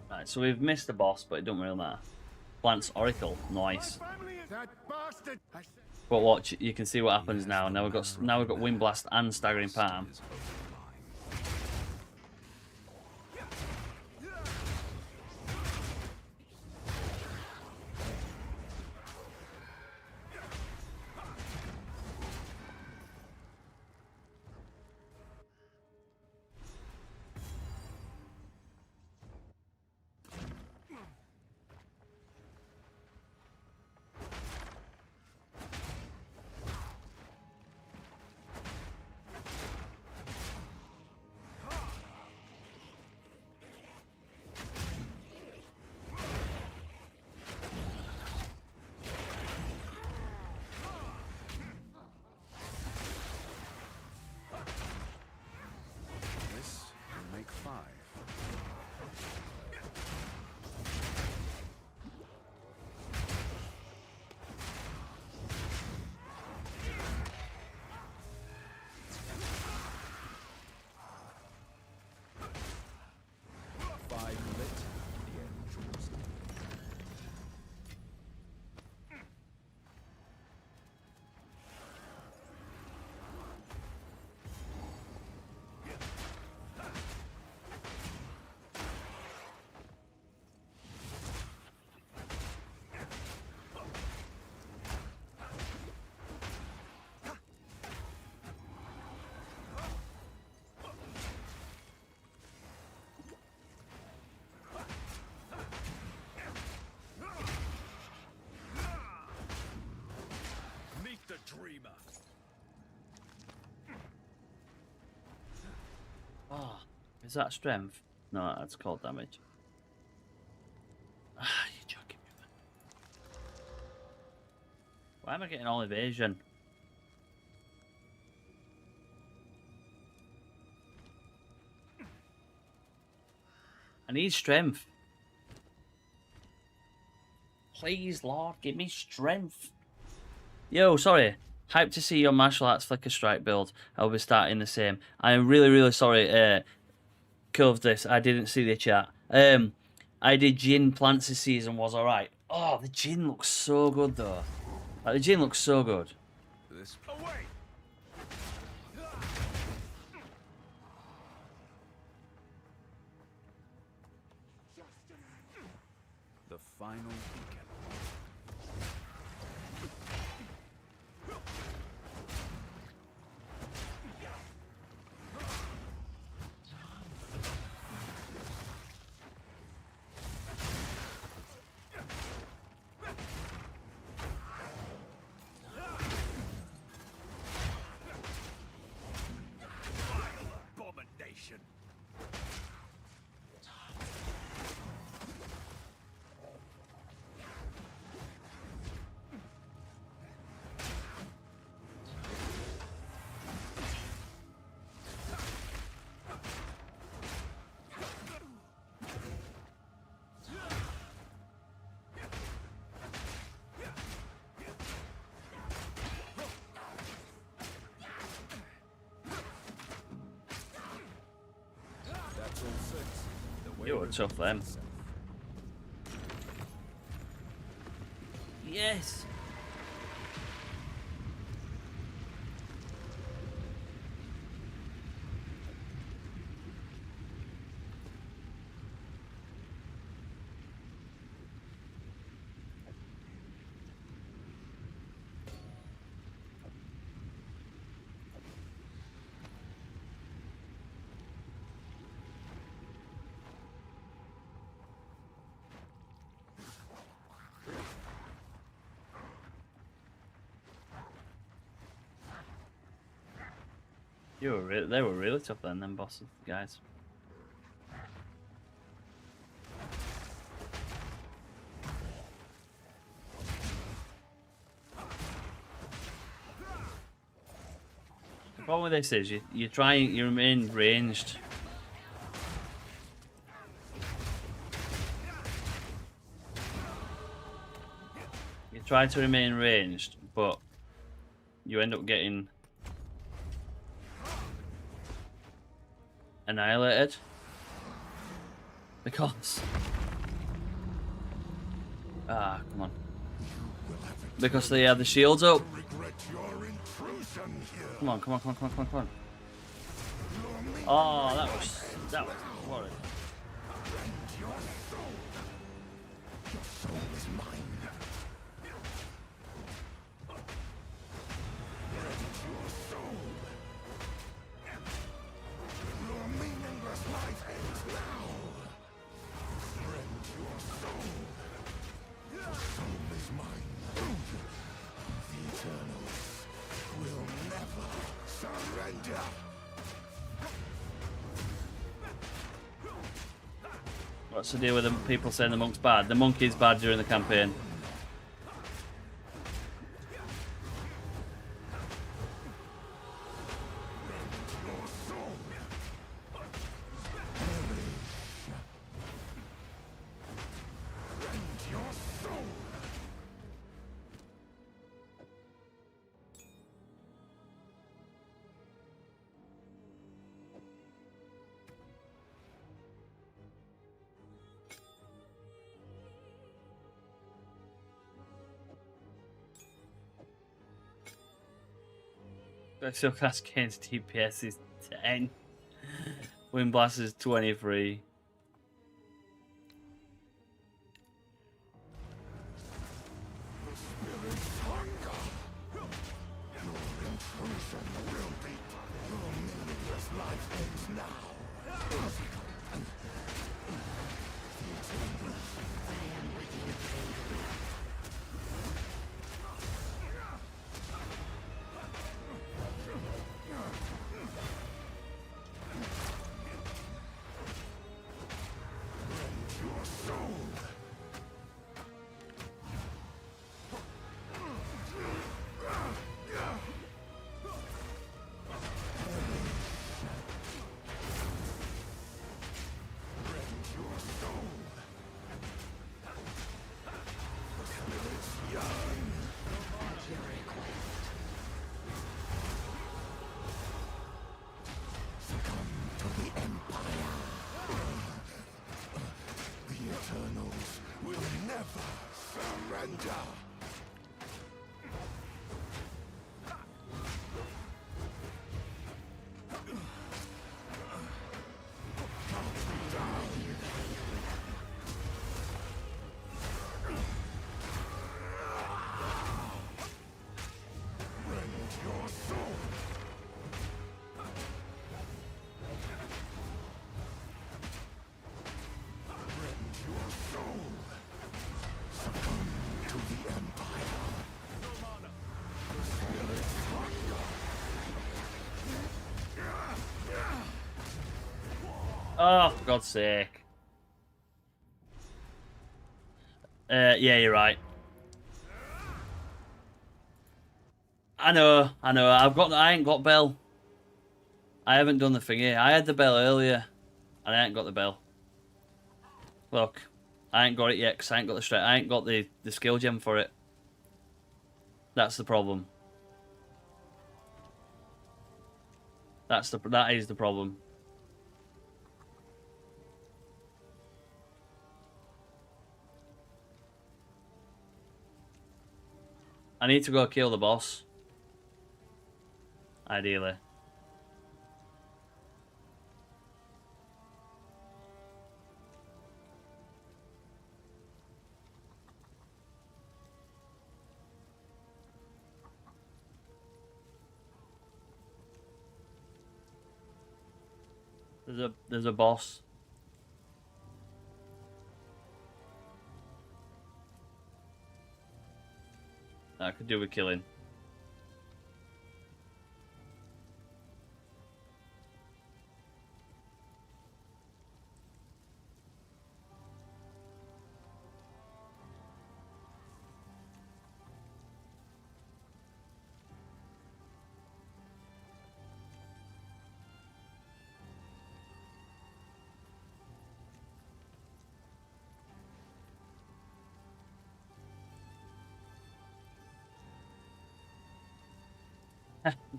Right, so we've missed the boss, but it don't really matter. Plants Oracle, nice. But watch, you can see what happens now. Now we've got Wind Blast and Staggering Palm. Is that strength? No, that's cold damage. Ah, you're joking me, man. Why am I getting all evasion? I need strength. Please, Lord, give me strength. Yo, sorry. Hyped to see your martial arts flicker strike build. I'll be starting the same. I am really, really sorry. Cove this. I didn't see the chat. I did gin plants this season. Was alright. Oh, the gin looks so good though. Like, the gin looks so good. This Away! the final beacon. Abomination! That's all six. The way You were we tough then. Yes. They were really tough then, them bosses, guys. The problem with this is you remain ranged. You try to remain ranged, but you end up getting annihilated because come on, because they have the shields up. Regret your intrusion here. Come on, come on, come on, come on, come on, come on. Oh, that was horrid. Your soul is mine. Your soul. Your meaningless life ends now. Rend your soul. Your soul is mine. The Eternals will never surrender. What's the deal with the people saying the monk's bad? The monk is bad during the campaign. Special class gains DPS is 10. Wind blast is 23. Spirit's hunger. Your intrusion will be. Your meaningless life ends now. The Eternals, I am with you. Oh, for God's sake. Yeah, you're right. I know. I ain't got bell. I haven't done the thingy. I had the bell earlier, and I ain't got the bell. Look, I ain't got it yet because I ain't got the strength. I ain't got the skill gem for it. That's the problem. That is the problem. I need to go kill the boss. Ideally. There's a boss. That I could do with killing.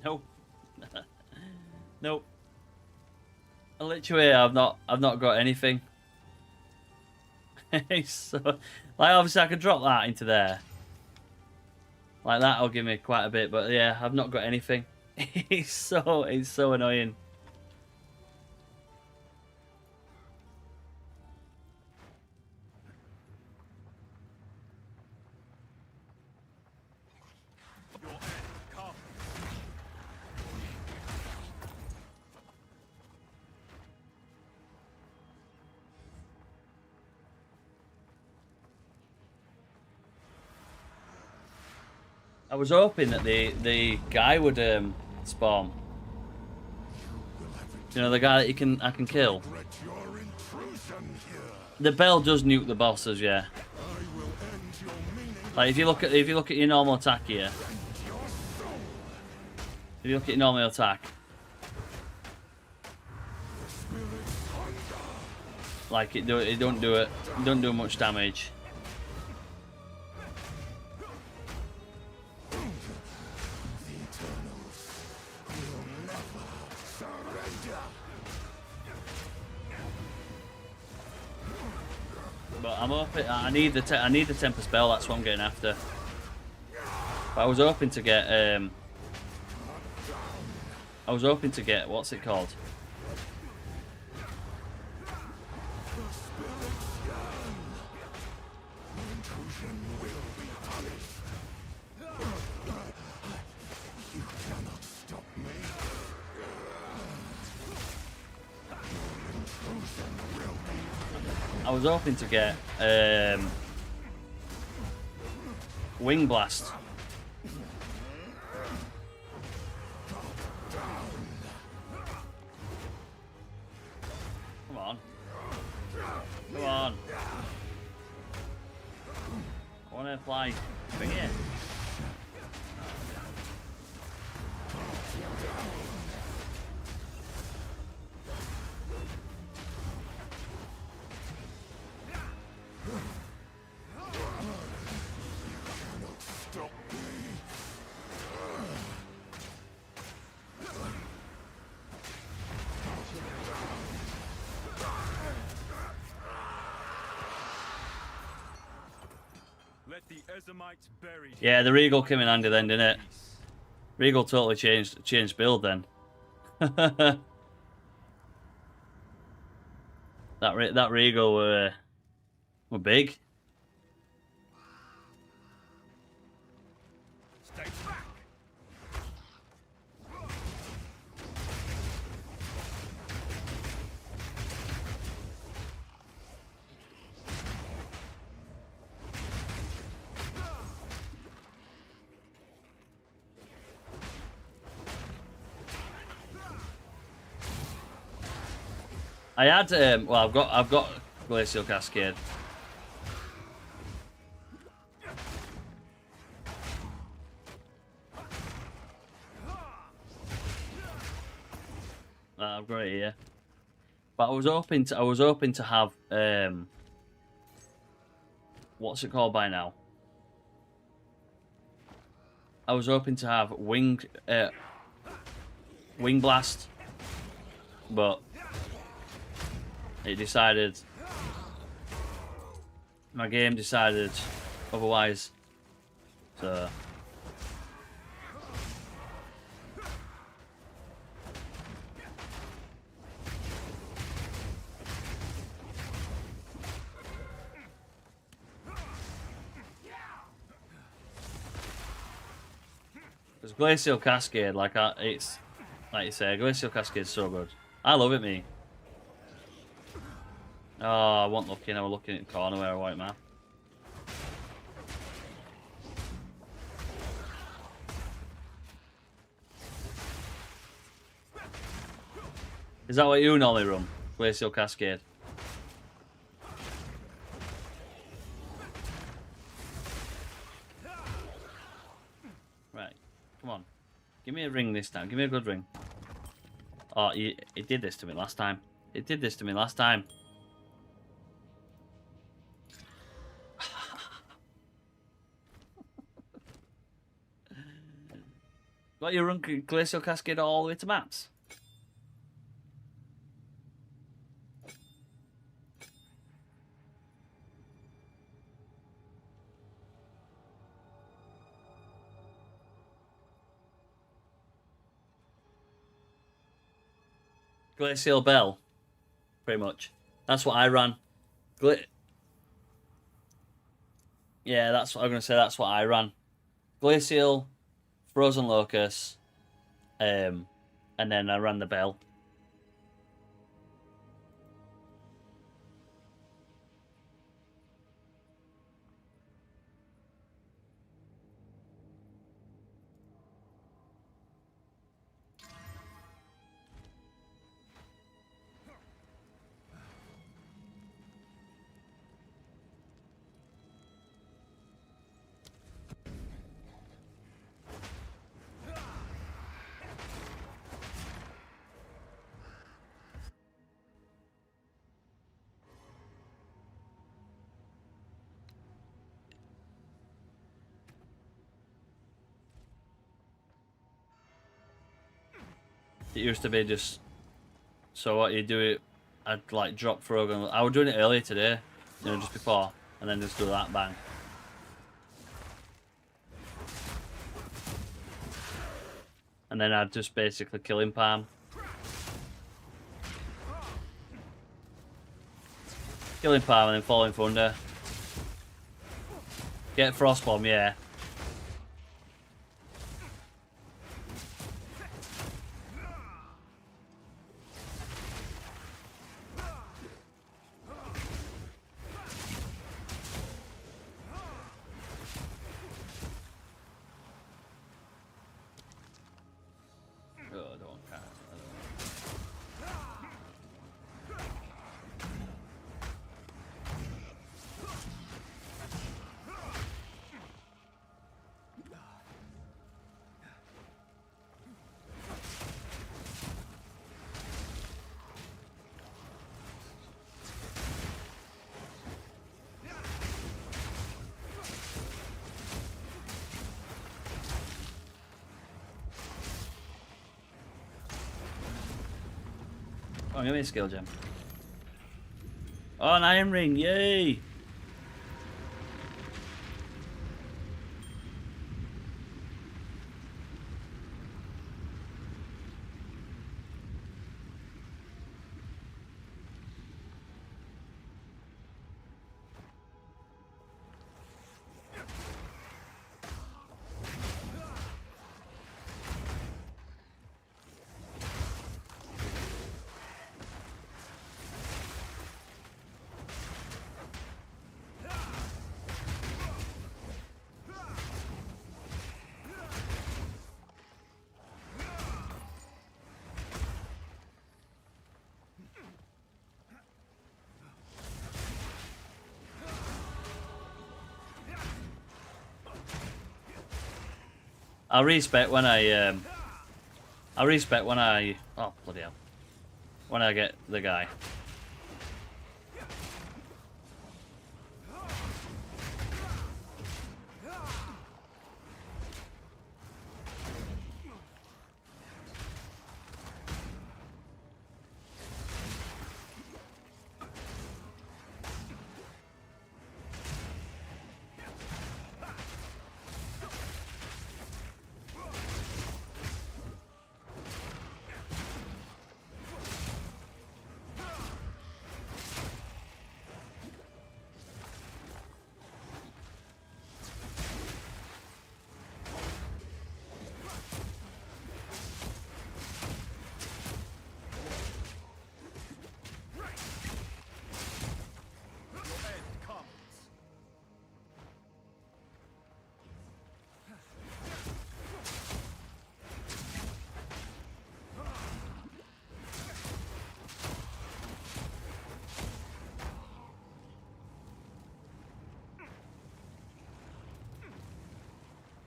Nope. Nope. Literally, I've not got anything. So, like, obviously, I could drop that into there. Like that'll give me quite a bit, but yeah, I've not got anything. It's so annoying. I was hoping that the guy would spawn. You know, the guy that I can kill. The bell does nuke the bosses, yeah. Like if you look at your normal attack here. If you look at your normal attack. Like it don't do much damage. But I'm hoping I need the temper spell. That's what I'm getting after. But I was hoping to get what's it called? I was hoping to get Wing Blast. Come on. Come on. I want to fly. Bring it. Yeah, the Regal came in handy then, didn't it? Regal totally changed build then. that Regal were big. Stay back. I had well, I've got Glacial Cascade. I've got it here. But I was hoping to have what's it called by now? I was hoping to have Wing Blast, but it decided, my game decided otherwise. So because Glacial Cascade, like it's like you say, Glacial Cascade is so good. I love it, me. Oh, I wasn't looking. I was looking at the corner where I want it, man. Is that what you normally run? Glacial Cascade? Right. Come on. Give me a ring this time. Give me a good ring. Oh, it did this to me last time. It did this to me last time. Got your run Glacial Cascade all the way to max? Glacial Bell, pretty much. That's what I ran. Yeah, that's what I'm gonna say. That's what I ran. Glacial, Frozen Locust, and then I ran the Bell. It used to be just, so what you do it, I'd like drop Frozen. I was doing it earlier today, you know, just before, and then just do that bang. And then I'd just basically kill him palm. Kill him palm and then fall in thunder. Get Frostbomb, yeah. Oh, give me a skill gem. Oh, an iron ring, yay! I respect when I respect when I... Oh, bloody hell. When I get the guy.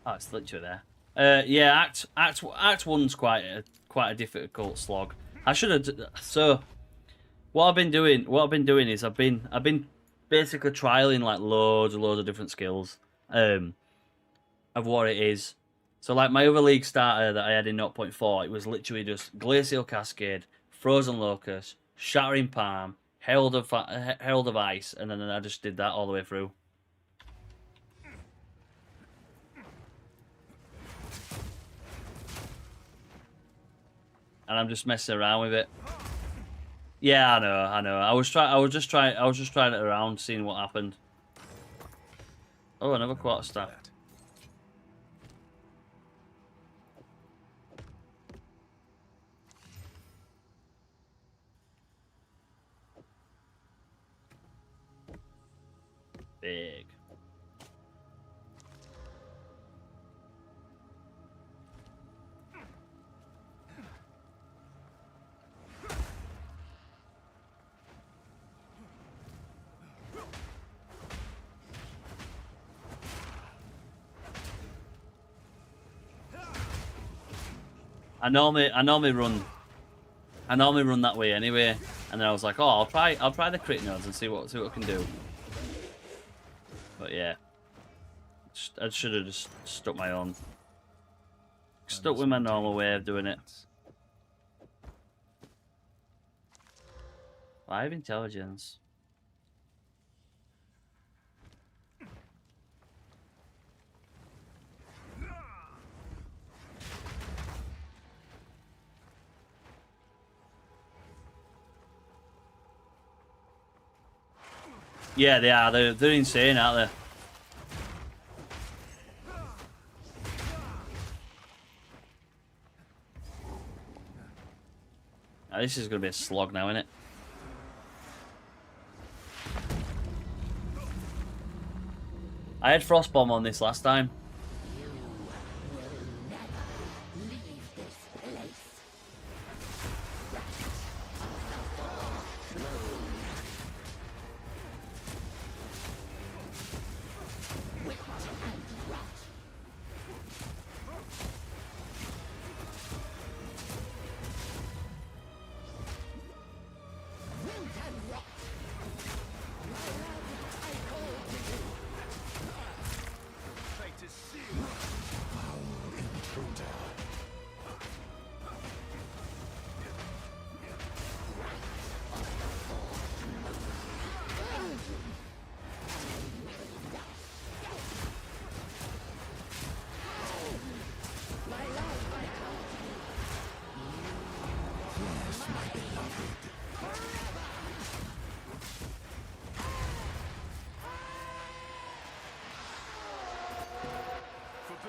Oh, it's literally there. Yeah, Act One's quite a difficult slog. I should have. So, what I've been doing is I've been basically trialing like loads of different skills of what it is. So, like my other league starter that I had in 0.4, it was literally just Glacial Cascade, Frozen Locust, Shattering Palm, Herald of Ice, and then I just did that all the way through. And I'm just messing around with it. Yeah, I know. I was just trying it around, seeing what happened. Oh, another Quarterstaff. Big. I normally run that way anyway, and then I was like, oh, I'll try the crit nodes and see what I can do. But yeah, I should have just stuck my own, stuck with my normal way of doing it. 5 intelligence. Yeah, they are. They're insane, aren't they? Now, this is going to be a slog now, isn't it? I had Frostbomb on this last time.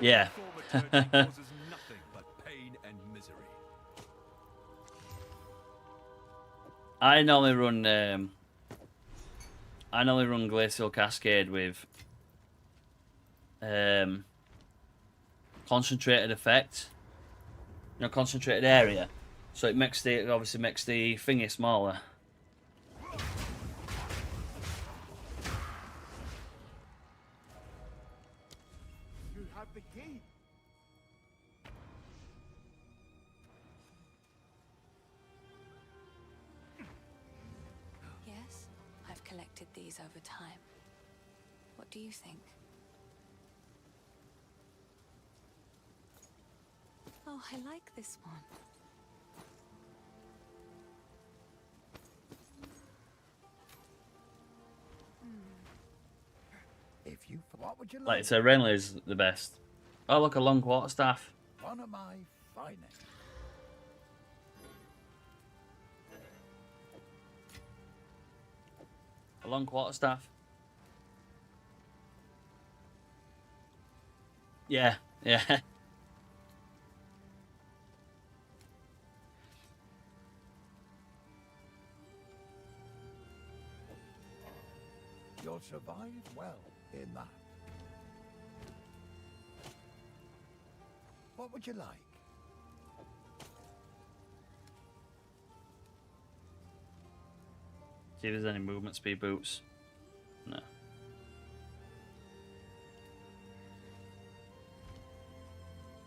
Yeah. I normally run Glacial Cascade with concentrated effect. You know, concentrated area. So it obviously makes the thingy smaller. You have the key. abilities over time. What do you think? Oh, I like this one. If you, what would you Like like? I said, Renly's the best. Oh, look, a long quarterstaff. One of my finest. A long quarterstaff. Yeah, yeah. You'll survive well in that. What would you like? See if there's any movement speed boots. No.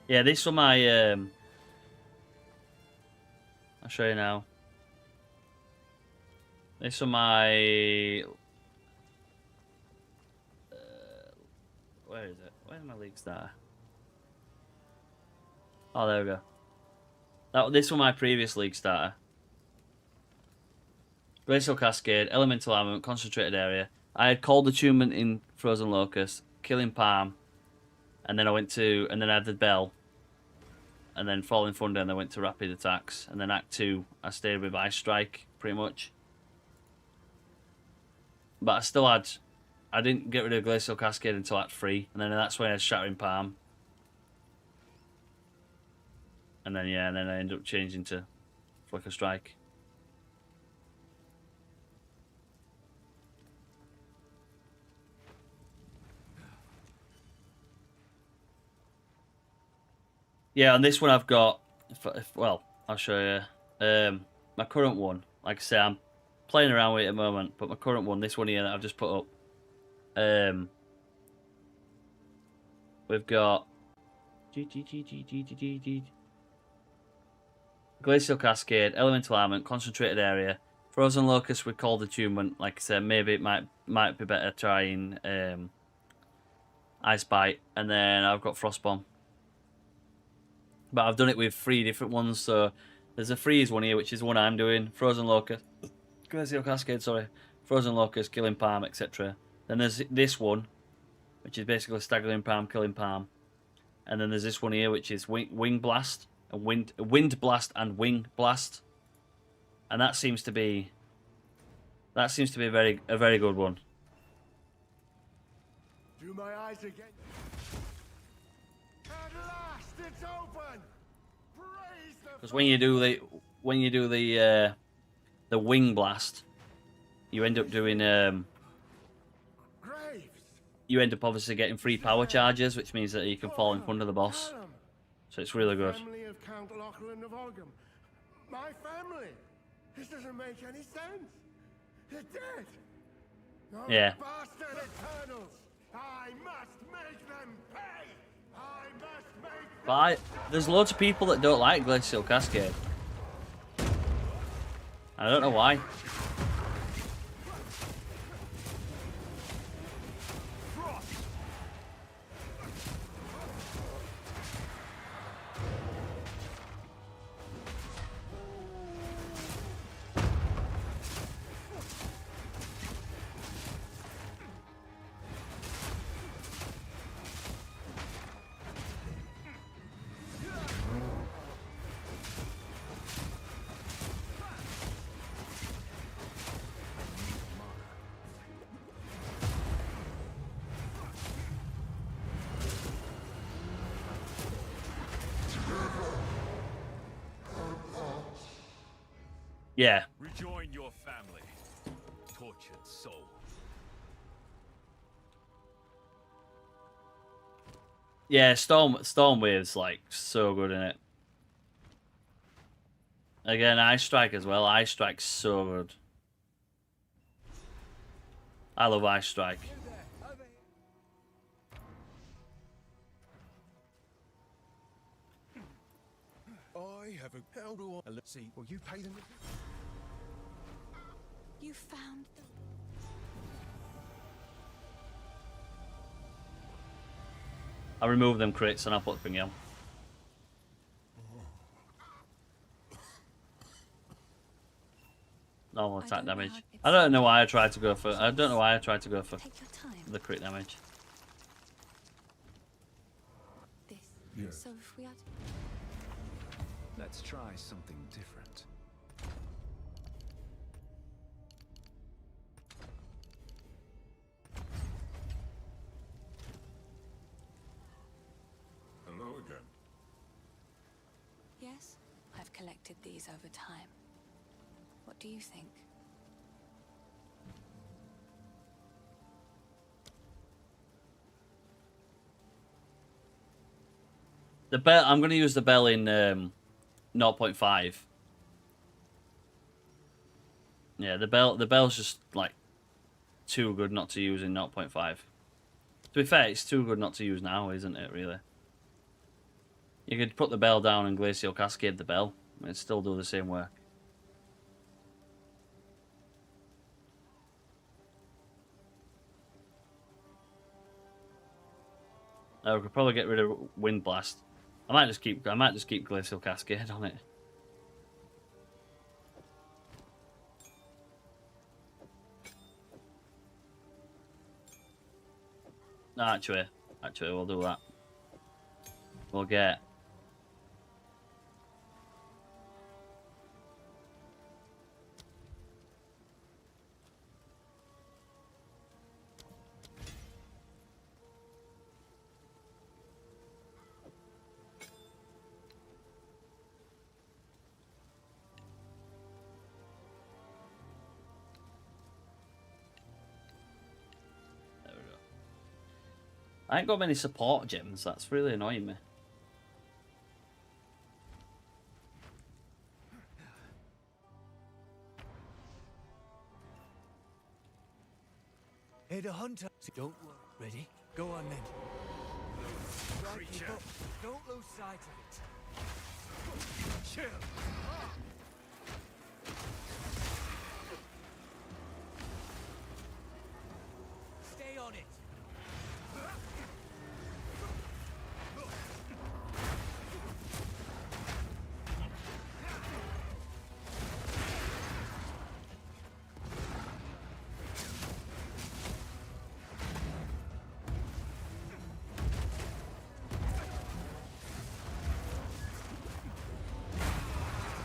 Yeah, these were my. I'll show you now. These are my. Where is it? Where's my league starter? Oh, there we go. This was my previous league starter. Glacial Cascade, Elemental Armament, Concentrated Area. I had Cold Attunement in Frozen Locust, Killing Palm, and then I had the Bell, and then Falling Thunder, and I went to Rapid Attacks, and then Act 2, I stayed with Ice Strike, pretty much. But I didn't get rid of Glacial Cascade until Act 3, and then that's when I had Shattering Palm. And then, yeah, and then I ended up changing to Flicker Strike. Yeah, on this one I've got, well, I'll show you. My current one, like I say, I'm playing around with it at the moment, but my current one, this one here that I've just put up, we've got Glacial Cascade, Elemental Armament, Concentrated Area, Frozen Locust with Cold Attunement. Like I said, maybe it might be better trying Ice Bite, and then I've got Frostbomb. But I've done it with 3 different ones, so there's a freeze one here, which is the one I'm doing. Frozen Locust, Glacial Cascade, sorry. Frozen Locust, Killing Palm, etc. Then there's this one, which is basically Staggering Palm, Killing Palm. And then there's this one here, which is Wing Blast, and Wind Blast and Wing Blast. And that seems to be a very good one. Do my eyes again. At last, it's open. Praise the. Because when you do the Wing Blast, you end up doing Graves. you end up obviously getting free power charges, which means that you can fall in front of the boss. So it's really good. Family of Count Lachlan of Olgam. My family. This doesn't make any sense. They're dead. Those Yeah. bastard Eternals. I must make them pay. I must make. But there's loads of people that don't like Glacial Cascade. I don't know why. Yeah. Rejoin your family, tortured soul. Yeah, Storm Wave's like so good in it. Again, Ice Strike as well. Ice Strike's so good. I love Ice Strike. I have a. How do I? Let's see. Will you pay them? You found them. I'll remove them crits and I'll put the thing on. Normal attack damage. I don't know why I tried to go for. I don't know why I tried to go for Take your time. the crit damage. This. So if we had... Let's try something different. Hello again. Yes? I've collected these over time. What do you think? The bell. I'm going to use the bell in 0.5. Yeah, the bell's just like too good not to use in 0.5. To be fair, it's too good not to use now, isn't it? Really. You could put the bell down and Glacial Cascade the bell. It'd still do the same work. I could probably get rid of Wind Blast. I might just keep Glacial Cascade on it. No, actually, we'll do that. We'll get. I ain't got many support gems, that's really annoying me. Hey, the hunter. Don't worry. Ready? Go on then. Right, keep up. Don't lose sight of it. Chill. Stay on it.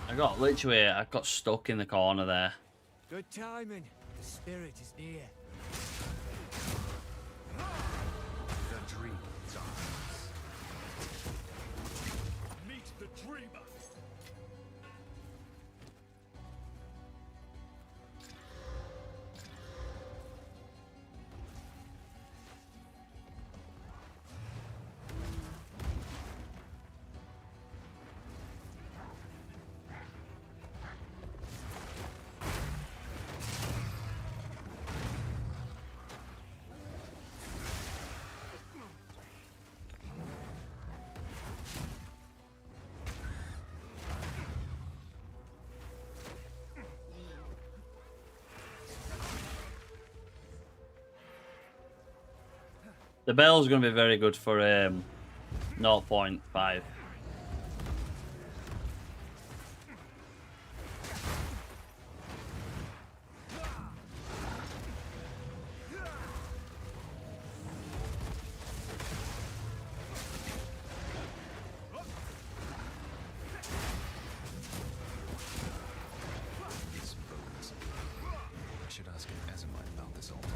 I got stuck in the corner there. Good timing. The spirit is near. The dream dies. Meet the dreamer. The bell's going to be very good for 0.5. These bones. I should ask Azimite about this altar.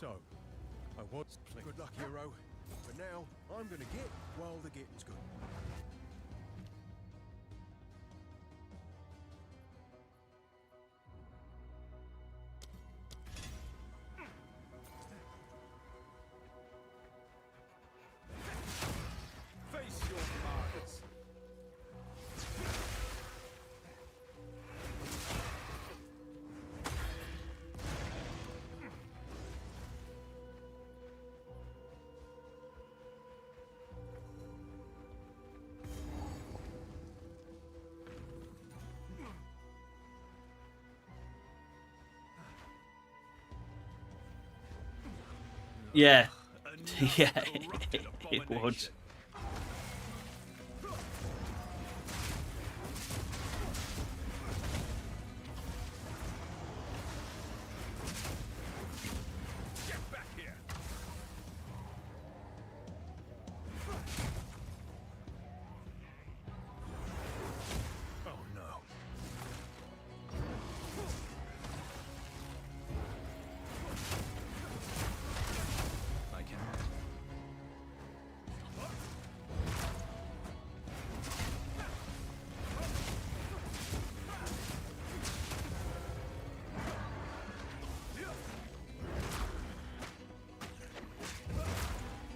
So, I want good luck, hero. But now, I'm gonna get while the getting's good. Yeah. Another Yeah, corrupted it would. abomination. Get back here. Oh no. I can't.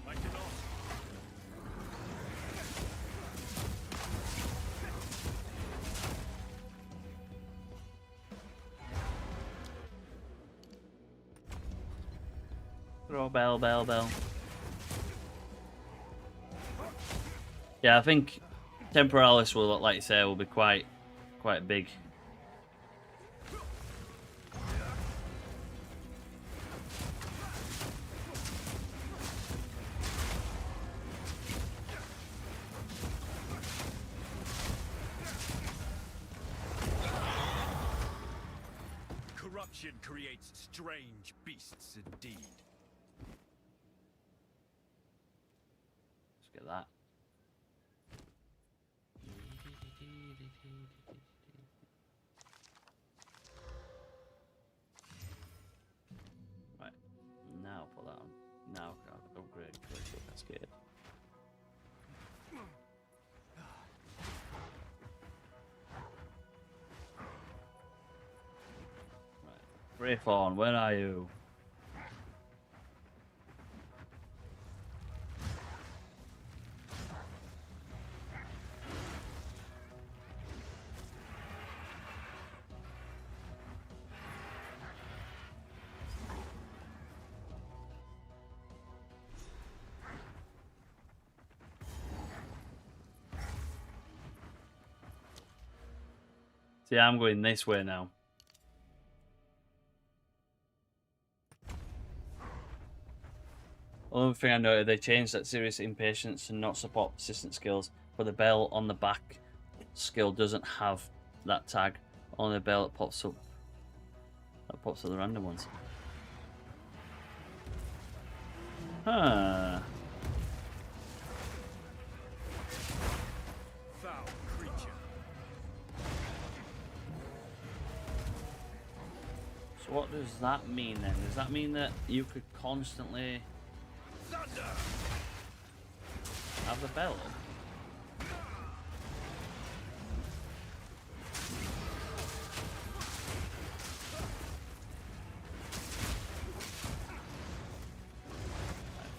I cannot. Throw bell, bell, bell. Yeah, I think Temporalis will, like you say, will be quite big. Corruption creates strange beasts indeed. Let's get that. Right, now put that on. Now I'll upgrade Crystal Cascade. Right, Wraithorn, where are you? See, I'm going this way now. Only thing I noted, they changed that serious impatience and not support persistent skills, but the bell on the back skill doesn't have that tag. Only the bell that pops up. That pops up the random ones. Huh. Foul creature. So what does that mean then? Does that mean that you could constantly Thunder. have the bell?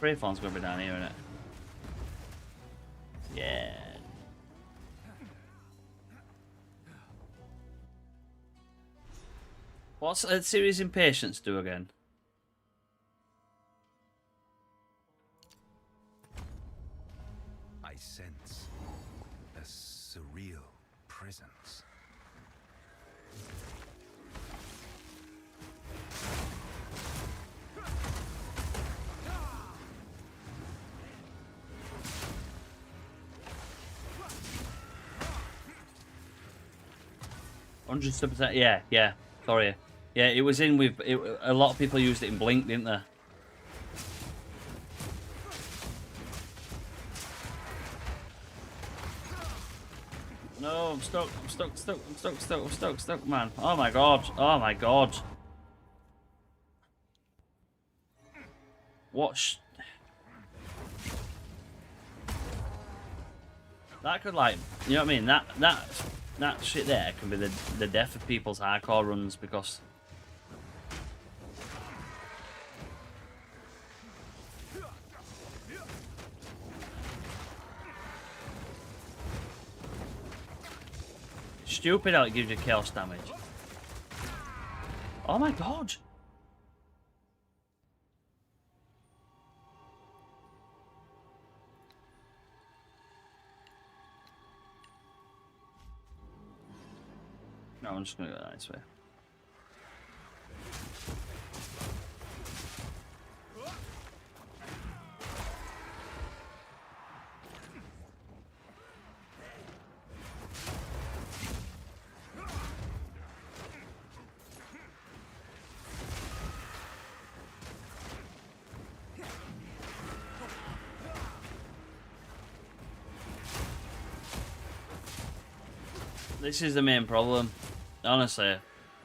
Wraithorn's gonna be down here, isn't it? Yeah. What's a serious impatience do again? I sense a surreal presence. %. Yeah. Sorry. Yeah, it was in with it, a lot of people used it in Blink, didn't they? No, I'm stuck, man. Oh my god. What? That could, like, you know what I mean? That shit there can be the death of people's hardcore runs because stupid how it gives you chaos damage. Oh my god! No, I'm just gonna go this way. This is the main problem. Honestly,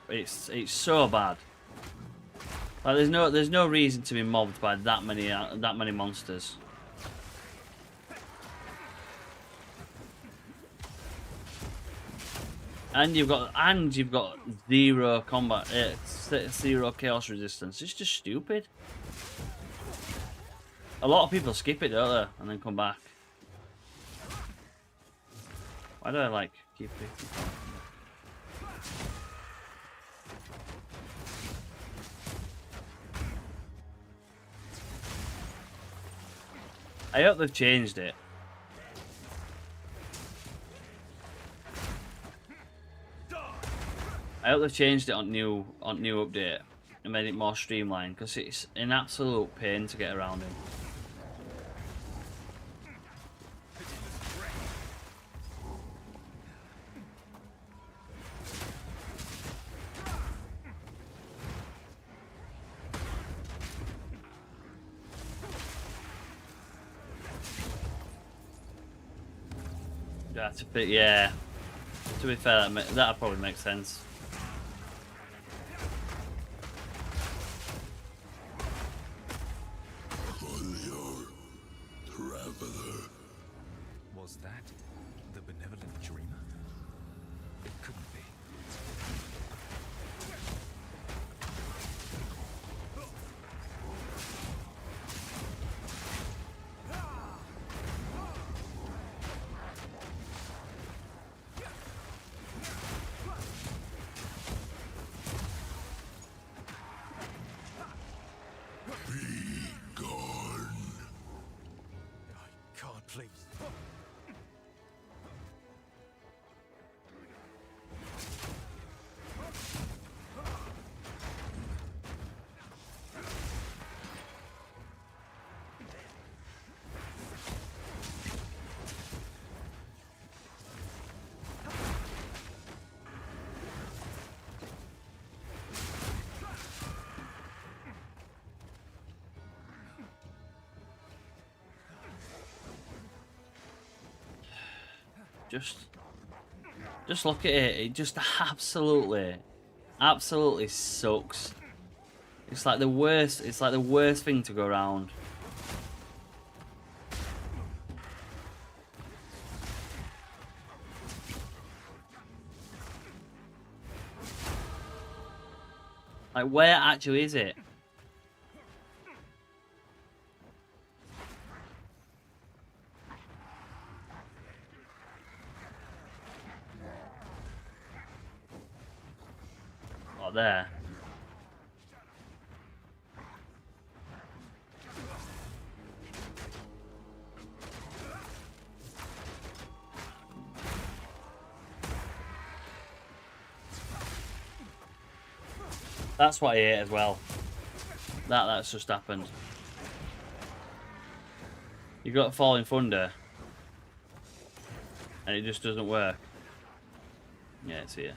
it's so bad. Like there's no reason to be mobbed by that many monsters. And you've got zero combat, zero chaos resistance. It's just stupid. A lot of people skip it, don't they, and then come back. Why do I like keep it? I hope they've changed it. I hope they've changed it on new update and made it more streamlined, because it's an absolute pain to get around in. That's a bit, yeah. To be fair, that'll probably make sense. Traveler. Was that the benevolent dreamer? It couldn't be. God, please. Just look at it. It just absolutely sucks. It's like the worst. It's like the worst thing to go around. Like, where actually is it? Oh, there. That's what I hate as well. That's just happened. You got Falling Thunder, and it just doesn't work. Yeah, it's here.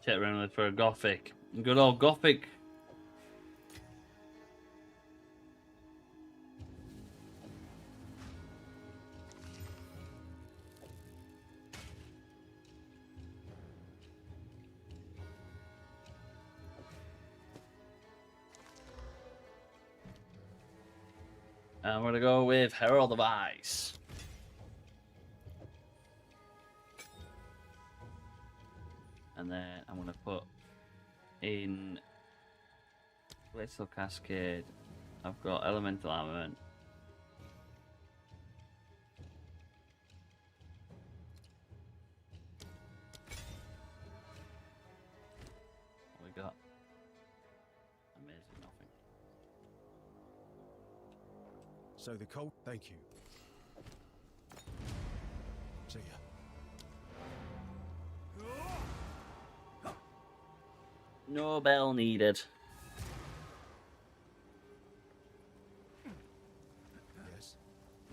Get around for a Gothic. Good old Gothic. And we're gonna go with Herald of Ice. And then I'm gonna put in Glacial Cascade. I've got Elemental Armament. What we got? Amazing nothing. So the cold. Thank you. See ya. No bell needed. Yes.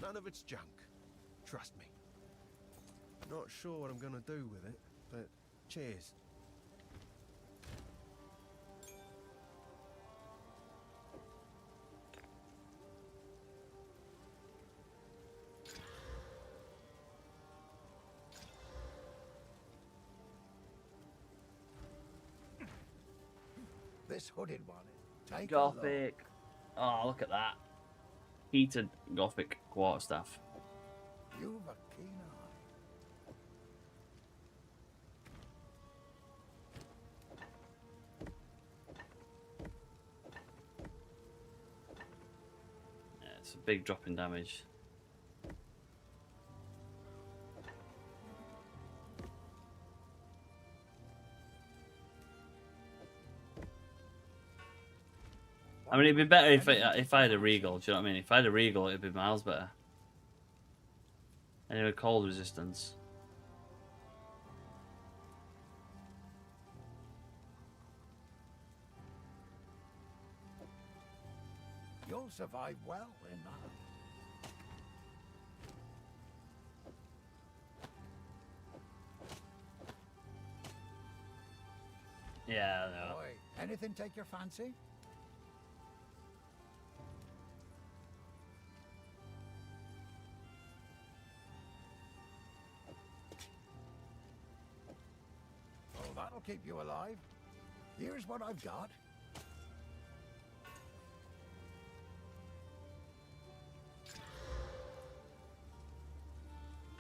None of it's junk. Trust me. Not sure what I'm gonna do with it, but cheers. This hooded one. Take a look. Gothic. Oh, look at that. Heated Gothic Quarterstaff. You've a keen eye. Yeah, it's a big drop in damage. I mean, it'd be better if I had a Regal, do you know what I mean? If I had a Regal, it'd be miles better. Anyway, cold resistance. You'll survive well in that. Yeah, no. Boy, anything take your fancy? Oh, that'll keep you alive. Here's what I've got.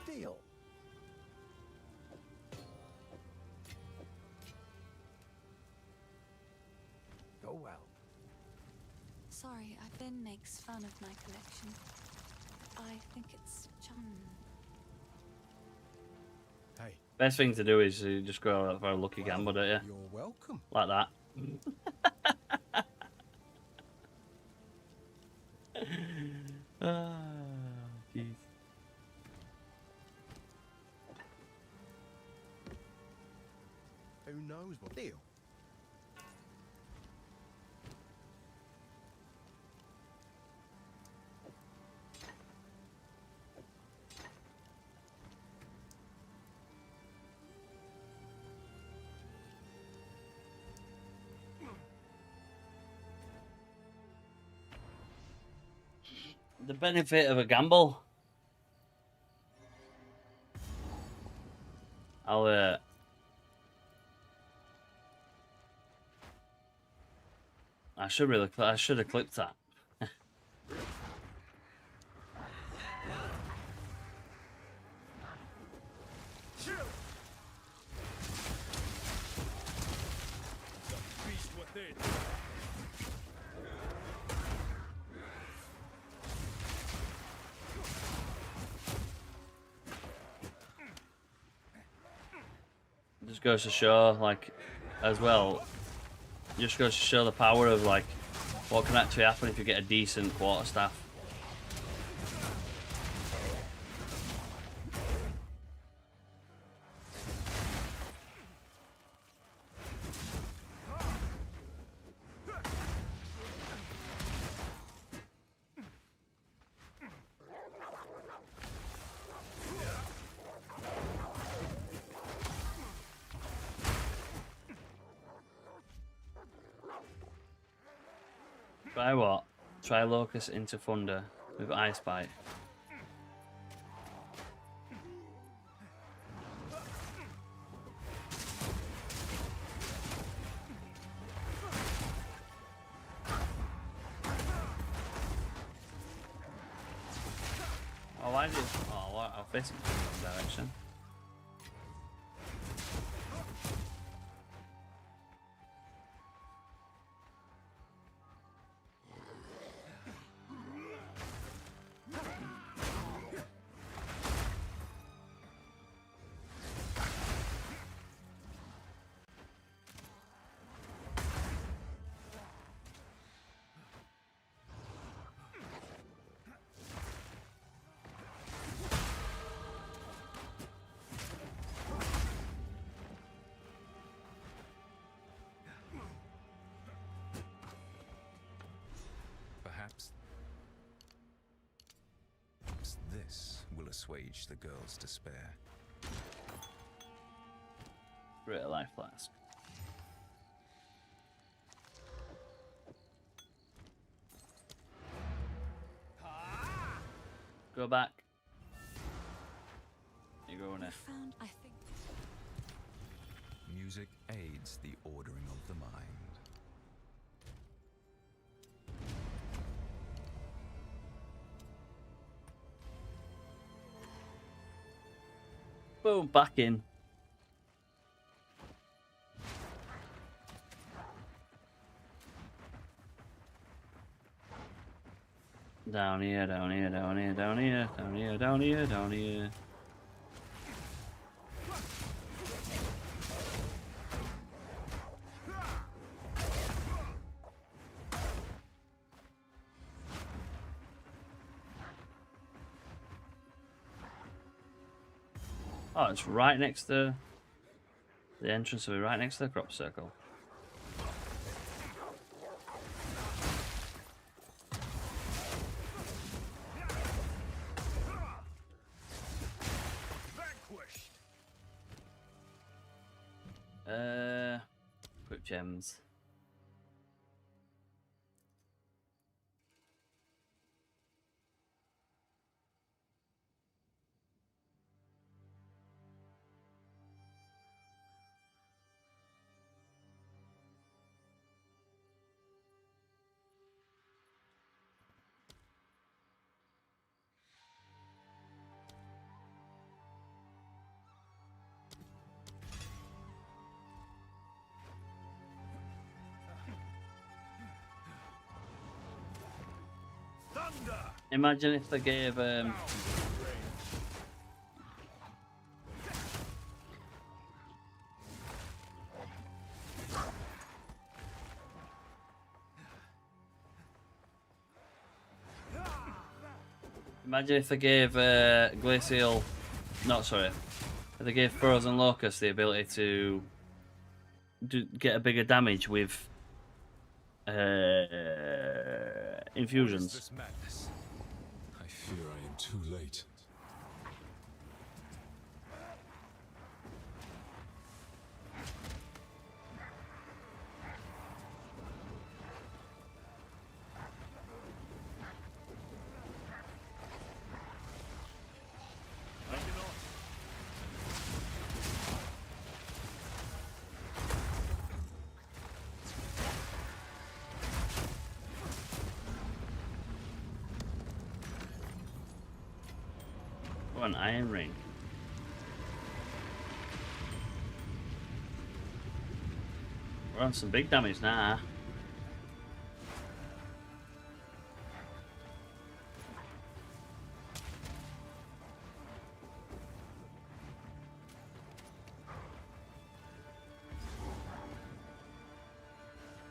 Deal. Go well. Sorry, Ben makes fun of my collection. I think it's charming. Hey. Best thing to do is just go out for a lucky gamble, don't you? You're welcome. Like that. Ah, jeez. Who knows what deal? The benefit of a gamble. I should have clipped that. Just goes to show, like, as well, just goes to show the power of, like, what can actually happen if you get a decent quarterstaff. Try what? Try Locust into Thunder with Ice Bite. Oh, why did? Oh, what? I'll face him from the wrong direction. Perhaps this will assuage the girl's despair. Great life flask. Go back. You go in We it. found, I think. Music aids the ordering of the mind. Boom, back in. Down here, down here, down here, down here, down here, down here, down here. Oh, it's right next to the entrance, will be right next to the crop circle. Quick gems. Imagine if they gave imagine if they gave Glacial, not sorry, if they gave Frozen Locust the ability to get a bigger damage with infusions. This madness. I fear I am too late. An iron ring. We're on some big damage now.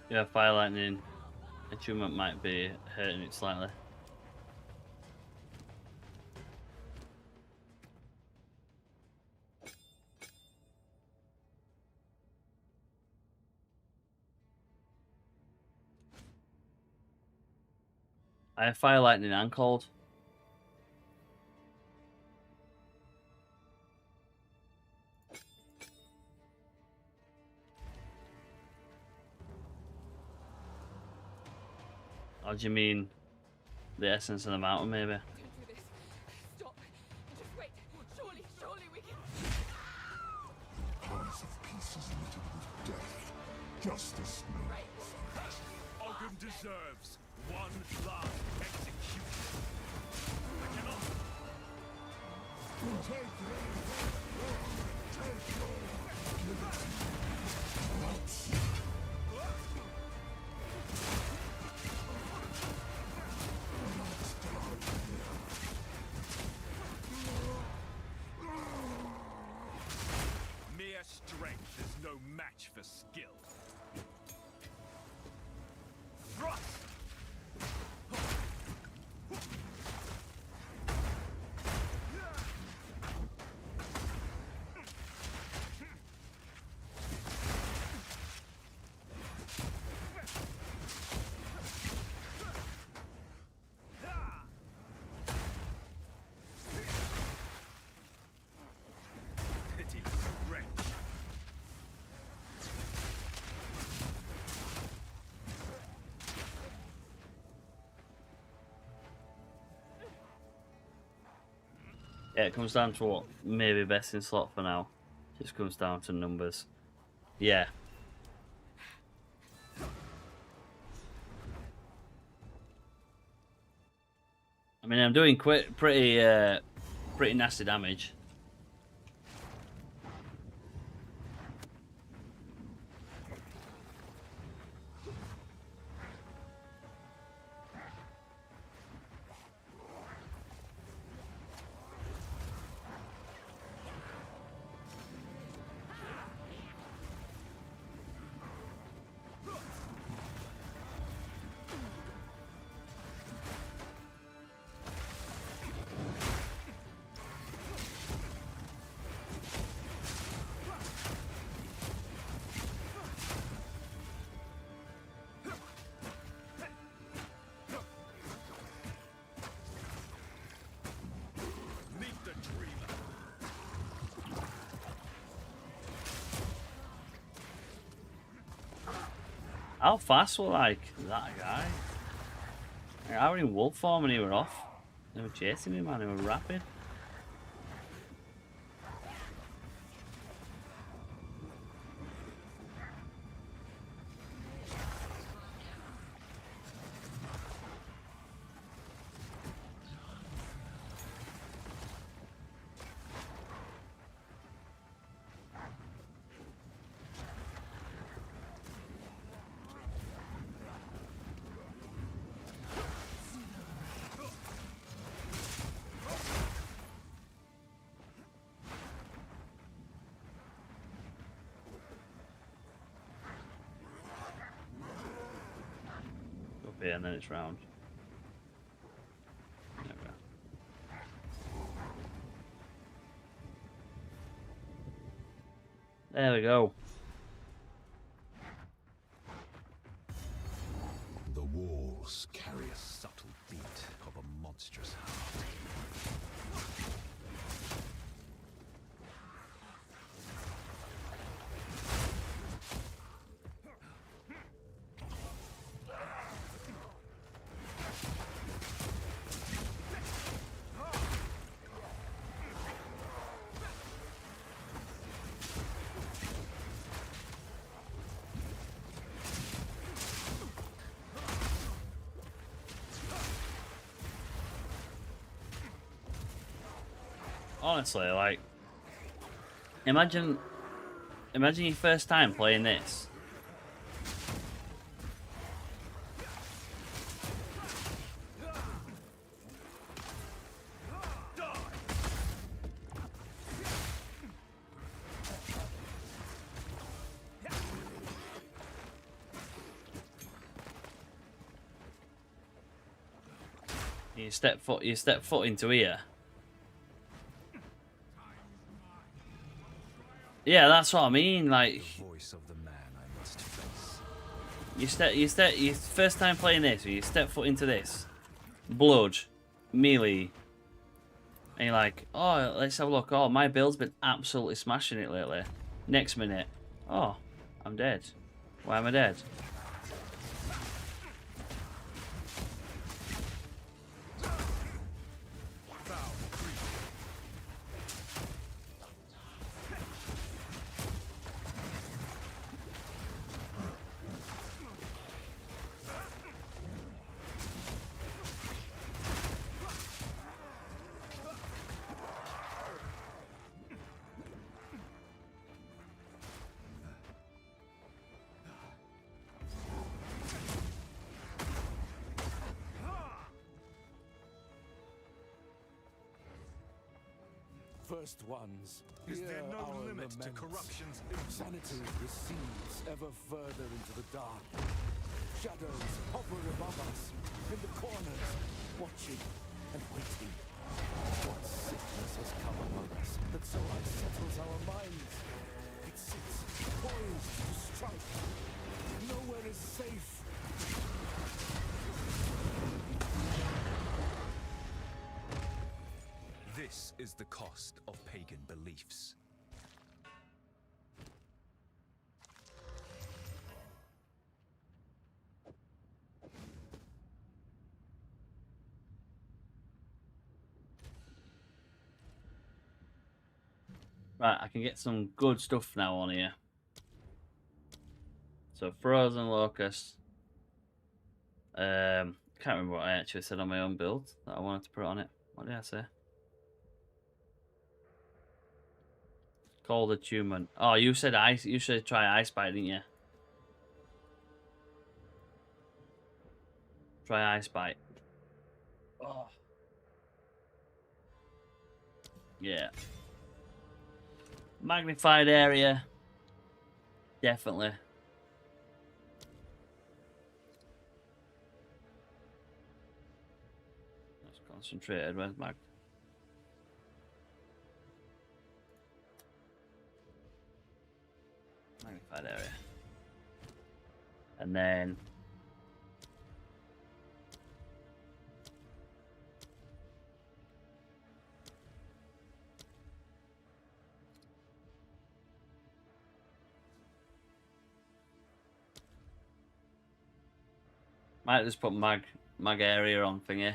Yeah, fire lightning attunement might be hurting it slightly. I have fire lightning and cold. Or do you mean the essence of the mountain, maybe? Don't do this. Stop. Just wait. Surely we can. Piles of pieces littered with death. Justice knows. Ogden deserves one last execution. I cannot. Take your liberty. Nuts. Mere strength is no match for skill. Thrust! Pitiless wretch. Yeah, it comes down to what maybe best in slot for now. Just comes down to numbers. Yeah. I mean, I'm doing pretty nasty damage. Meet the dreamer. How fast were like that guy? Like, I were in wolf form and he were off. They were chasing me, man. They were rapid. Up here and then it's round. There we go. There we go. The walls carry a subtle beat of a monstrous heart. Honestly, like, imagine your first time playing this. You step foot into here. Yeah, that's what I mean. Like, The voice of the man I must face. you first time playing this, or you step foot into this, blood, melee, and you're like, oh, let's have a look. Oh, my build's been absolutely smashing it lately. Next minute, oh, I'm dead. Why am I dead? first ones. Is there Hear no our limit to laments. corruption's Sanity recedes ever further into the dark. Shadows hover above us, in the corners, watching and waiting. What sickness has come among us that so unsettles our minds? It sits poised to strike. Nowhere is safe. This is the cost of pagan beliefs. Right, I can get some good stuff now on here. So frozen locust. Can't remember what I actually said on my own build that I wanted to put on it. What did I say? Cold attunement. Oh, you said ice. You should try ice bite, didn't you? Try ice bite. Oh. Yeah. Magnified area. Definitely. That's concentrated. Where's mag? Magnified area. And then might just put mag area on thingy.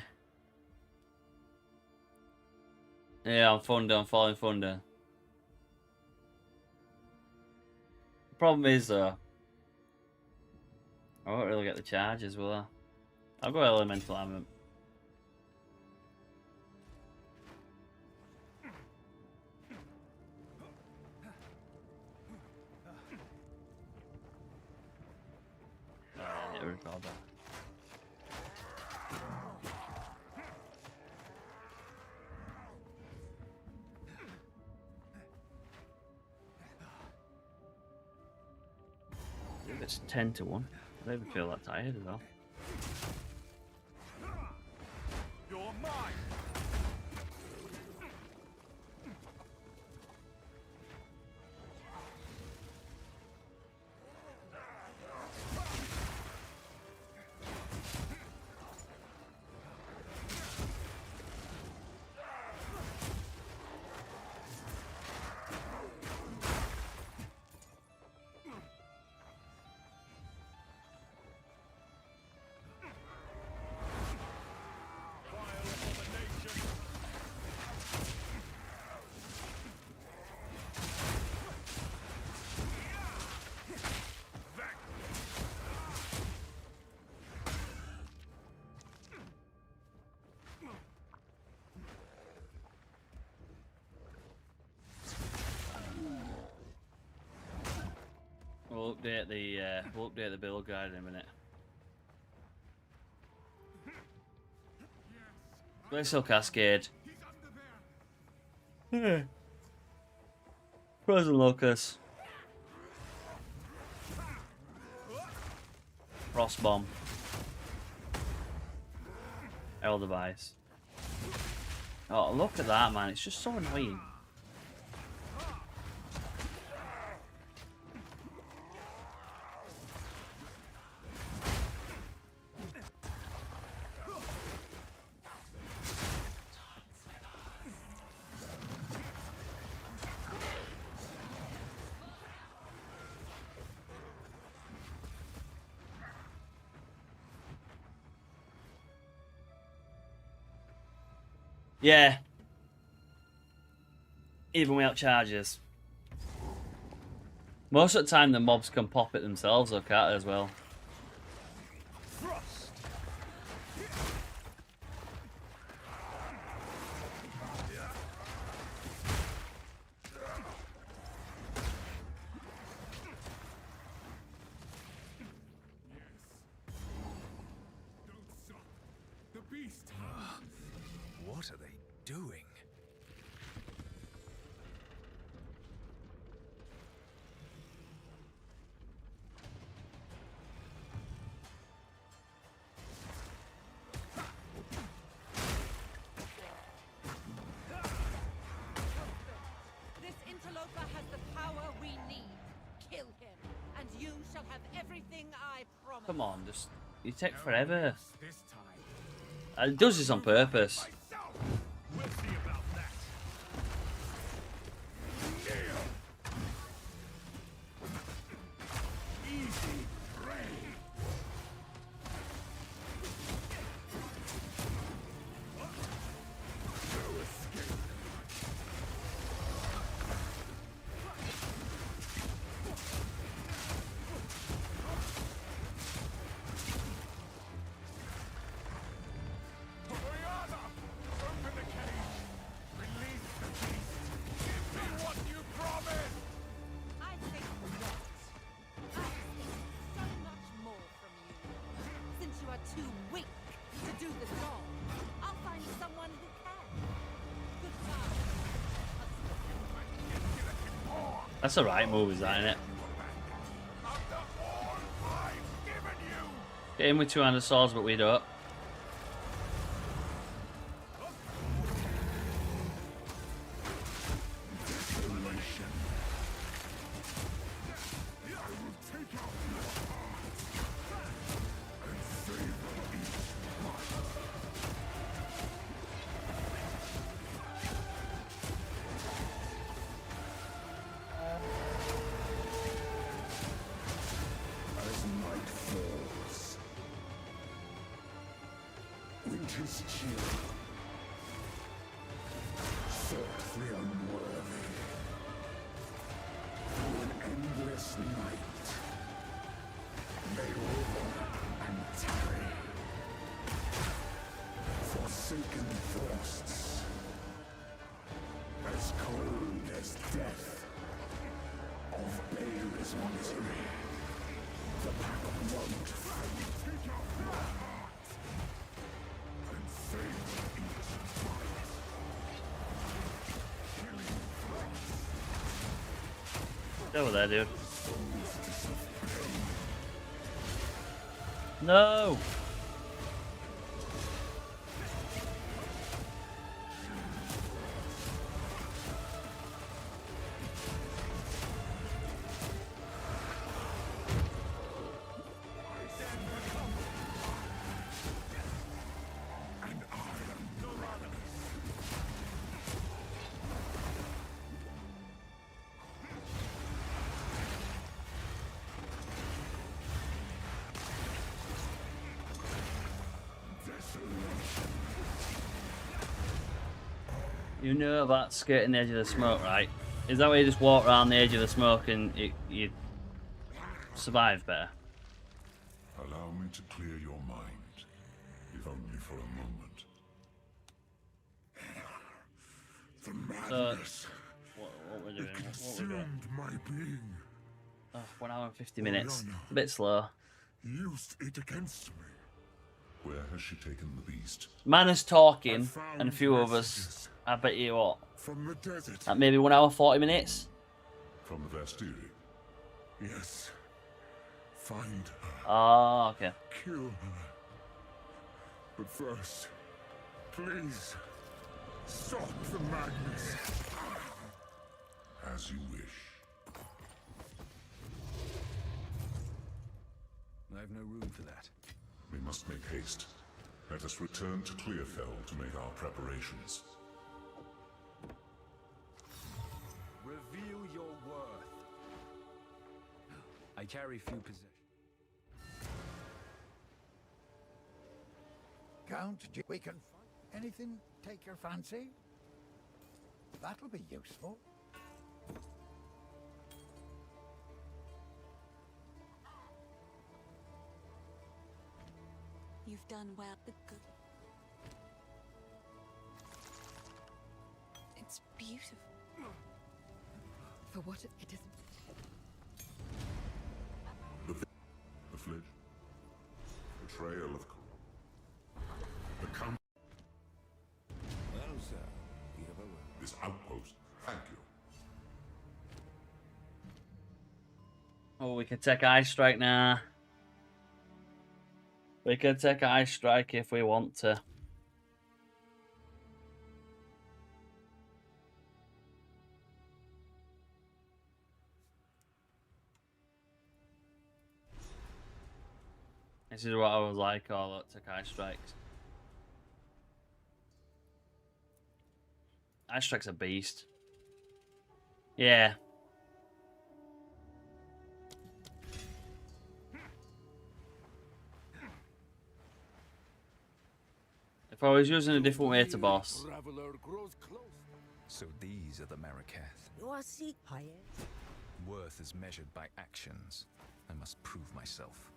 Yeah, I'm Thunder, I'm falling Thunder. The problem is though, I won't really get the charges, will I? I'll go elemental armament. Get rid of all that. I think it's 10-1. I don't even feel that tired at all. You're mine! We'll update the build guide in a minute. Glacial Cascade. Frozen Locust. Frost Bomb. Elder Device. Oh, look at that, man. It's just so annoying. Yeah. Even without charges. Most of the time the mobs can pop it themselves or can't as well. Frost! Don't stop. The beast. What are they doing? promise. Come on, just you take forever. This time. It does this on purpose. We'll see about that. Easy prey. No escape. Oriana! Open the cage! Release the beast! Give me what you promised! I think not. I expect so much more from you. Since you are too weak to do the job, I'll find someone who can. Goodbye. That's the right move, is that, innit? After all I've given you! Get in with two-handed swords, but we don't. As night falls, winter's chill, sought the unworthy, through an endless night, they roar and tarry, forsaken forests, as cold as death, of Bale's misery. The pack won't fight. Take out your heart and save each fight. Killing frost. Get over there, dude. No! And iron brothers. Desolation. You know about skirting the edge of the smoke, right? Is that where you just walk around the edge of the smoke and you survive better? Allow me to clear your mind, if only for a moment. The madness What we're doing? that What we're doing? consumed my being. Oh, 1 hour and 50 minutes. no. A bit slow. Used it against me. Where has she taken the beast? Man is talking, I found and a few of us. messages I bet you what? from the desert. At maybe 1 hour 40 minutes. From the Vastiri? Yes. Find her. Oh, okay. Kill her. But first, please, stop the madness. As you wish. I've no room for that. We must make haste. Let us return to Clearfell to make our preparations. Reveal your worth. I carry few possessions. Count, we can find anything take your fancy? That'll be useful. You've done well. The good. It's beautiful. For what it is. The fledge. Betrayal of... The camp... Well, sir, we have a word. This outpost. Thank you. Oh, we could take Ice Strike now. We could take Ice Strike if we want to. This is what I was like, oh look, Takai strikes. Ice Strike's a beast. Yeah. If I was using a different way to boss. Traveler grows close. So these are the Mariketh. Worth is measured by actions. I must prove myself.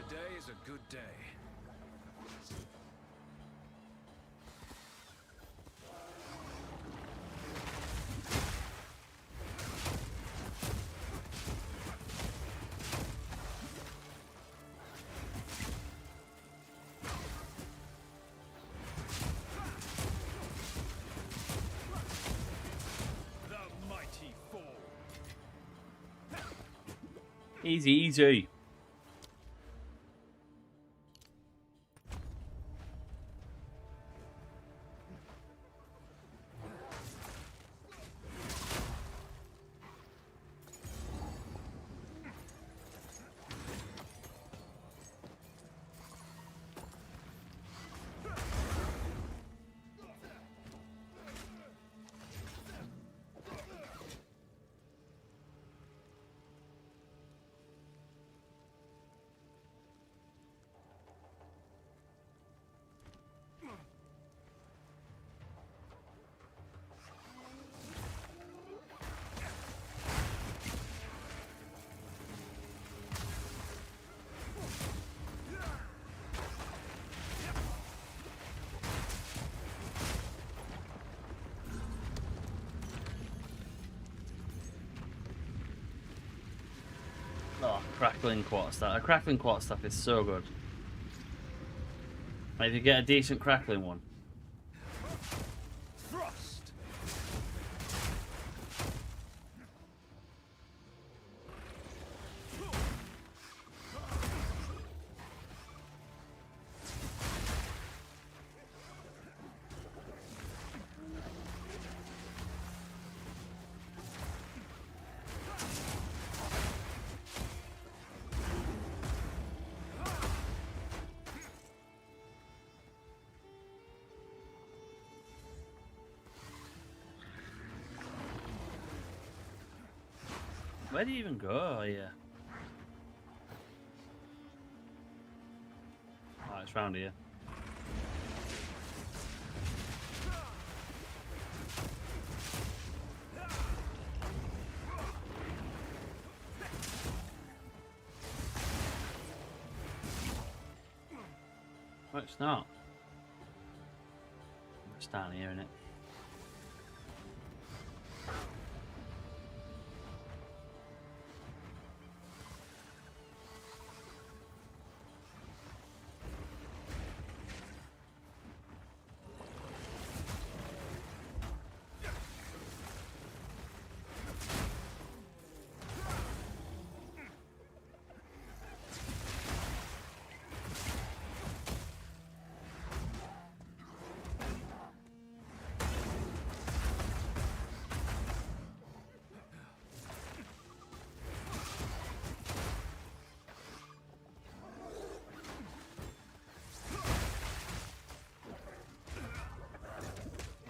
Today is a good day. The mighty fall. Easy, easy. Oh, crackling Quarterstaff. A crackling Quarterstaff is so good. Like, if you get a decent crackling one. Thrust. Where do you even go here? Oh, it's round here. Oh, it's not. It's down here, isn't it?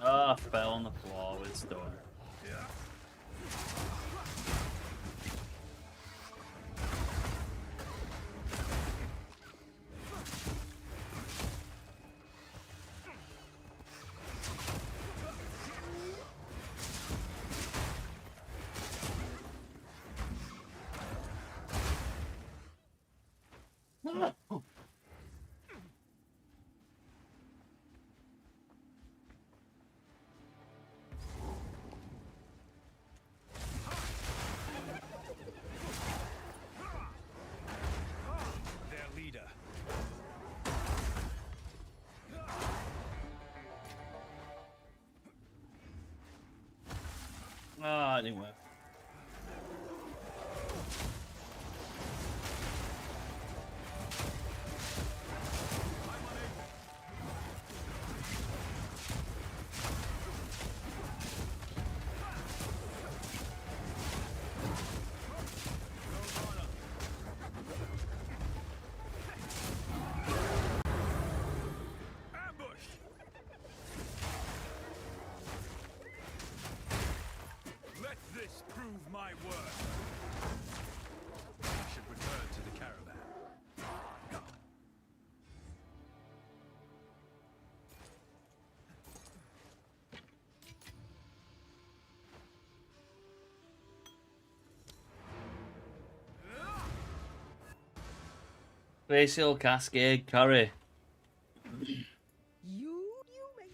Oh, I fell on the floor with stone. Their leader. Ah, anyway. Ambush! Let this prove my worth. I should return to the caravan. Glacial Cascade Curry. You may.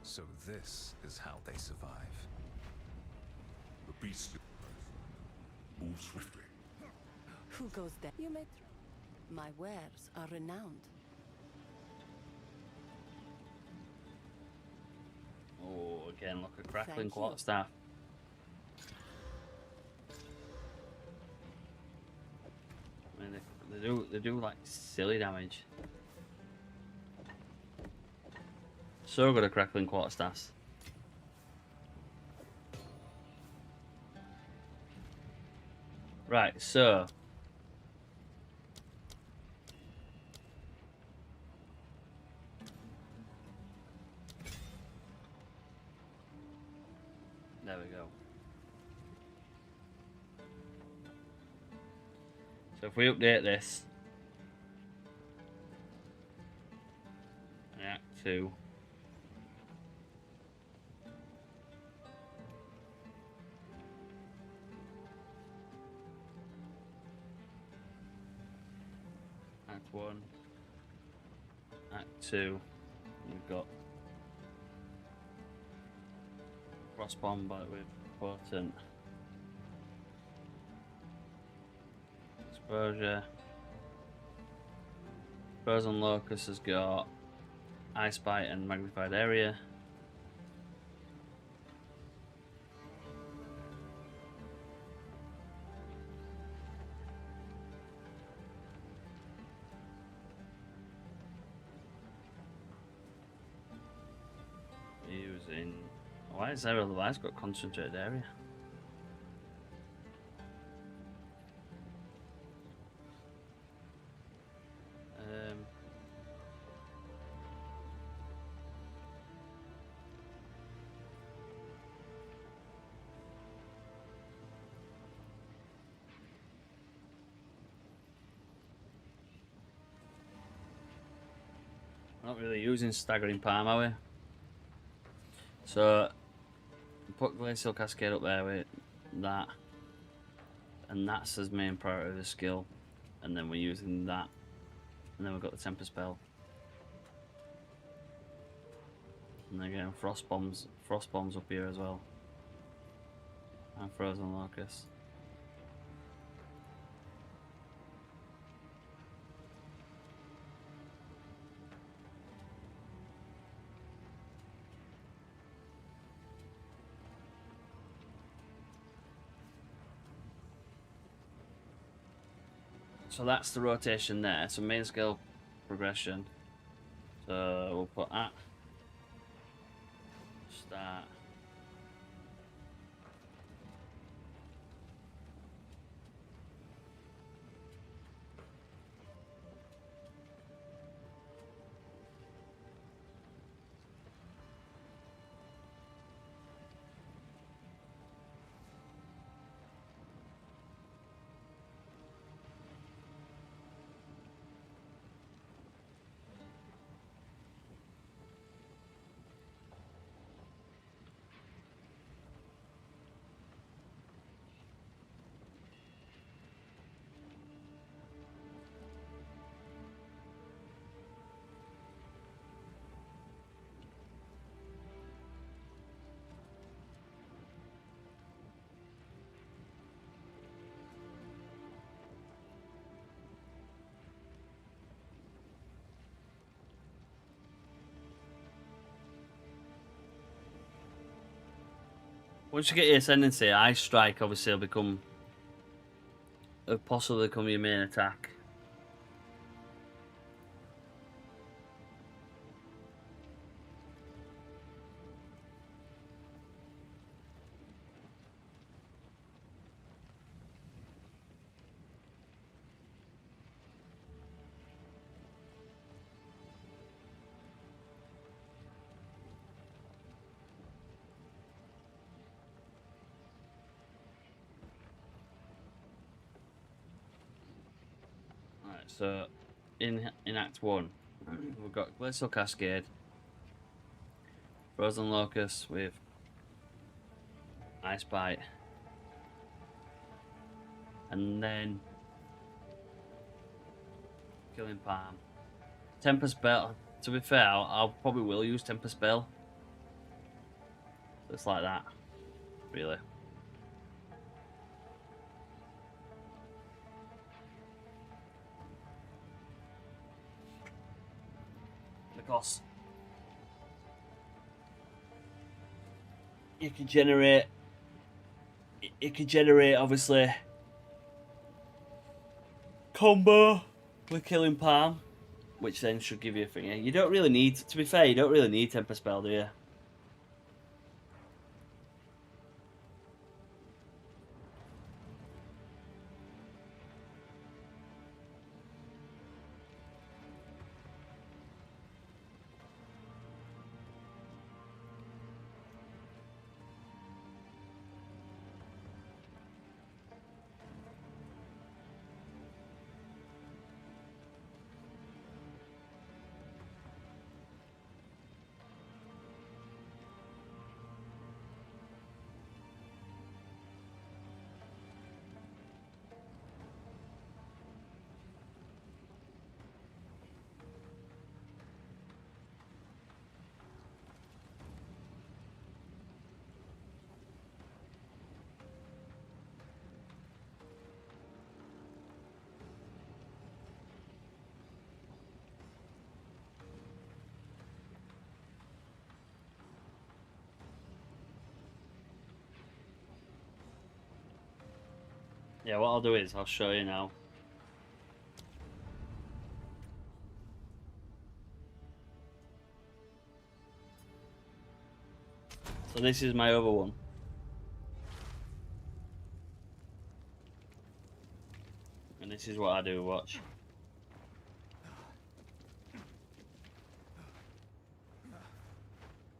So this is how they survive. The beast moves swiftly. Who goes there? You may. My wares are renowned. Oh, again, look at crackling Thank you. quarterstaff. I mean, they do like silly damage. So good at crackling quarterstaffs. Right, so there we go. So if we update this, Act 2. Act 1, Act 2, we've got Cross Bomb with Potent Exposure. Frozen Locust has got Ice Bite and Magnified Area. Using. Why is there otherwise got concentrated area? Not really using staggering palm, are we? So put Glacial Cascade up there with that, and that's his main priority of the skill, and then we're using that And then we've got the temper spell. And again, frost bombs up here as well. And frozen locust. So that's the rotation there. So main skill progression. So we'll put at start. Once you get your ascendancy, Ice Strike obviously will possibly become your main attack. So, in Act 1, we've got Glacial Cascade, Frozen Locust with Ice Bite, and then Killing Palm. Temper Spell, to be fair, I probably will use Temper Spell. So it's like that, really. Because you can generate obviously combo with Killing Palm, which then should give you a thing. You don't really need, to be fair, you don't really need Temper Spell, do you? Yeah, what I'll do is I'll show you now. So this is my other one. And this is what I do, watch.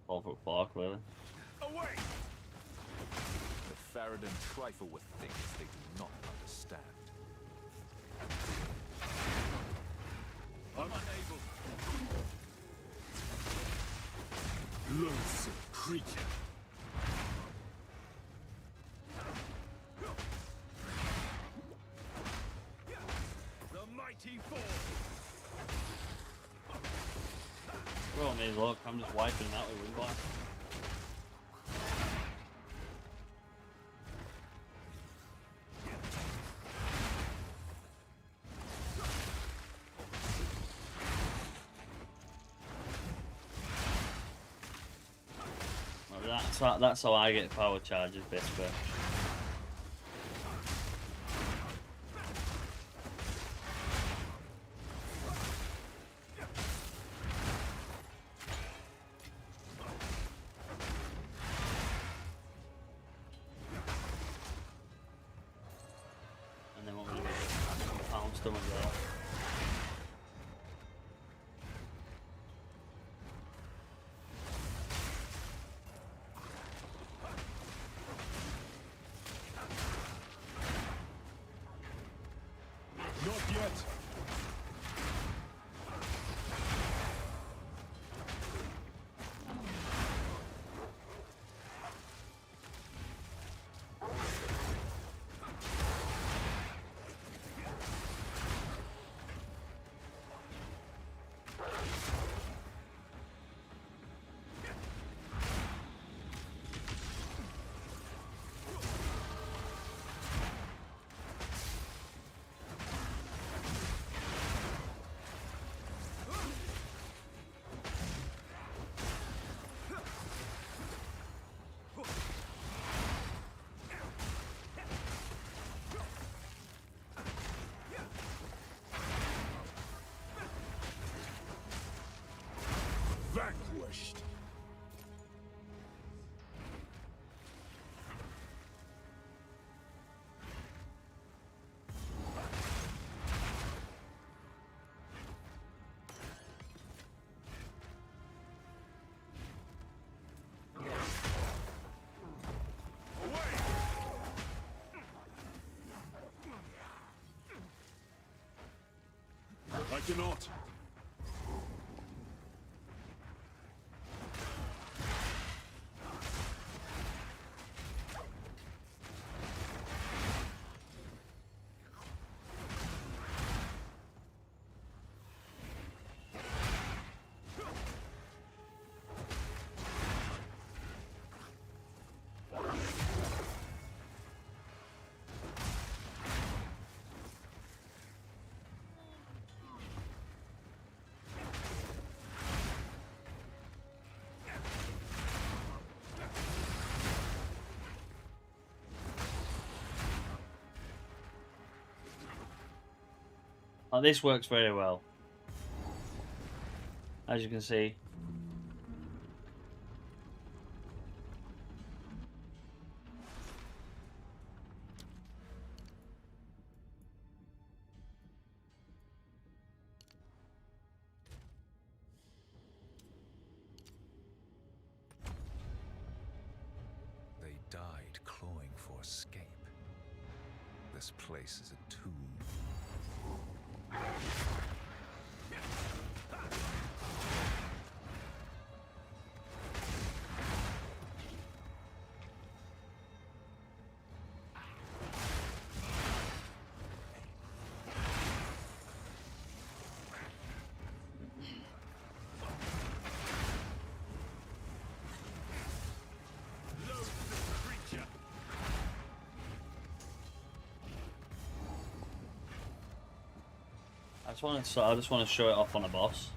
All foot four, clearly. Away! The Faradin trifle with things they do not understand. I'm unable. Loathsome creature. The mighty fall. what I mean, look, I'm just wiping them out with Wind Blast. That's how I get power charges, basically. And then what we're going to do is pound stomach there. Not yet. Vanquished. I cannot. Oh, this works very well, as you can see. They died clawing for escape. This place is a tomb. I just want to show it off on a boss.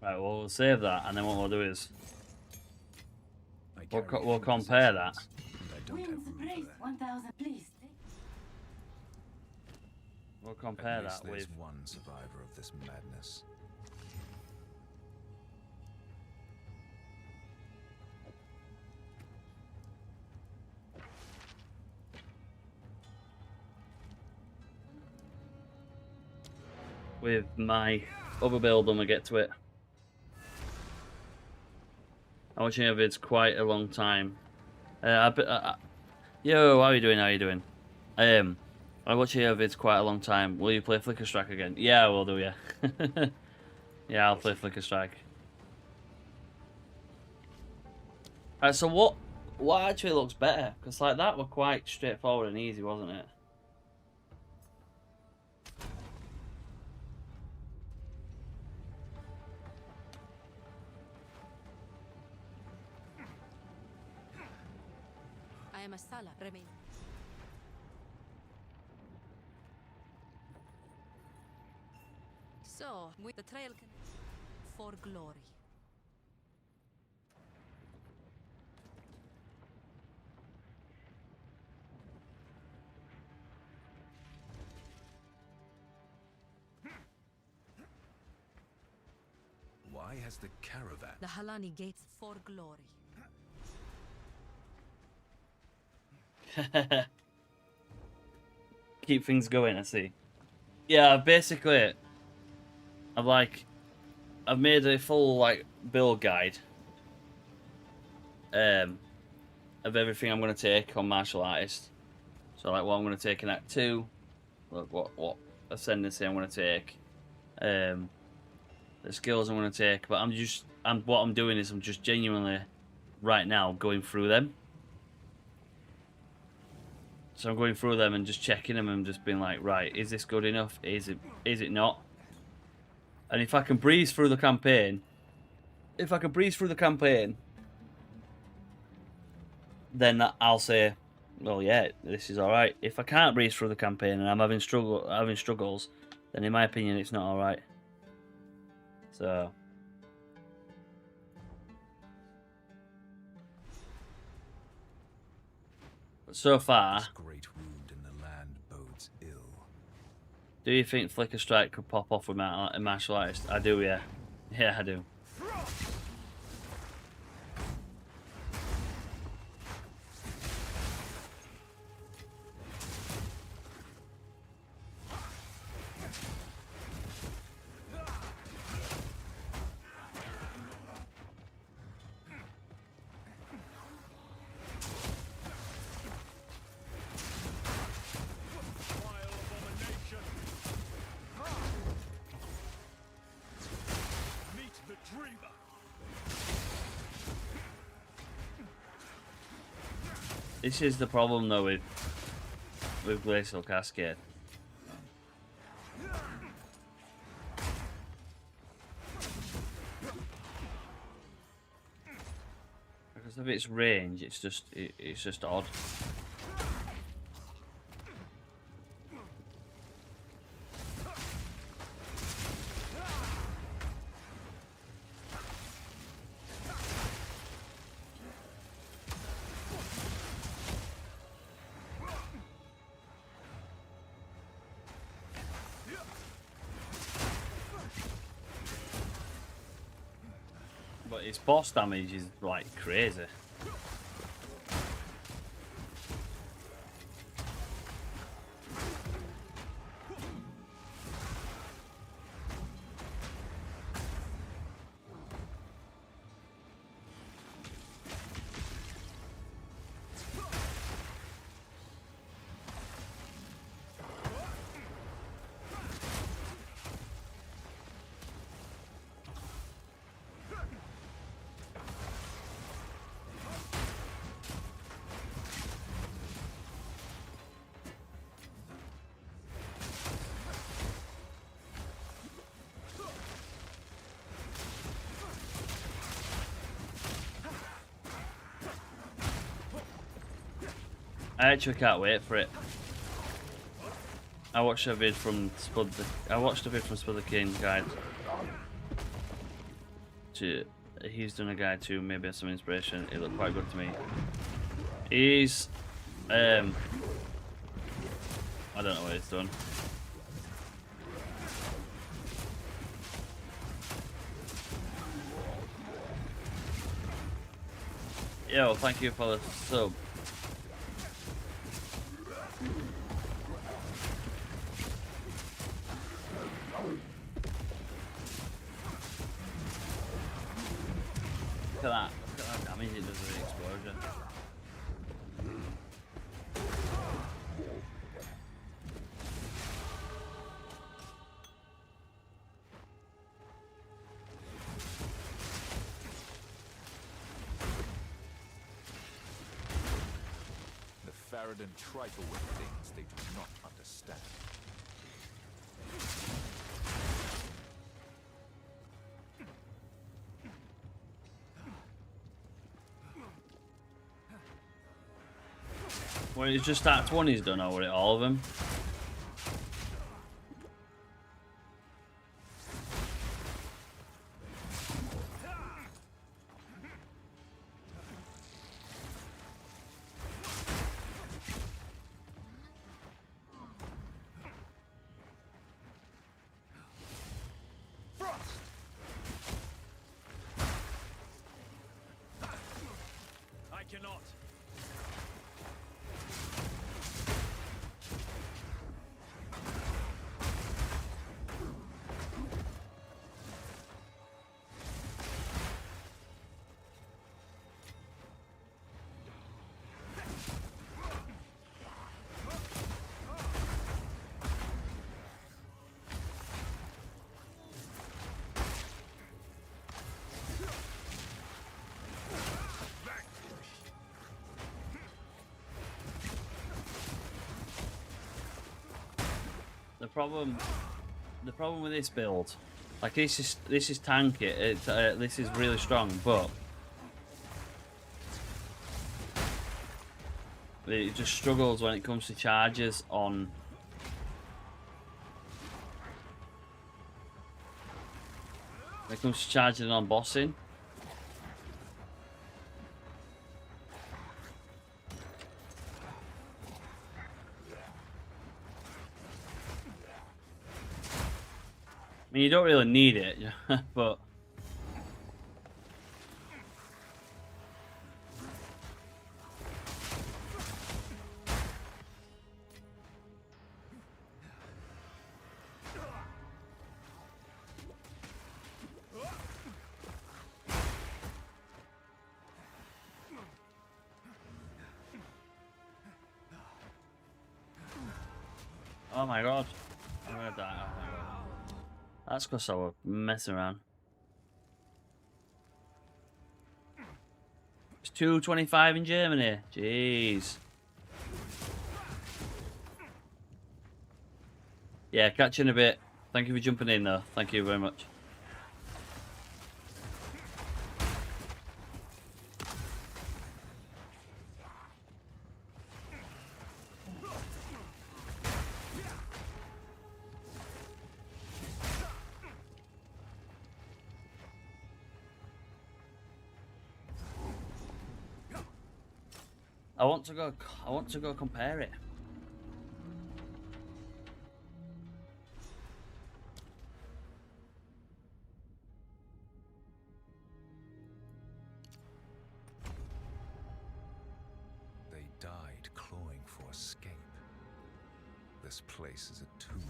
Right, well, we'll save that, and then what we'll do is I we'll, carry we'll few compare that. possessions, and I don't have room for that. 1000, please. We'll compare At least that there's with. one survivor of this madness. With my other build when we get to it. I'm watching your vids quite a long time. Yo, how you doing? How you doing? I watch your vids quite a long time. Will you play Flicker Strike again? Yeah, I will do. Yeah. Yeah, I'll play Flicker Strike. Alright, so what actually looks better? Because like that were quite straightforward and easy, wasn't it? I am a Sala. Remain. So, with the trail can for glory. Why has the caravan? The Halani gates for glory. Keep things going, I see. Yeah, basically, I've made a full like build guide of everything I'm gonna take on martial artist. So like what I'm gonna take in Act 2, what ascendancy I'm gonna take, the skills I'm gonna take. But what I'm doing is I'm just genuinely right now going through them. So I'm going through them and just checking them and just being like, right, is this good enough? Is it not? And if I can breeze through the campaign, then I'll say, well, yeah, this is all right. If I can't breeze through the campaign and I'm having struggles, then in my opinion, it's not all right. So. So far, This great wound in the land bodes ill. do you think Flicker Strike could pop off with a martial artist? I do, yeah. Yeah, I do. This is the problem though with Glacial Cascade. Because of its range, it's just odd. But its boss damage is like crazy. I actually can't wait for it. I watched a vid from Spud the King guide. to. He's done a guide too. Maybe some inspiration. It looked quite good to me. He's I don't know what he's done. Yo, thank you for the sub. Look at that. Look at that damage it does with the explosion. And trifle with things they do not understand. Well, it's just that 20's done, or it all of them? Cannot. The problem with this build, like this is tanky. It's this is really strong, but it just struggles when it comes to charges on. When it comes to charging on bossing. I mean, you don't really need it, but oh my god, I'm gonna die. Oh my god. That's because I was messing around. It's 2.25 in Germany. Jeez. Yeah, catch you in a bit. Thank you for jumping in though. Thank you very much. I want to go compare it. They died clawing for escape. This place is a tomb.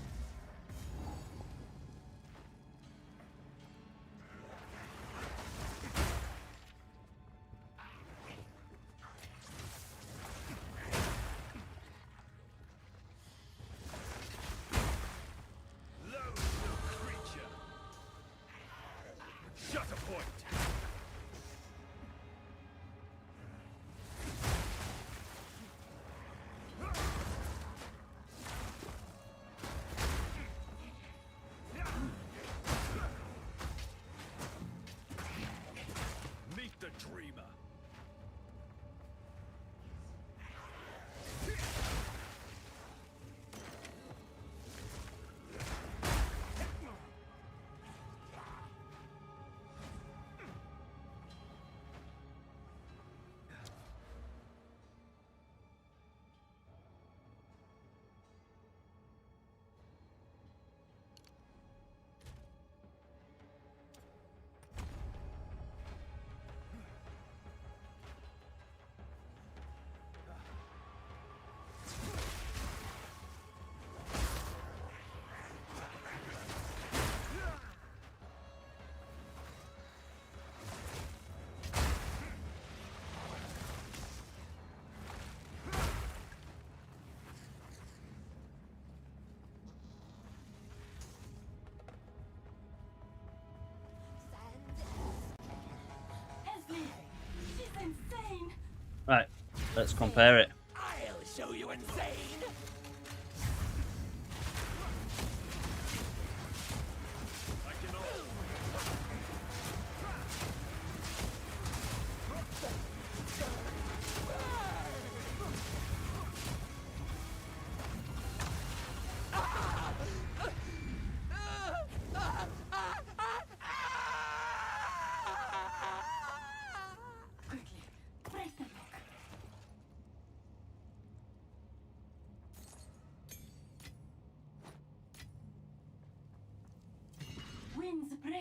Let's compare it. I'll show you insane.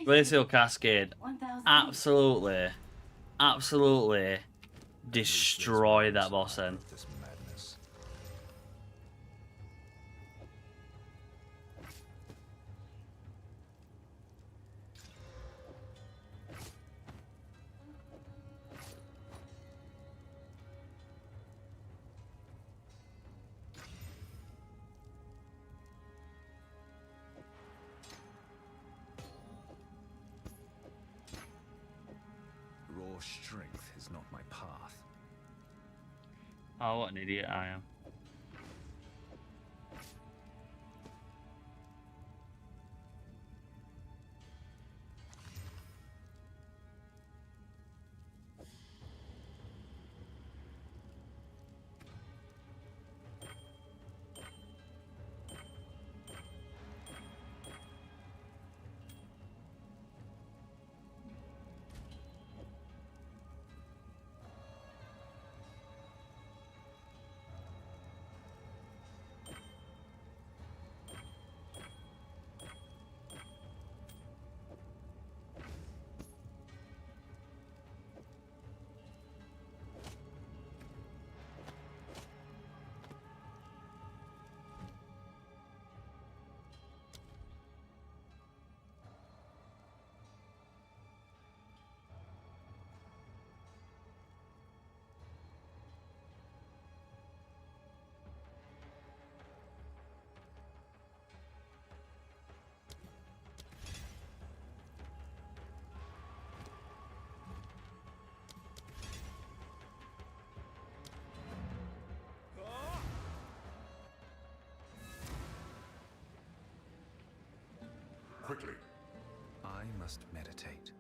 Glacial Cascade. Absolutely. Absolutely destroy that boss end. This madness. Raw strength is not my path. Oh, what an idiot I am. Quickly. I must meditate.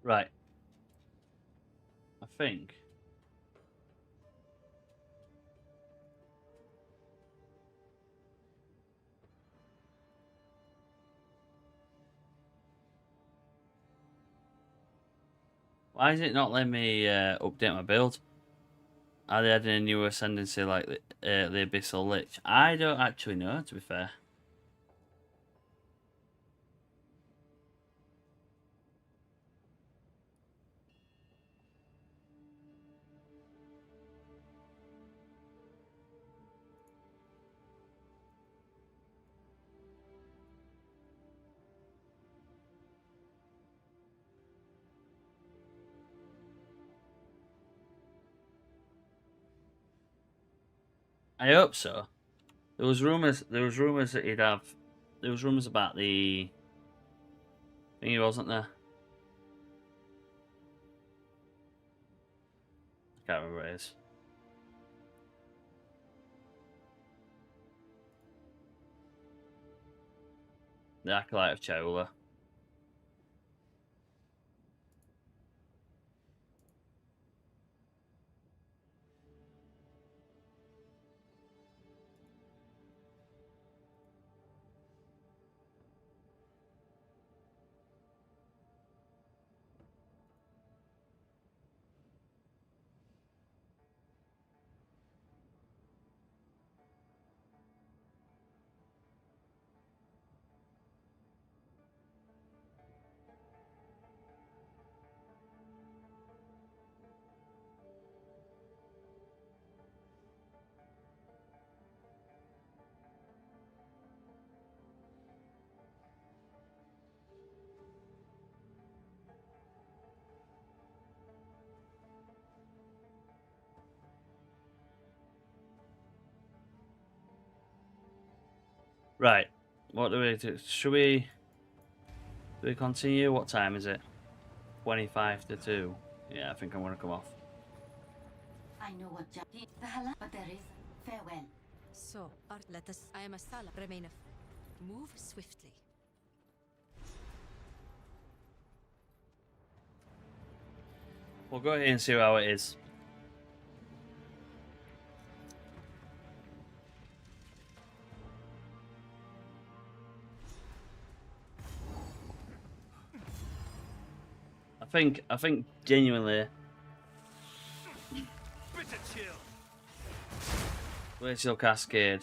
Right. I think. Why is it not letting me update my build? Are they adding a new ascendancy like the Abyssal Lich? I don't actually know, to be fair. I hope so. There was rumors that he'd have. There was rumors about the thingy, wasn't there? I can't remember what it is. The Acolyte of Chaula. Right. What do we do? Should we? Do we continue? What time is it? 25 to 2. Yeah, I think I'm gonna come off. I know what the hell, but there is farewell. So, let us. I am a Sala. Remain move swiftly. We'll go ahead and see how it is. I think genuinely Glacial Cascade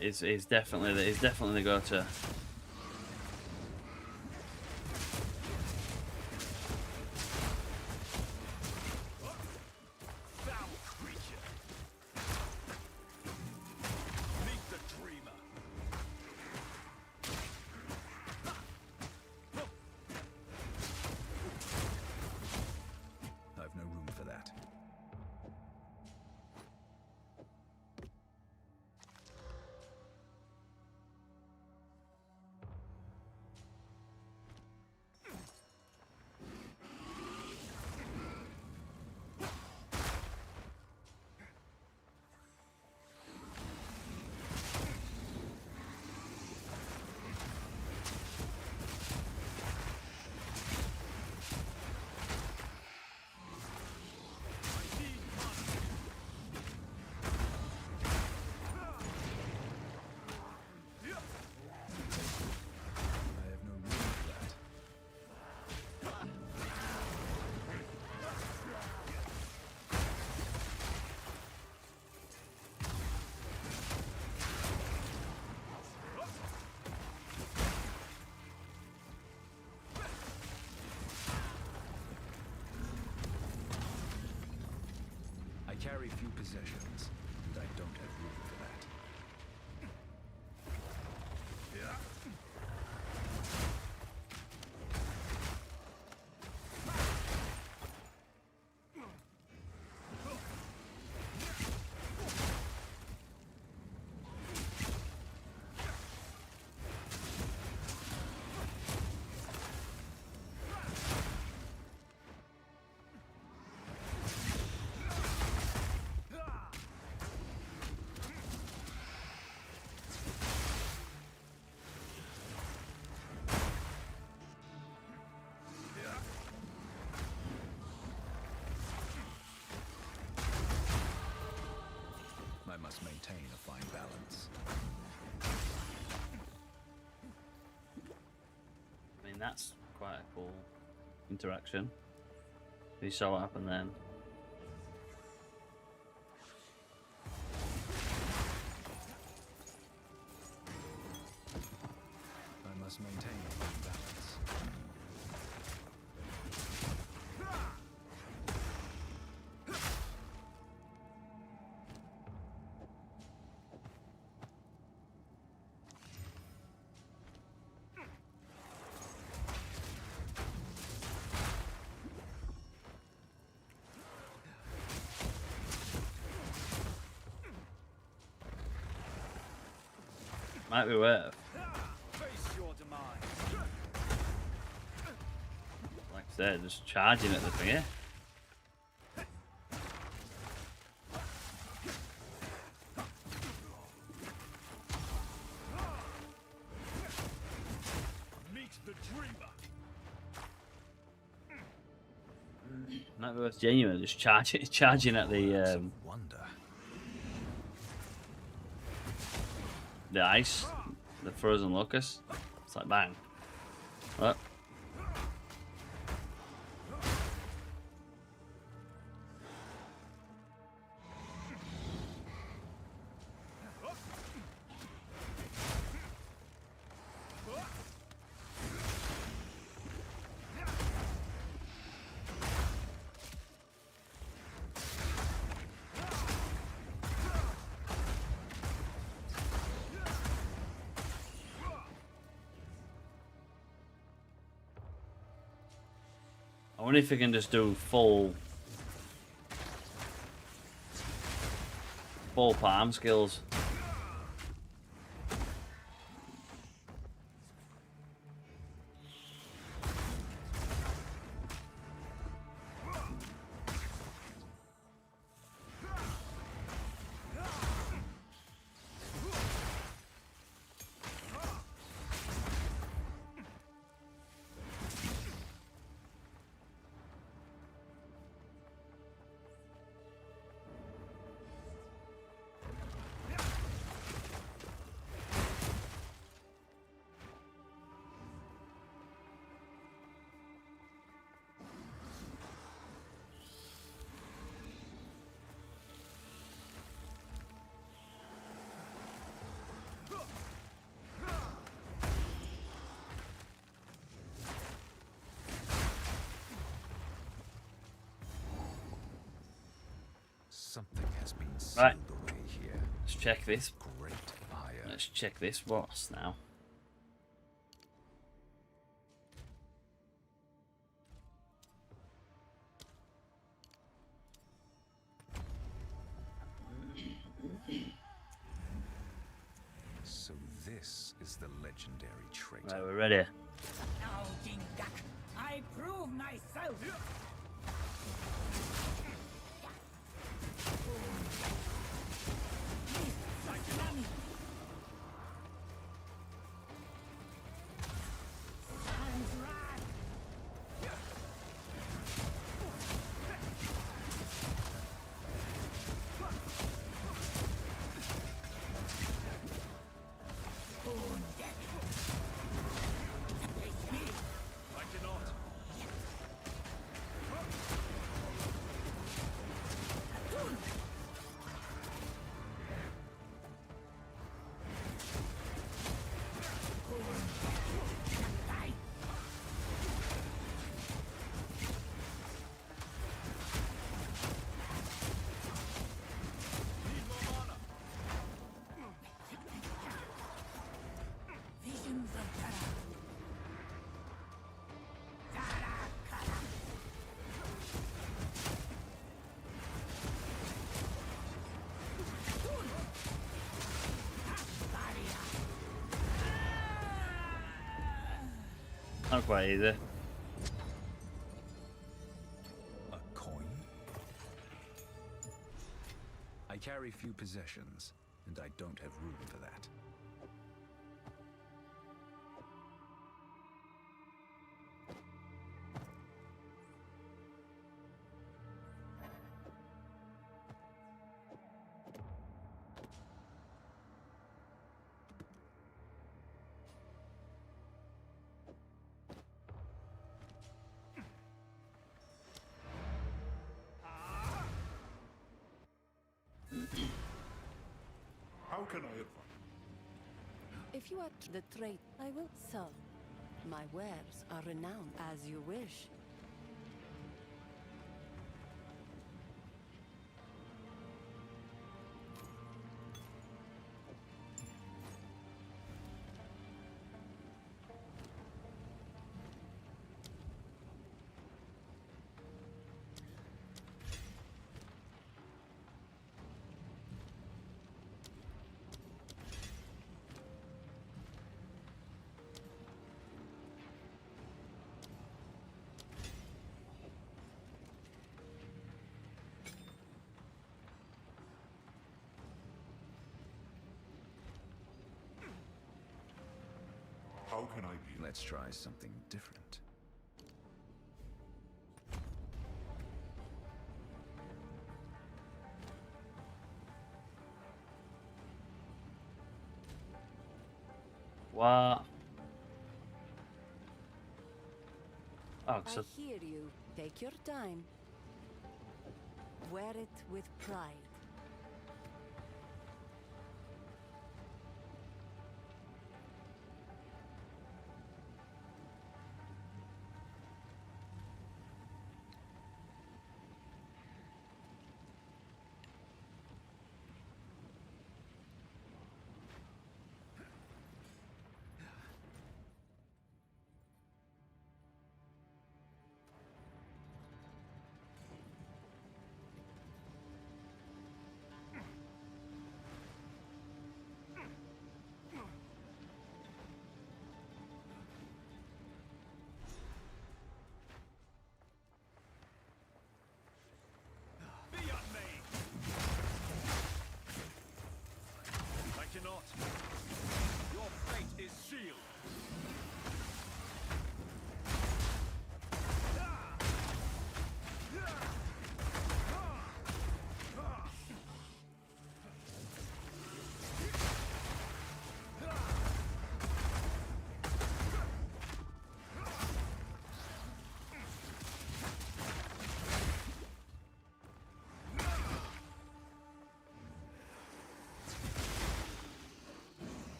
is definitely the go-to. I've no room for that. I carry few possessions, and I don't have room for that. I must maintain a fine balance. mean, that's quite a cool interaction. You saw what happened then. I must maintain a fine balance. Might be worth. Face your demise. Like I said, just charging at the thing, yeah? Meet the dreamer. Might be worth genuine, just charging at the Wonder. ice, the frozen locust. It's like bang. What? I wonder if we can just do full palm skills. Something has been sealed Right. away here. Let's check this. Great fire. Let's check this boss now. So this is the legendary traitor. Right, we're ready. Now, King Duck, I prove myself. Not quite easy. A coin? I carry few possessions, and I don't have room for that. can I advise? If you are the trade, I will sell. My wares are renowned as you wish. How can I be? Let's try something different. What? Oh, so I hear you. Take your time. Wear it with pride. Your fate is sealed.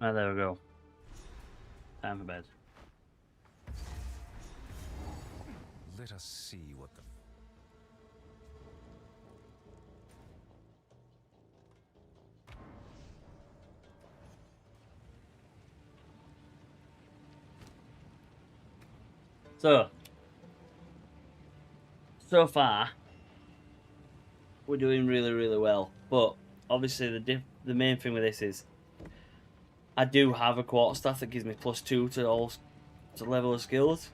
oh, there we go. Time for bed. Let us see what the... So far, we're doing really, really well. But obviously, the main thing with this is I do have a quarterstaff that gives me +2 to all to level of skills.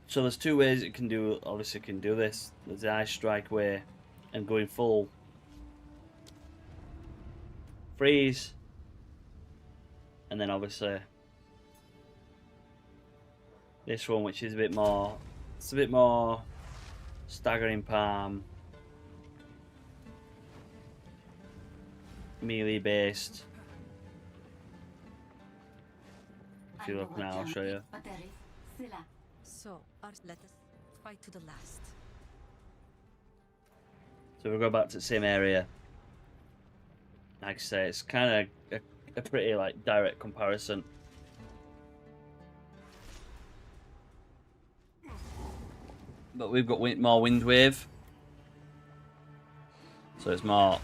So there's two ways it can do. Obviously, can do this. There's the ice strike way, and going full freeze, and then obviously this one, which is a bit more. It's a bit more staggering palm, melee based. If you look now, I'll show you. But there is Scylla. So, let us fight to the last. So we'll go back to the same area. Like I say, it's kind of a pretty like direct comparison. But we've got more wind wave, so it's more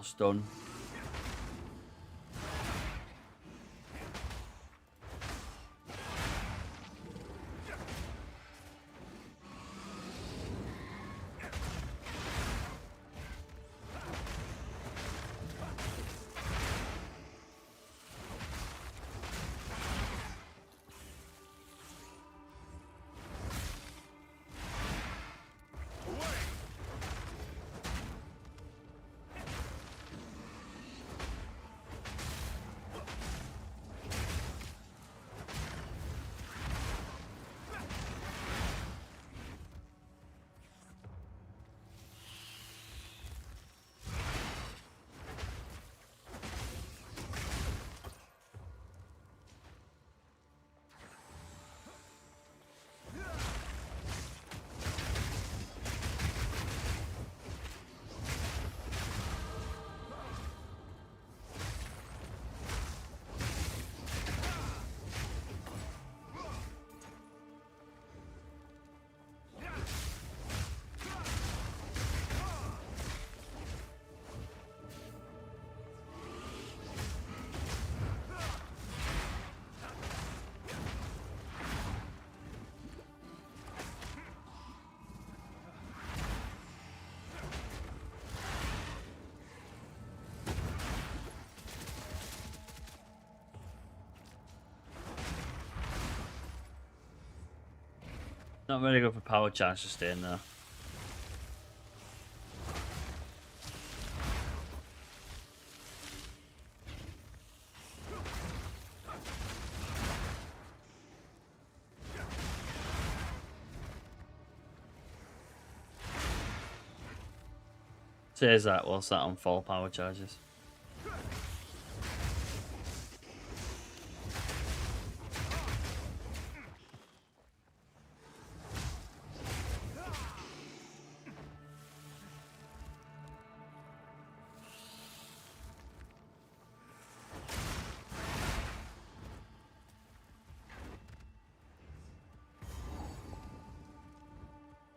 stun. Not very good for power charge sustain though. Says that while sat on 4 power charges.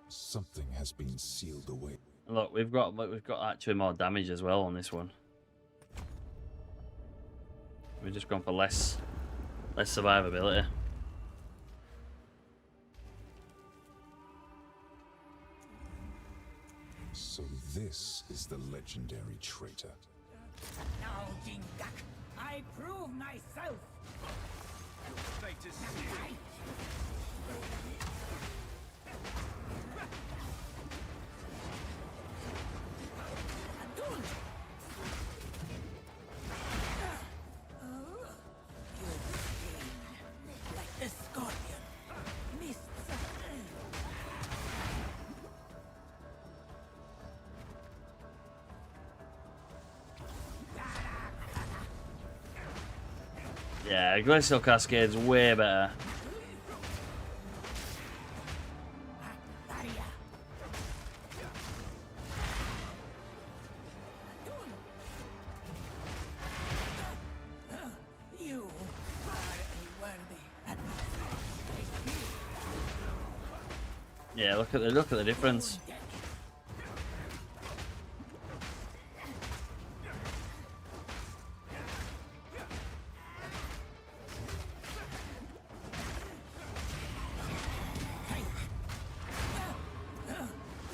Something has been sealed away. Look, we've got actually more damage as well on this one. We've just gone for less survivability. So this is the legendary traitor. Now, Jingak, I prove myself. Fate is sealed. Like the scorpion. Mists. Yeah, Glacial Cascade's way better. You are a worthy adversary. Yeah, look at the difference.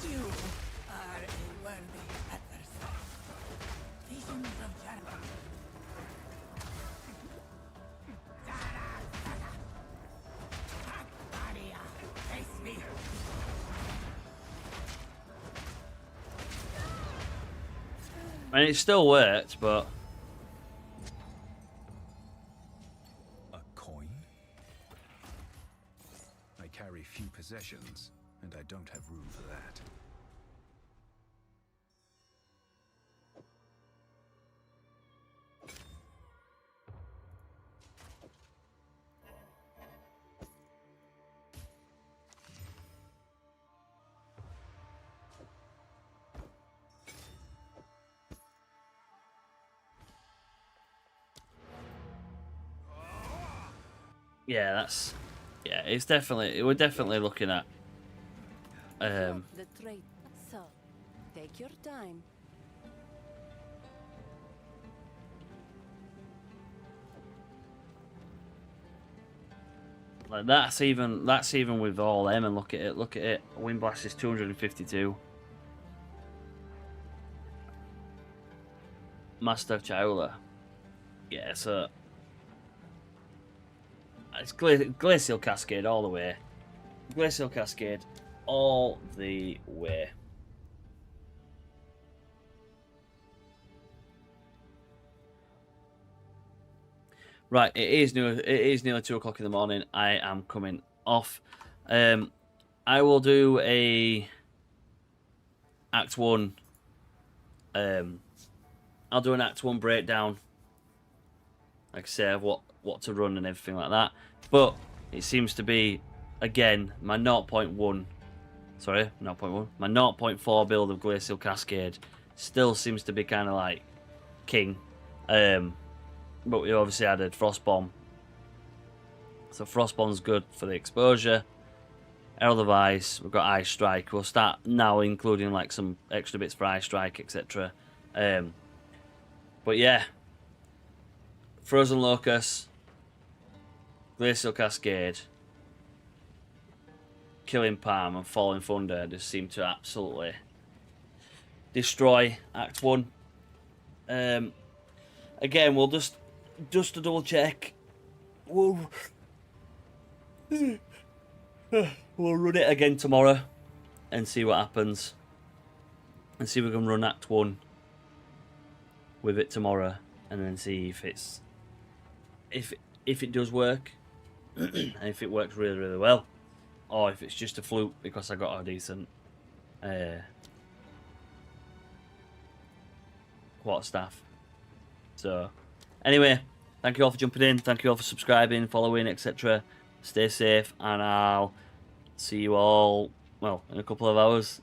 You are a worthy adversary. Visions of Jara. Akbaria, face me. I mean, it still worked, but A coin? I carry few possessions, and I don't have room for that. yeah, we're definitely looking at The trade. So, take your time. like that's even with all them, and look at it. Wind Blast is 252. Master of Chaula. Yeah, so it's Glacial Cascade all the way. Glacial Cascade all the way. Right, it is nearly 2 o'clock in the morning. I am coming off. I will do a Act 1. I'll do an Act 1 breakdown. Like I say, of what to run and everything like that. But it seems to be, again, my 0.1. Sorry, 0.1. My 0.4 build of Glacial Cascade still seems to be kind of like king. But we obviously added Frostbomb. So Frostbomb's good for the exposure. Herald of Ice, we've got Ice Strike. We'll start now including like some extra bits for Ice Strike, etc. But yeah. Frozen Locust, Glacial Cascade, Killing Palm and Falling Thunder just seem to absolutely destroy Act 1. Again, we'll just to double check. We'll We'll run it again tomorrow and see what happens. And see if we can run Act 1 with it tomorrow, and then see if it's if it does work, and if it works really, really well, or if it's just a fluke because I got a decent Quarterstaff. So, anyway, thank you all for jumping in. Thank you all for subscribing, following, etc. Stay safe, and I'll see you all, well, in a couple of hours.